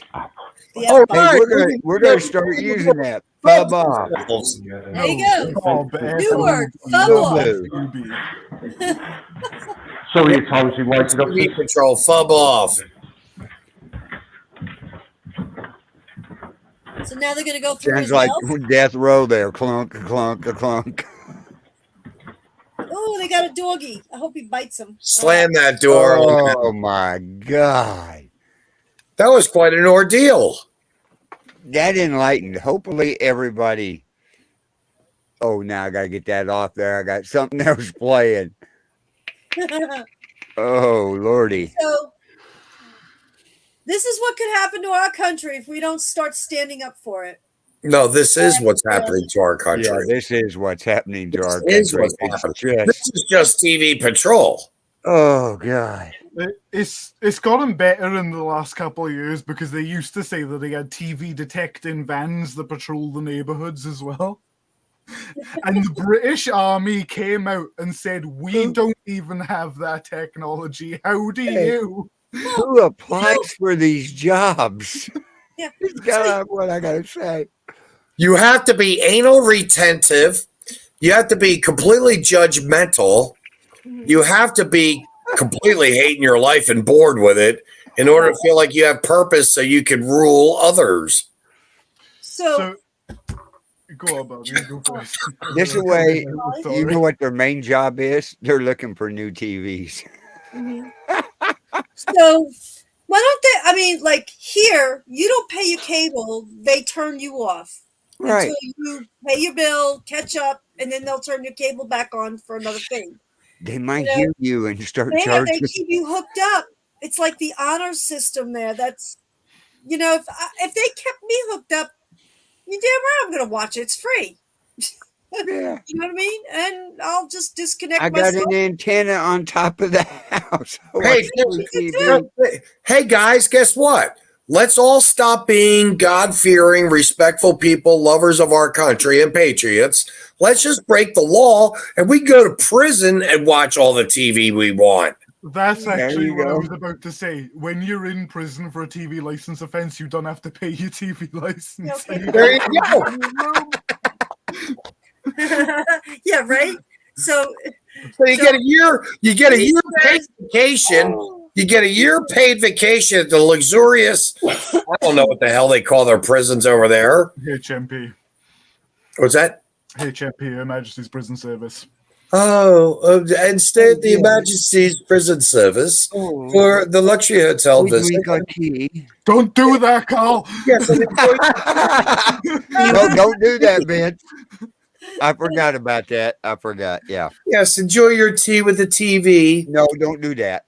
The Oh, F-bomb. Hey, right. we're gonna start using that. Fub off. There you go. Fob, New word, F-O-B. fob Sorry, your time's been wasted, TV officers. patrol, fub off. So now they're going to go through Sounds his like mail. death row there. Clunk, clunk, clunk. Oh, they got a doggy. I hope he bites him. Slam that door. Oh my God. That was quite an ordeal. That enlightened. Hopefully everybody. Oh, now I got to get that off there. I got something else playing. Oh, Lordy. So this is what could happen to our country if we don't start standing up for it. No, this is what's happening to our country. Yeah, this is what's happening to our This is country. what's happening. Just, This is just TV patrol. oh, God. It's gotten better in the last couple of years because they used to say that they had TV detecting vans that patrol the neighborhoods as well. And the British Army came out and said, "We don't even have that technology. How do you?" Who applies for these jobs? Yeah. It's got what I got to say. You have to be anal retentive. You have to be completely judgmental. You have to be completely hating your life and bored with it in order to feel like you have purpose so you can rule others. So go on, Bobby. Go first. This way, Sorry. you know what their main job is? They're looking for new TVs. So why don't they? I mean, like here, you don't pay your cable; they turn you off Right. until you pay your bill, catch up, and then they'll turn your cable back on for another thing. They might You know, hear you and start They charging. keep you hooked up. It's like the honor system there. That's, you know, if they kept me hooked up, you damn right I'm going to watch it. It's free. Yeah. You know what I mean? And I'll just disconnect I got myself. an antenna on top of the house. I Hey, watch TV. hey, guys, guess what? Let's all stop being God-fearing, respectful people, lovers of our country and patriots. Let's just break the law and we go to prison and watch all the TV we want. That's There actually you what I go. was about to say. When you're in prison for a TV license offense, you don't have to pay your TV license. Okay. There you go. Yeah, right. So So you get a year paid vacation. You get a year paid vacation at the luxurious, I don't know what the hell they call their prisons over there. HMP. What's that? HMP, Her Majesty's Prison Service. Oh, and stay at the Majesty's Prison Service for the luxury hotel We visit. got key. Don't do that, Carl. Yes, and No, don't do that, Ben. I forgot about that. I forgot. Yeah. yes, enjoy your tea with the TV. No, don't do that.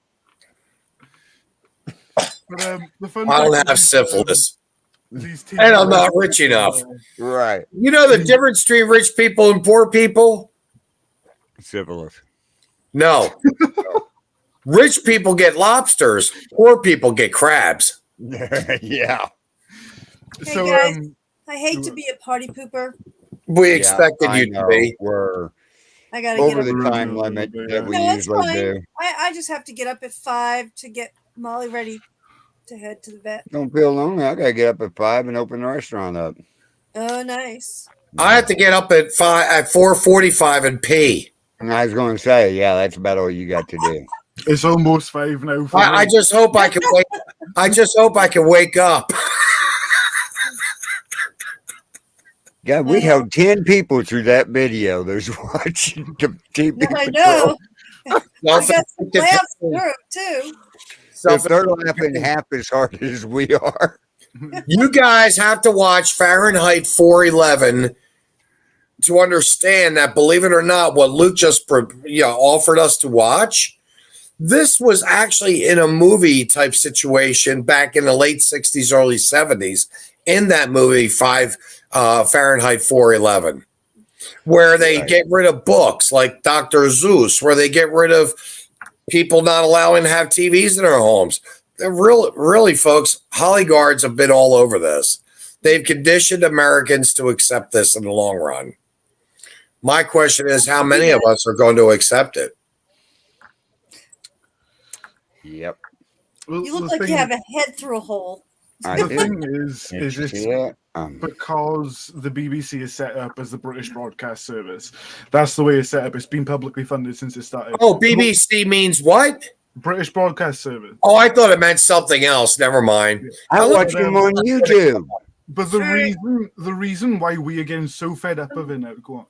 But, the fun I don't fact have is, syphilis, these TV and I'm not rich enough. Right. You know the difference between rich people and poor people? Syphilis. No. Rich people get lobsters. Poor people get crabs. Yeah. Hey, So, guys. I hate to be a party pooper. We Yeah, expected I you know. to be. We're I gotta over get up. the time limit that we No, it's usually fine. do. I just have to get up at 5 to get Molly ready to head to the vet. Don't feel lonely. I gotta get up at 5 and open the restaurant up. Oh, nice. I have to get up at 4:45 and pee. And I was going to say, yeah, that's about all you got to do. It's almost 5 now. For I me. just hope I can wake. I just hope I can wake up. Yeah, we held 10 people through that video. There's watching the TV. I know. I got some Self-inflicted laughs pain. through it, too. If they're laughing half as hard as we are. You guys have to watch Fahrenheit 411 to understand that, believe it or not, what Luke just offered us to watch, this was actually in a movie type situation back in the late 60s, early 70s, in that movie, Fahrenheit 411, where they get rid of books like Dr. Zeus, where they get rid of people not allowing to have TVs in their homes. They're really, folks, Hollyguards have been all over this. They've conditioned Americans to accept this in the long run. My question is, how many of us are going to accept it? Yep. Well, You look the like you have a head through a hole. I The do. thing is it's Yeah. because the BBC is set up as the British Broadcast Service. That's the way it's set up. It's been publicly funded since it started. Oh, BBC means what? British Broadcast Service. Oh, I thought it meant something else. Never mind. I watch them on YouTube. But the Alright. reason why we are getting so fed up of it now, go on.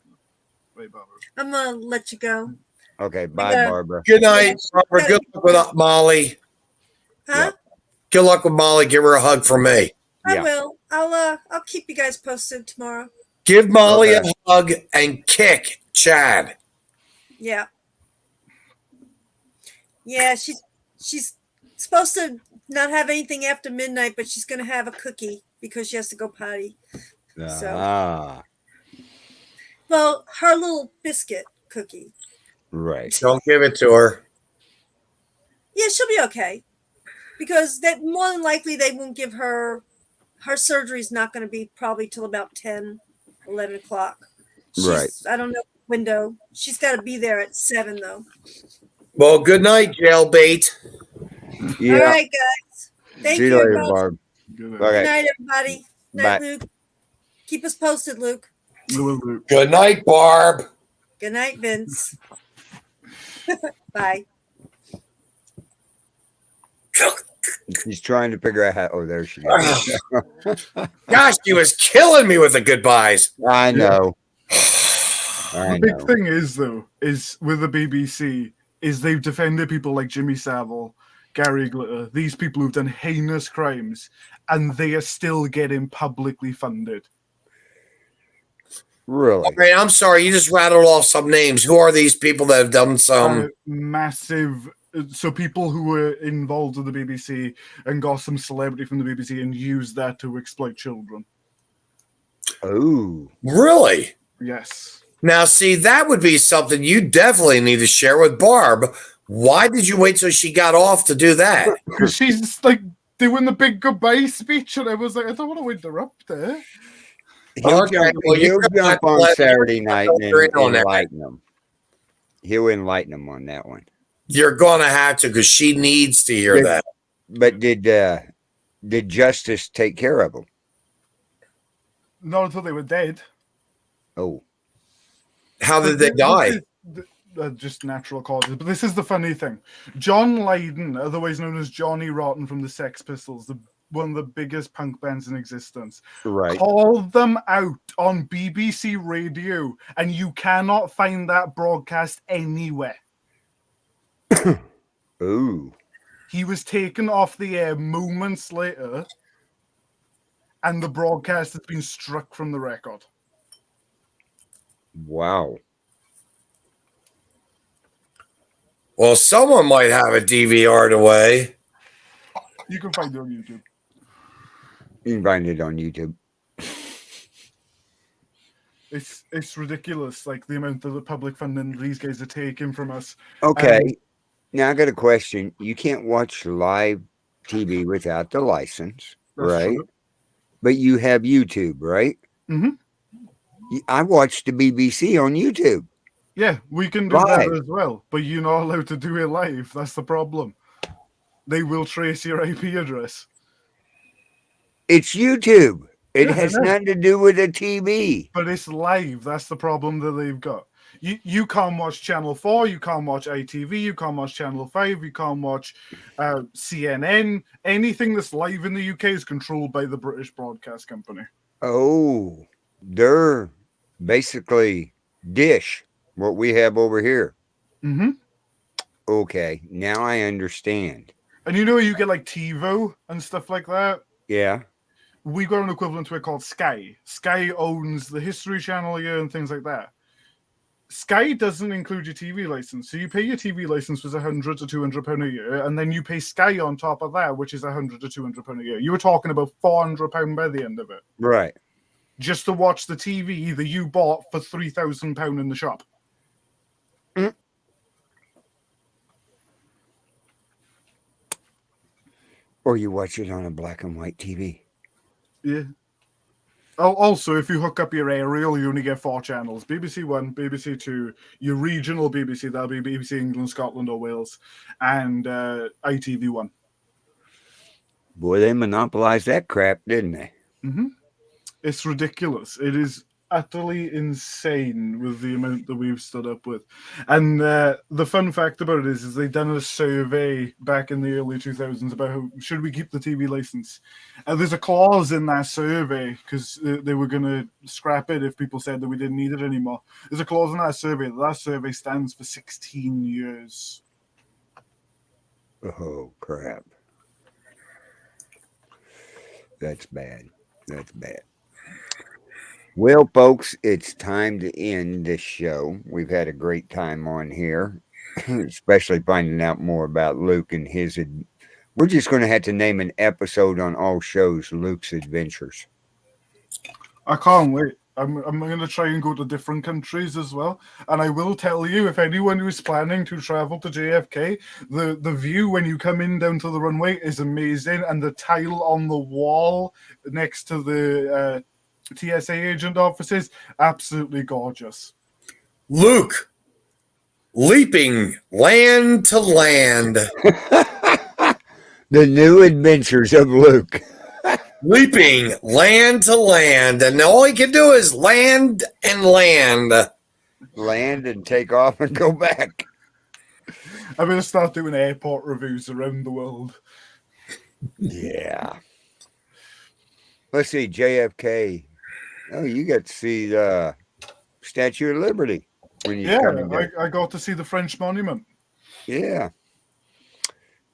Wait, Barbara. I'm gonna let you go. Okay, bye, gotta- Barbara. Good night, Barbara. Good luck with Molly. Huh? Good luck with Molly. Give her a hug from me. I Yeah. will. I'll keep you guys posted tomorrow. Give Molly Okay. a hug and kick Chad. Yeah. Yeah, she's supposed to not have anything after midnight, but she's gonna have a cookie because she has to go potty. So, Ah, well, her little biscuit cookie. right. Don't give it to her. Yeah, she'll be okay. Because that more than likely they won't give her surgery's not going to be probably till about 10, 11 o'clock. Right. I don't know window. She's got to be there at 7 though. Well, good night, jailbait. Yeah. All right, guys. Thank See you you. later, both. Barb. Good night. Good Okay. night, everybody. Night, Bye. Luke. Keep us posted, Luke. Good night, Barb. Good night, Vince. Bye. She's trying to figure out how. Oh, there she is. Gosh, she was killing me with the goodbyes. I know. The big thing is, though, is with the BBC, is they've defended people like Jimmy Savile, Gary Glitter, these people who've done heinous crimes, and they are still getting publicly funded. Really? Okay, I'm sorry. You just rattled off some names. Who are these people that have done some? Massive. So people who were involved with the BBC and got some celebrity from the BBC and used that to exploit children. Oh. Really? Yes. Now, see, that would be something you definitely need to share with Barb. Why did you wait till she got off to do that? Because she's like doing the big goodbye speech, and I was like, I don't want to interrupt her. He'll jump on Saturday night and enlighten them. He'll enlighten them on that one. You're going to have to, because she needs to hear that. But did Justice take care of them? Not until they were dead. Oh. How did they die? Just natural causes. But this is the funny thing. John Lydon, otherwise known as Johnny Rotten from the Sex Pistols, one of the biggest punk bands in existence, right, called them out on BBC Radio, and you cannot find that broadcast anywhere. Ooh. He was taken off the air moments later, and the broadcast has been struck from the record. Wow. Well, someone might have a DVR'd away. You can find it on YouTube. You can find it on YouTube. It's ridiculous, like the amount of the public funding these guys are taking from us. Okay. Now I got a question. You can't watch live TV without the license, right? True. But you have YouTube, right? Mm-hmm. I watched the BBC on YouTube. Yeah, we can do that as well, but you're not allowed to do it live. That's the problem. They will trace your IP address. It's YouTube. It has nothing to do with a TV. But it's live. That's the problem that they've got. You can't watch Channel 4, you can't watch ITV, you can't watch Channel 5, you can't watch CNN. Anything that's live in the UK is controlled by the British Broadcast Company. Oh, they're basically Dish, what we have over here. Mm-hmm. Okay, now I understand. And you get like TiVo and stuff like that? Yeah. We've got an equivalent to it called Sky. Sky owns the History Channel here and things like that. Sky doesn't include your TV license. So you pay your TV license, which is £100 to £200 a year, and then you pay Sky on top of that, which is £100 to £200 a year. You were talking about £400 by the end of it. Right. Just to watch the TV that you bought for £3,000 in the shop. Mm. Or you watch it on a black and white TV. Yeah. Oh, also, if you hook up your aerial, you only get 4 channels. BBC One, BBC Two, your regional BBC, that'll be BBC England, Scotland, or Wales, and ITV One. Boy, they monopolized that crap, didn't they? Mm-hmm. It's ridiculous. It is utterly insane with the amount that we've stood up with. And the fun fact about it is they done a survey back in the early 2000s about how, should we keep the TV license. There's a clause in that survey because they were going to scrap it if people said that we didn't need it anymore. There's a clause in that survey stands for 16 years. Oh, crap. That's bad. That's bad. Well, folks, it's time to end this show. We've had a great time on here, especially finding out more about Luke and his. We're just going to have to name an episode on all shows Luke's Adventures. I can't wait. I'm going to try and go to different countries as well. And I will tell you, if anyone who's planning to travel to JFK, the view when you come in down to the runway is amazing. And the tile on the wall next to the TSA agent offices, absolutely gorgeous. Luke, leaping land to land. The new adventures of Luke. Leaping land to land. And all he can do is land and land. Land and take off and go back. I'm going to start doing airport reviews around the world. Yeah. Let's see, JFK. Oh, you got to see the Statue of Liberty when you come in. I got to see the French Monument. Yeah.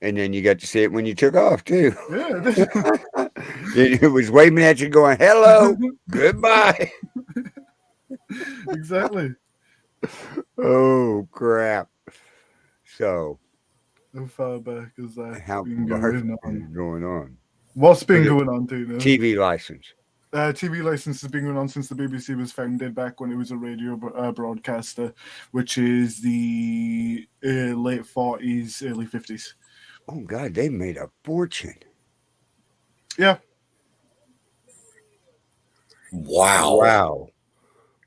And then you got to see it when you took off, too. Yeah. It was waving at you going, hello, goodbye. Exactly. Oh, crap. So. How far back is that? How far is going on? What's been going on, Tina? TV license. TV license has been going on since the BBC was founded back when it was a radio broadcaster, which is the late 40s, early 50s. Oh, God, they made a fortune. Yeah. Wow. Wow.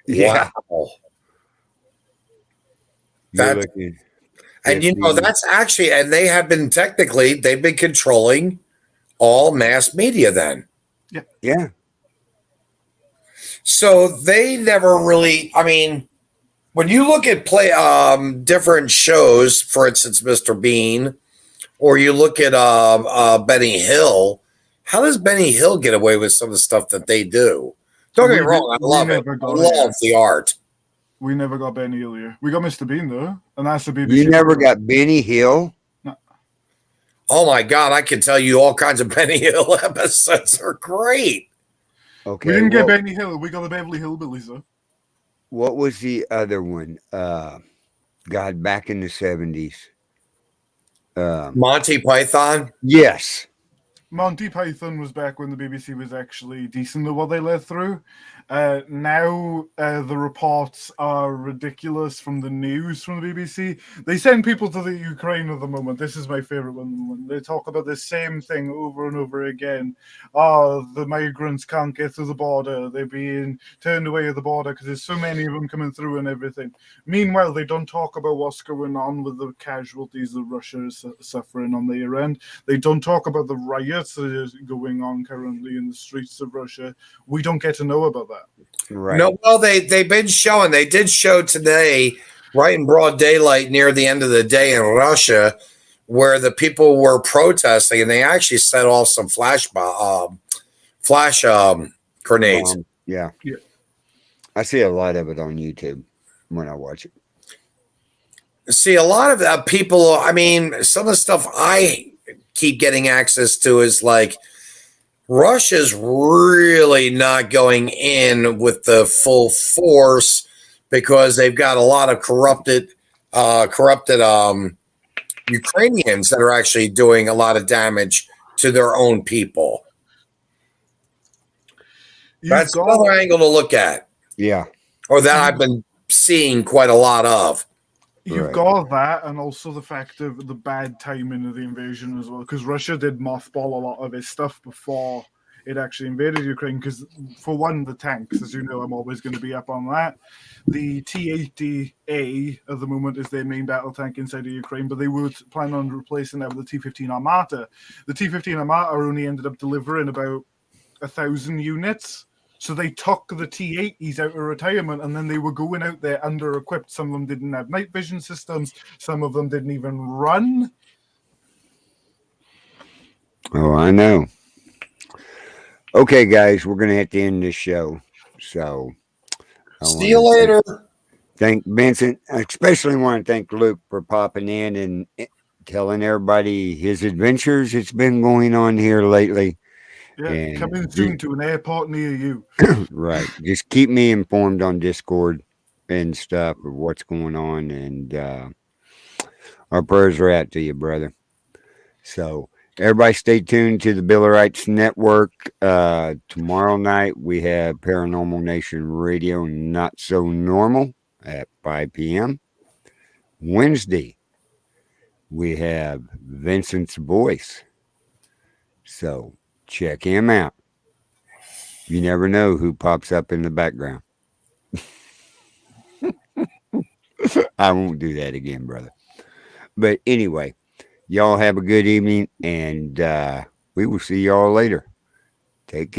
Yeah. Wow. That's, and you know, that's actually, and they have been technically, they've been controlling all mass media then. Yeah. Yeah. So they never really, I mean, when you look at different shows, for instance, Mr. Bean, or you look at Benny Hill, how does Benny Hill get away with some of the stuff that they do? Don't get me wrong, I love it. I love the art. We never got Benny Hill here. We got Mr. Bean, though, and that's the BBC. You never got Benny Hill? No. Oh, my God, I can tell you all kinds of Benny Hill episodes are great. Okay. We didn't get Benny Hill. We got the Beverly Hillbillies, though. What was the other one? God, back in the 70s. Monty Python? Yes. Monty Python was back when the BBC was actually decent at what they let through. Now the reports are ridiculous from the news from the BBC. They send people to the Ukraine at the moment. This is my favorite one. They talk about the same thing over and over again. Oh, the migrants can't get through the border. They're being turned away at the border because there's so many of them coming through and everything. Meanwhile, they don't talk about what's going on with the casualties that Russia is suffering on their end. They don't talk about the riots that are going on currently in the streets of Russia. We don't get to know about that. Right. No, well, they've been showing. They did show today, right in broad daylight, near the end of the day in Russia, where the people were protesting, and they actually set off some flash grenades. Yeah. I see a lot of it on YouTube when I watch it. See, a lot of people. I mean, some of the stuff I keep getting access to is like, Russia's really not going in with the full force because they've got a lot of corrupted Ukrainians that are actually doing a lot of damage to their own people. That's another angle to look at. Yeah. Or that I've been seeing quite a lot of. You've got that, and also the fact of the bad timing of the invasion as well, because Russia did mothball a lot of its stuff before it actually invaded Ukraine. Because, for one, the tanks, as you know, I'm always going to be up on that. The T-80A at the moment is their main battle tank inside of Ukraine, but they would plan on replacing that with the T-15 Armata. The T-15 Armata only ended up delivering about 1,000 units. So they took the T-80s out of retirement, and then they were going out there under-equipped. Some of them didn't have night vision systems. Some of them didn't even run. Oh, I know. Okay, guys, we're going to have to end this show. So, See you later. Thank Vincent. I especially want to thank Luke for popping in and telling everybody his adventures that's been going on here lately. Yeah, and coming soon to an airport near you. Right. Just keep me informed on Discord and stuff of what's going on. And our prayers are out to you, brother. So, everybody stay tuned to the Billerites Network. Tomorrow night, we have Paranormal Nation Radio, Not So Normal, at 5 p.m. Wednesday, we have Vincent's Voice. So, check him out. You never know who pops up in the background. I won't do that again, brother. But anyway, y'all have a good evening, and we will see y'all later. Take care.